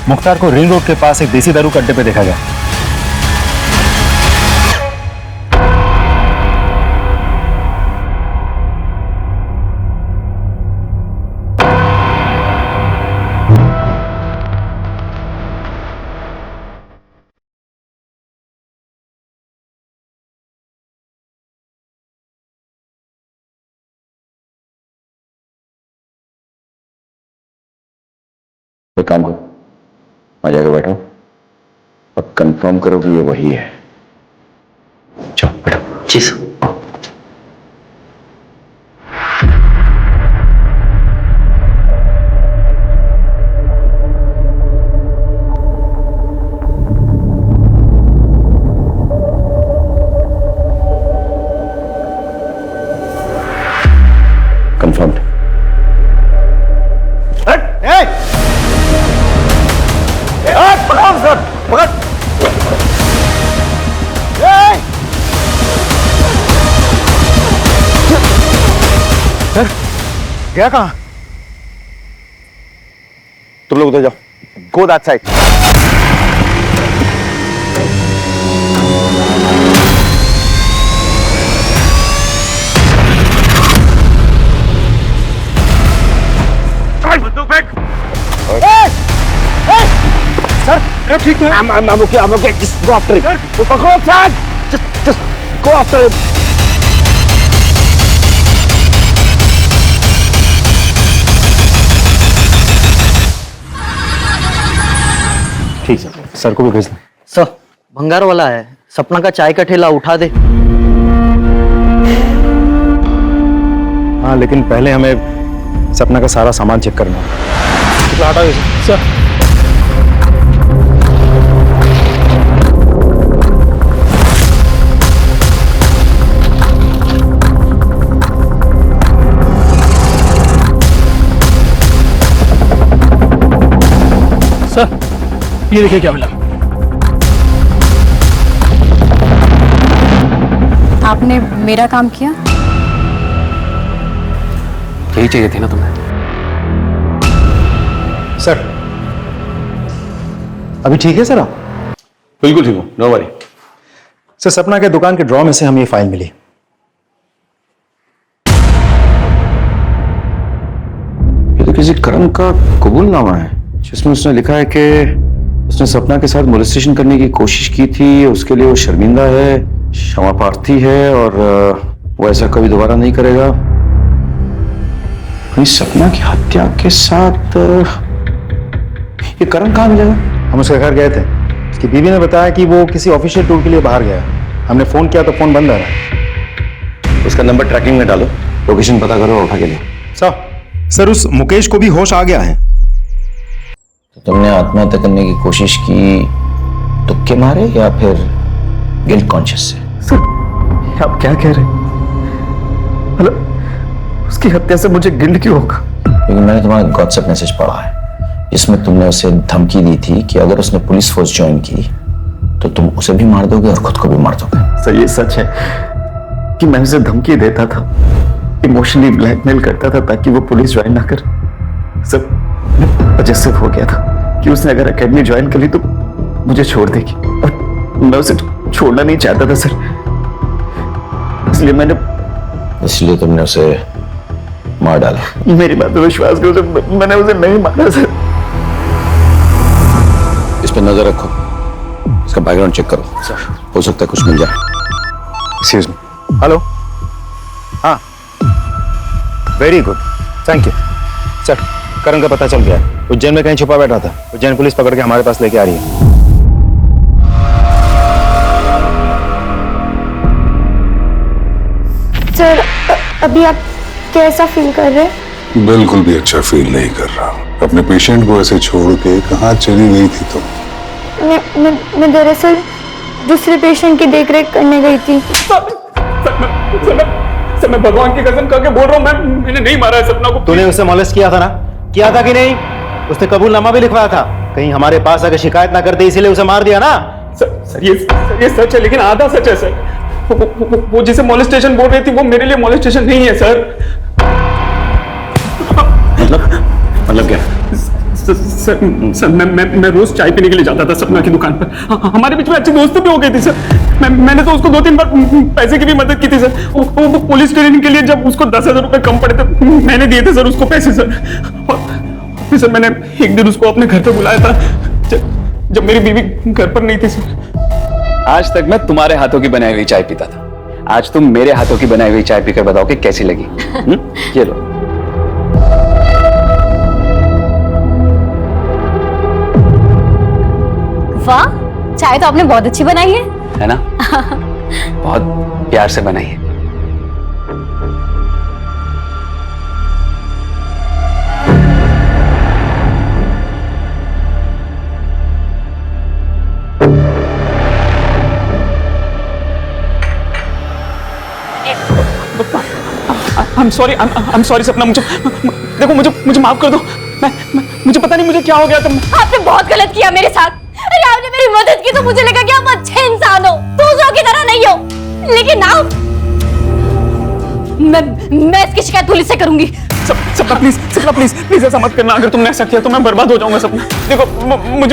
मुख्तार को रिंग रोड के पास एक देसी दारू के अड्डे पे देखा गया। एक काम करो, आ जाकर बैठो और कंफर्म करो कि ये वही है। चलो बैठो। जी सर। कंफर्म। सर गया कहाँ? तुम लोग उधर जाओ, गो दैट साइड। बंदूक फेंक। सर ठीक है। I'm okay. Just go after him. Go after him. Just go after him. ठीक है, सर को भी भेज दें। सर भंगार वाला है, सपना का चाय का ठेला उठा दे। हाँ, लेकिन पहले हमें सपना का सारा सामान चेक करना है। हटा दीजिए सर। सर ये देखिए क्या मिला। आपने मेरा काम किया। यही चाहिए थी ना तुम्हें। सर अभी ठीक है सर आप? बिल्कुल ठीक हूं, नो वरी। सर सपना के दुकान के ड्रॉ में से हमें ये फाइल मिली। ये तो किसी करण का कबूलनामा है जिसमें उसने लिखा है कि उसने सपना के साथ मोलेस्टेशन करने की कोशिश की थी, उसके लिए वो शर्मिंदा है, क्षमा प्रार्थी है और वो ऐसा कभी दोबारा नहीं करेगा। सपना की हत्या के साथ ये करण कहाँ मिलेगा? हम उसके घर गए थे, उसकी बीवी ने बताया कि वो किसी ऑफिशियल टूर के लिए बाहर गया। हमने फोन किया तो फोन बंद आ रहा है। उसका नंबर ट्रैकिंग में डालो, लोकेशन पता करो और उठा के ले। सर उस मुकेश को भी होश आ गया है। तो तुमने आत्महत्या करने की कोशिश की तुक्के मारे या फिर गिल्ट कॉन्शियस से? सर आप क्या कह रहे हैं? मतलब उसकी हत्या से मुझे गिल्ट क्यों होगा? लेकिन मैंने तुम्हारा व्हाट्सएप मैसेज पढ़ा है जिसमें तुमने उसे धमकी दी थी कि अगर उसने पुलिस फोर्स ज्वाइन की तो तुम उसे भी मार दोगे और खुद को भी मार दोगे। सर ये सच है कि मैं उसे धमकी देता था, इमोशनली ब्लैकमेल करता था ताकि वो पुलिस ज्वाइन ना करे। सब पजेसिव हो गया था कि उसने अगर एकेडमी ज्वाइन कर ली तो मुझे छोड़ देगी और मैं उसे छोड़ना नहीं चाहता था सर, इसलिए तुमने उसे मार डाला। मेरी बात पे विश्वास करो सर, मैंने उसे नहीं मारा सर। इस पे नजर रखो, इसका बैकग्राउंड चेक करो सर, हो सकता है कुछ मिल जाए। Excuse me. हेलो। हाँ very good, thank you sir. Karan का पता चल गया, उज्जैन में कहीं छुपा बैठा था। उज्जैन पुलिस पकड़ के हमारे पास लेके आ रही है। सर अभी आप कैसा फील कर रहे हैं? बिल्कुल भी अच्छा फील नहीं कर रहा। अपने पेशेंट को ऐसे छोड़ के कहाँ चली गई थी तुम? मैं दरअसल दूसरे पेशेंट की देखरेख करने गई थी। सर मैं भगवान की कसम खा के बोल रहा हूँ, मैंने नहीं मारा है सपना को। तूने उसे मॉलेस्ट किया था ना? किया था कि नहीं? उसने कबूलनामा भी लिखवाया था, कहीं हमारे पास अगर शिकायत ना करते इसीलिए उसे मार दिया ना? सर ये सच है, लेकिन आधा सच है सर। वो जिसे मॉलेस्टेशन बोल रही थी वो मेरे लिए मॉलेस्टेशन नहीं है सर। मतलब क्या? सर मैं रोज चाय पीने के लिए जाता था सपना की दुकान पर। हमारे बीच में अच्छी दोस्ती भी हो गई थी सर। मैंने तो उसको 2-3 बार पैसे की भी मदद की थी सर। वो पुलिस ट्रेनिंग के लिए जब उसको 10,000 रुपए कम पड़े थे मैंने दिए थे सर उसको पैसे सर। और सर मैंने एक दिन उसको अपने घर पे बुलाया था जब मेरी बीवी घर पर नहीं थी सर। आज तक मैं तुम्हारे हाथों की बनाई हुई चाय पीता था, आज तुम मेरे हाथों की बनाई हुई चाय पीकर बताओ कि कैसी लगी। ये लो। वाह, चाय तो आपने बहुत अच्छी बनाई है ना? बहुत प्यार से बनाई है। I'm sorry सपना, देखो मुझे माफ कर दो। मुझे पता नहीं मुझे क्या हो गया था। आपने बहुत गलत किया मेरे साथ। अरे आपने मेरी मदद की तो मुझे लगा कि आप अच्छे इंसान हो, दूसरों की तरह नहीं हो। लेकिन आप, मैं इसकी शिकायत पुलिस से करूंगी। सपना प्लीज ऐसा मत करना। अगर तुमने ऐसा किया तो मैं बर्बाद हो जाऊंगा सपना। देखो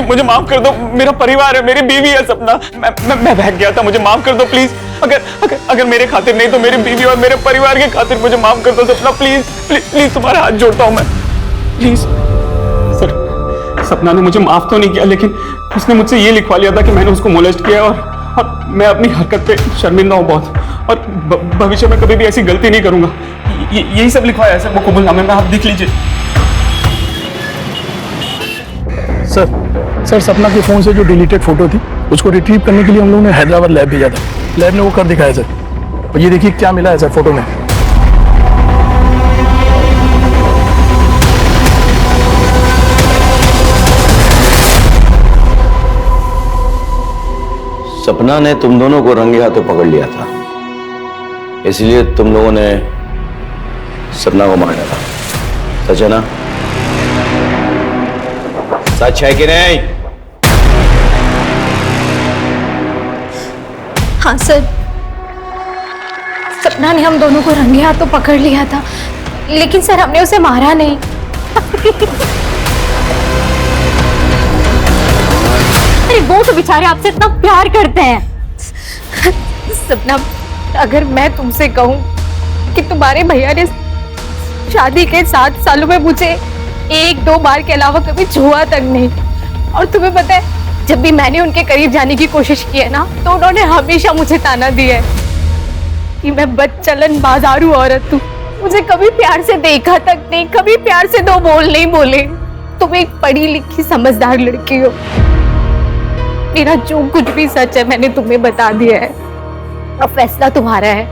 मुझे माफ कर दो, मेरा परिवार है, मेरी बीवी है सपना। मैं बहक गया था, मुझे माफ कर दो प्लीज। अगर मेरे खातिर नहीं तो मेरी बीवी और मेरे परिवार के खातिर मुझे माफ कर दो सपना। प्लीज तुम्हारे हाथ जोड़ता हूं मैं, प्लीज। सर सपना ने मुझे माफ तो नहीं किया, लेकिन उसने मुझसे ये लिखवा लिया था कि मैंने उसको मोलेस्ट किया और मैं अपनी हरकत पे शर्मिंदा हूं बहुत, और भविष्य में कभी भी ऐसी गलती नहीं करूंगा। यही सब लिखवाया है सर वो कबूलनामे में, आप देख लीजिए। सर सपना के फोन से जो डिलीटेड फोटो थी उसको रिट्रीव करने के लिए हम लोगों ने हैदराबाद लैब भेजा था। लैब ने वो कर दिखाया सर, और ये देखिए क्या मिला है सर फोटो में। सपना ने तुम दोनों को रंगे हाथों पकड़ लिया था, इसलिए तुम लोगों ने सपना को मार डाला। सच है ना? सच है कि नहीं? हाँ सर, सपना ने हम दोनों को रंगे हाथों पकड़ लिया था, लेकिन सर हमने उसे मारा नहीं। अरे वो तो बेचारे आपसे इतना प्यार करते हैं। सपना, अगर मैं तुमसे कहूं कि तुम्हारे भैया ने शादी के 7 सालों में मुझे 1-2 बार के अलावा कभी छुआ तक नहीं, और तुम्हें पता है जब भी मैंने उनके करीब जाने की कोशिश की है ना, तो उन्होंने हमेशा मुझे ताना दिया है कि मैं बदचलन बाजारू औरत हूँ, मुझे कभी प्यार से देखा तक नहीं, कभी प्यार से 2 बोल नहीं बोले। तुम एक पढ़ी लिखी समझदार लड़की हो, मेरा जो कुछ भी सच है मैंने तुम्हें बता दिया है, अब फैसला तुम्हारा है।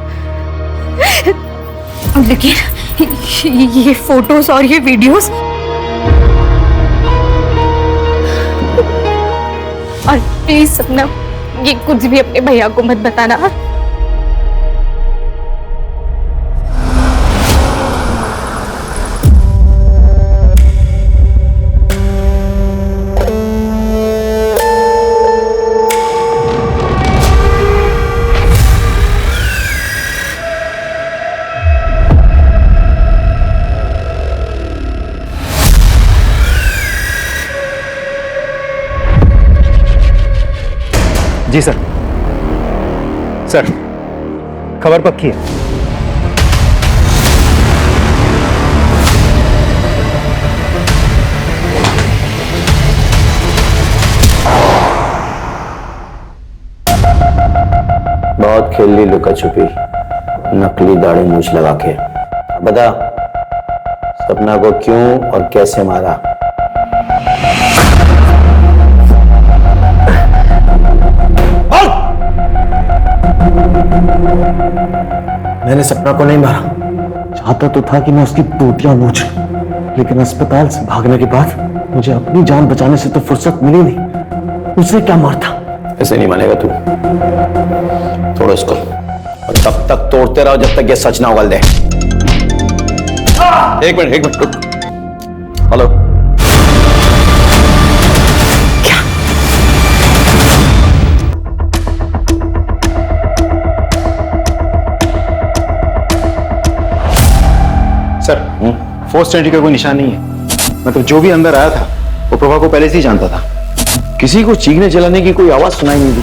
लेकिन ये फोटोज और ये वीडियोस, और प्लीज सपना ये कुछ भी अपने भैया को मत बताना। जी सर खबर पक्की है। बहुत खेल ली लुका छुपी, नकली दाढ़ी मूछ लगा के। बता सपना को क्यों और कैसे मारा? मैंने सपना को नहीं मारा, चाहता तो था कि मैं उसकी टूटियां नोच लूं, लेकिन अस्पताल से भागने के बाद मुझे अपनी जान बचाने से तो फुर्सत मिली नहीं। उसने क्या मारता? ऐसे नहीं मानेगा तू। तोड़ो इसको और तब तक तोड़ते रहो जब तक ये सच ना उगल दे। एक मिनट रुक। हेलो, क्या? सर, फोर्स एंट्री का कोई निशान नहीं है। मतलब जो भी अंदर आया था वो प्रभा को पहले से ही जानता था। किसी को चीखने चलाने की कोई आवाज सुनाई नहीं दी।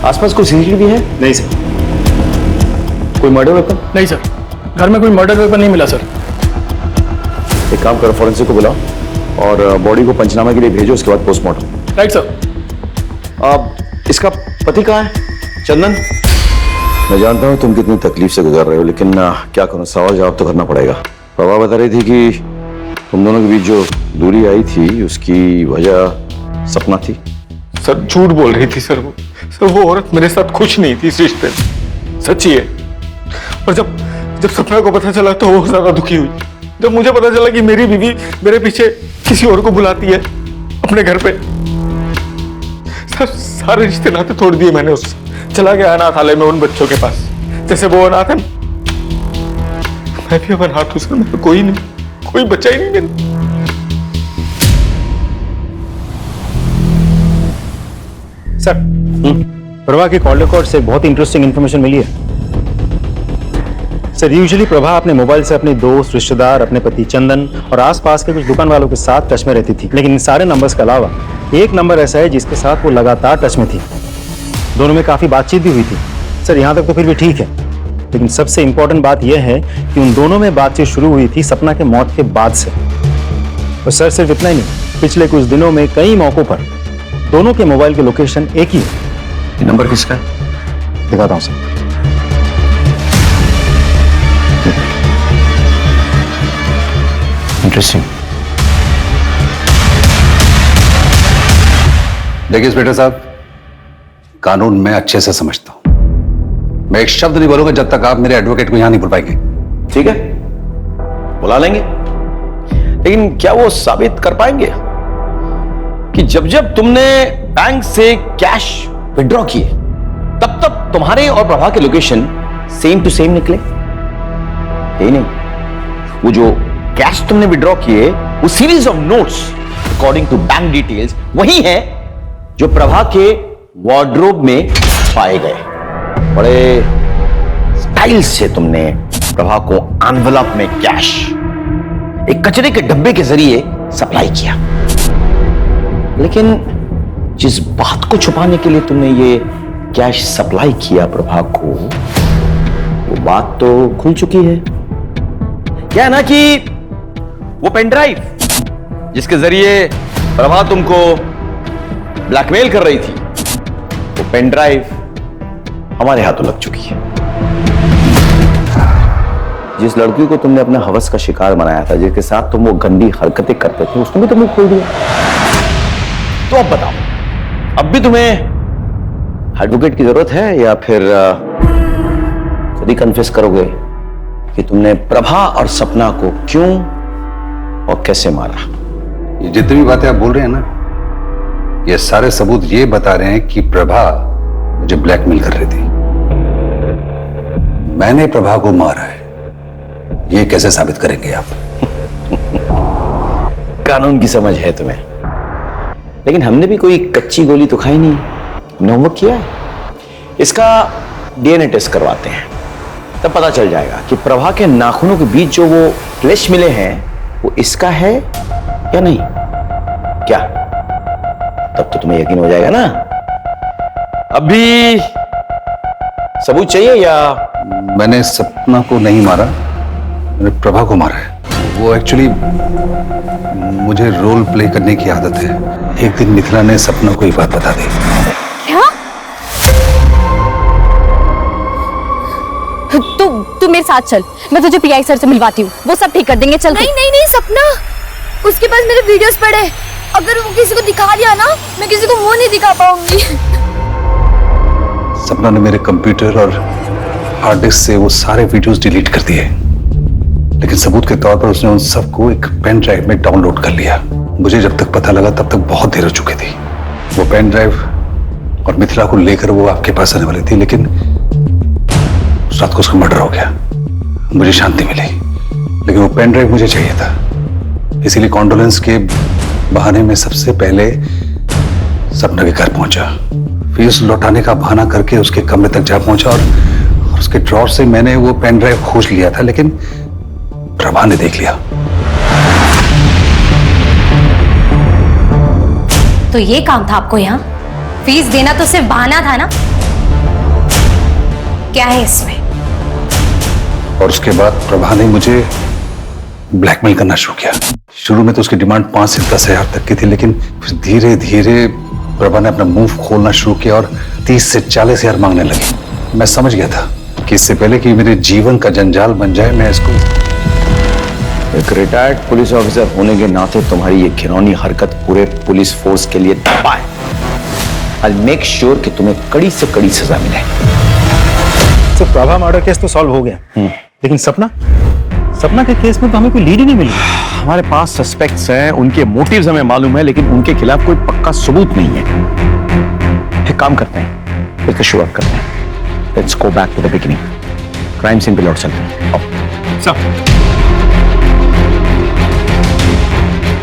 आसपास कोई सीसीटीवी है? नहीं सर। कोई मर्डर वेपन? नहीं सर, घर में कोई मर्डर वेपन नहीं मिला सर। एक काम करो, फॉरेंसिक को बुलाओ और बॉडी को पंचनामा के लिए भेजो, उसके बाद पोस्टमार्टम। Right sir. अब इसका पति कहाँ है? चंदन? मैं जानता हूँ तुम कितनी तकलीफ से गुजर रहे हो, लेकिन क्या करूँ, सवाल जवाब तो करना पड़ेगा। प्रभा बता रही थी कि तुम दोनों के बीच जो दूरी आई थी उसकी वजह सपना थी। सर झूठ बोल रही थी सर। वो औरत मेरे साथ खुश नहीं थी इस रिश्ते में, सच्ची है। और जब सपना को पता चला तो वो ज्यादा दुखी हुई। जब मुझे पता चला कि मेरी बीवी मेरे पीछे किसी और को बुलाती है अपने घर पे, सर सारे रिश्ते नाते तोड़ दिए मैंने उससे। चला गया अनाथालय में उन बच्चों के पास, जैसे वो अनाथ है मैं भी अब अनाथ हूं सर। मेरा कोई नहीं, कोई बच्चा ही नहीं मेरा। सर, प्रभा के कॉल रिकॉर्ड से बहुत इंटरेस्टिंग इंफॉर्मेशन मिली है। सर, यूजुअली प्रभा अपने मोबाइल से अपने दोस्त, रिश्तेदार, अपने पति चंदन और आसपास के कुछ दुकान वालों के साथ टच में रहती थी। लेकिन इन सारे नंबर्स के अलावा एक नंबर ऐसा है जिसके साथ वो लगातार टच में थी। दोनों में काफी बातचीत भी हुई थी। सर, यहाँ तक तो फिर भी ठीक है, लेकिन सबसे इंपॉर्टेंट बात यह है कि उन दोनों में बातचीत शुरू हुई थी सपना के मौत के बाद से। और सर, सिर्फ इतना ही नहीं, पिछले कुछ दिनों में कई मौकों पर दोनों के मोबाइल की लोकेशन एक ही है। नंबर किसका है? दिखाता हूं सर। इंटरेस्टिंग। देखिए इंस्पेक्टर साहब, कानून मैं अच्छे से समझता हूं। मैं एक शब्द नहीं बोलूंगा जब तक आप मेरे एडवोकेट को यहां नहीं बुलवाएंगे। ठीक है, बुला लेंगे, लेकिन क्या वो साबित कर पाएंगे कि जब जब तुमने बैंक से कैश विड्रॉ किए तब तब तुम्हारे और प्रभा के लोकेशन सेम टू सेम निकले? यही नहीं, वो जो कैश तुमने विड्रॉ किए वो series of notes according to bank details वही है जो प्रभा के वार्डरोब में पाए गए। बड़े स्टाइल से तुमने प्रभा को एनवेलप में कैश एक कचरे के डब्बे के जरिए सप्लाई किया, लेकिन जिस बात को छुपाने के लिए तुमने ये कैश सप्लाई किया प्रभा को, वो बात तो खुल चुकी है। क्या है ना कि वो पेन ड्राइव जिसके जरिए प्रभा तुमको ब्लैकमेल कर रही थी, वो पेन ड्राइव हमारे हाथों लग चुकी है। जिस लड़की को तुमने अपने हवस का शिकार बनाया था, जिसके साथ तुम वो गंदी हरकतें करते थे, उसने भी तुमने खोल दिया। तो अब बताओ, अब भी तुम्हें एडवोकेट की जरूरत है या फिर खुद ही कन्फेस करोगे कि तुमने प्रभा और सपना को क्यों और कैसे मारा? ये जितनी भी बातें आप बोल रहे हैं ना, ये सारे सबूत ये बता रहे हैं कि प्रभा मुझे ब्लैकमेल कर रही थी। मैंने प्रभा को मारा है, ये कैसे साबित करेंगे आप? कानून की समझ है तुम्हें, लेकिन हमने भी कोई कच्ची गोली तो खाई नहीं। हमने होमवर्क किया है। इसका डीएनए टेस्ट करवाते हैं, तब पता चल जाएगा कि प्रभा के नाखूनों के बीच जो वो फ्लैश मिले हैं वो इसका है या नहीं। क्या तब तो तुम्हें यकीन हो जाएगा ना? अभी सबूत चाहिए या? मैंने सपना को नहीं मारा, मैंने प्रभा को मारा है। वो एक्चुअली मुझे रोल प्ले करने की आदत है। एक दिन मिथिला ने सपना को एक बात बता दी। क्या? तू मेरे साथ चल, मैं तुझे पीआई सर से मिलवाती हूँ, वो सब ठीक कर देंगे। चल। नहीं नहीं नहीं सपना, उसके पास मेरे वीडियोस पड़े, अगर वो किसी को दिखा दिया ना, मैं किसी को वो नहीं दिखा पाऊंगी। सपना ने मेरे कंप्यूटर और हार्ड डिस्क से वो सारे वीडियोस डिलीट कर दिए, लेकिन सबूत के तौर पर उसने उन सबको एक पेन ड्राइव में डाउनलोड कर लिया। मुझे जब तक पता लगा तब तक बहुत देर हो चुकी थी। वो पेन ड्राइव और मिथिला को लेकर वो आपके पास आने वाली थी, लेकिन उस रात को उसका मर्डर हो गया। मुझे शांति मिली, लेकिन वो पेन ड्राइव मुझे चाहिए था। इसीलिए कॉन्डोलेंस के बहाने में सबसे पहले सपना के घर पहुंचा, फीस लौटाने का बहाना करके उसके कमरे तक जा पहुंचा और उसके ड्रॉर से मैंने वो पेन ड्राइव खोज लिया था, लेकिन प्रभा ने देख लिया। तो ये काम था आपको यहाँ? फीस देना तो सिर्फ बहाना था ना? क्या है इसमें? और उसके बाद प्रभा ने मुझे ब्लैकमेल करना शुरू किया। शुरू में तो उसकी डिमांड 5 से 10,000 तक की थी, लेकिन फिर धीरे धीरे प्रभा ने अपना मुंह खोलना शुरू किया और 30 से 40,000 मांगने लगी। मैं समझ गया था कि इससे पहले कि मेरे जीवन का जंजाल बन जाए, मैं इसको। एक रिटायर्ड पुलिस ऑफिसर होने के नाते तुम्हारी ये घिनौनी हरकत पूरे पुलिस फोर्स के लिए तबाह है। I'll make sure कि तुम्हें कड़ी से कड़ी सजा मिले। तो प्रभा मर्डर केस तो सॉल्व हो गया, लेकिन सपना के केस में तो हमें कोई लीड ही नहीं मिली। हमारे पास सस्पेक्ट्स हैं, उनके मोटिव्स हमें मालूम है, लेकिन उनके खिलाफ कोई पक्का सबूत नहीं है। एक काम करते हैं, इसका शुरुआत करते हैं। Let's go back to the beginning. Crime scene पे लौट चलते हैं।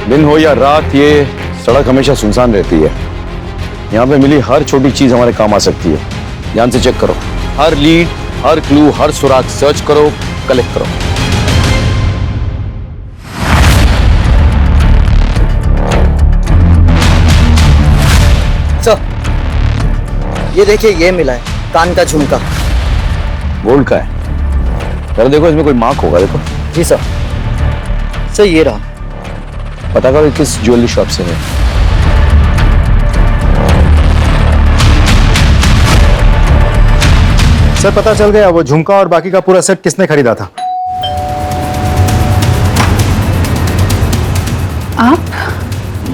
दिन हो या रात, ये सड़क हमेशा सुनसान रहती है। यहाँ पे मिली हर छोटी चीज हमारे काम आ सकती है। ध्यान से चेक करो, हर लीड, हर क्लू, हर सुराग सर्च करो, कलेक्ट करो। सर, ये देखिए, ये मिला है कान का झुमका। गोल्ड का है? जरा देखो, इसमें कोई मार्क होगा, देखो। जी सर। सर ये रहा। पता करो किस ज्वेलरी शॉप से है। सर पता चल गया, वो झुमका और बाकी का पूरा सेट किसने खरीदा था। आप?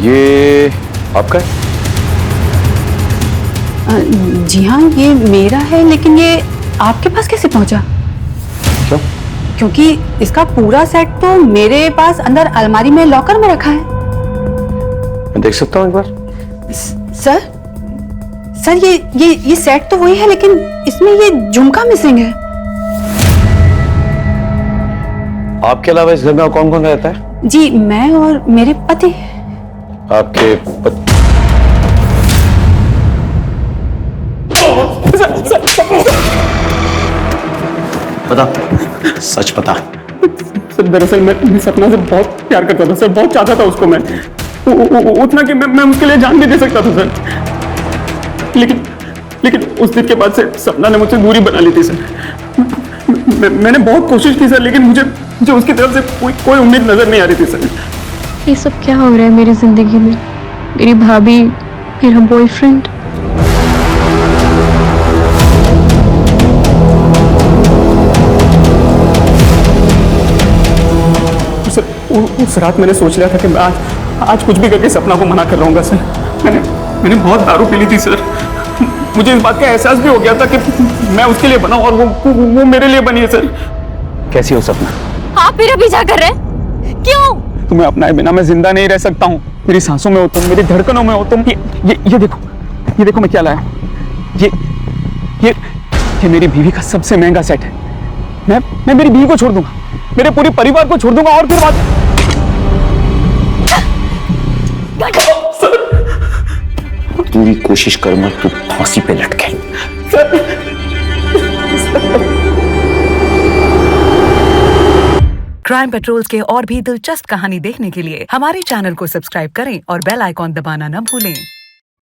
ये आपका है? जी हाँ, ये मेरा है, लेकिन ये आपके पास कैसे पहुंचा? क्यों? क्योंकि इसका पूरा सेट तो मेरे पास अंदर अलमारी में लॉकर में रखा है। मैं देख सकता हूँ एक बार? सर ये सेट तो वही है, लेकिन इसमें ये झुमका मिसिंग है। आपके अलावा इस घर में और कौन कौन रहता है? जी, मैं और मेरे पति। आपके पति? बता, सच बता। सर दरअसल मैं सपना से बहुत प्यार करता था सर, बहुत चाहता था उसको मैं, उतना कि मैं उसके लिए जान भी दे सकता था सर। लेकिन उस दिन के बाद से सपना ने मुझसे दूरी बना ली थी सर। मैंने बहुत कोशिश की सर, लेकिन मुझे उसकी तरफ से कोई उम्मीद नजर नहीं आ रही थी सर। ये सब क्या हो रहा है मेरी जिंदगी में? मेरी भाभी, मेरा बॉयफ्रेंड। सर उस रात मैंने सोच लिया था कि मैं आज कुछ भी करके सपना को मना कर रहूंगा सर। मैंने बहुत दारू पी ली थी सर। मुझे इस बात का एहसास भी हो गया था कि मैं उसके लिए बना और वो मेरे लिए बनी है सर। कैसी हो सपना? आप मेरा पीछा कर रहे हैं? क्यों? तुम्हें अपनाए बिना मैं जिंदा नहीं रह सकता हूँ। मेरी सांसों में हो तुम, मेरी धड़कनों में हो तुम। ये देखो मैं क्या लाया। ये मेरी बीवी का सबसे महंगा सेट है। मैं मेरी बीवी को छोड़ दूंगा, मेरे पूरे परिवार को छोड़ दूंगा, और फिर बात। पूरी कोशिश करूंगा तू फांसी पे लटके। क्राइम पेट्रोल्स के और भी दिलचस्प कहानी देखने के लिए हमारे चैनल को सब्सक्राइब करें और बेल आइकॉन दबाना न भूलें।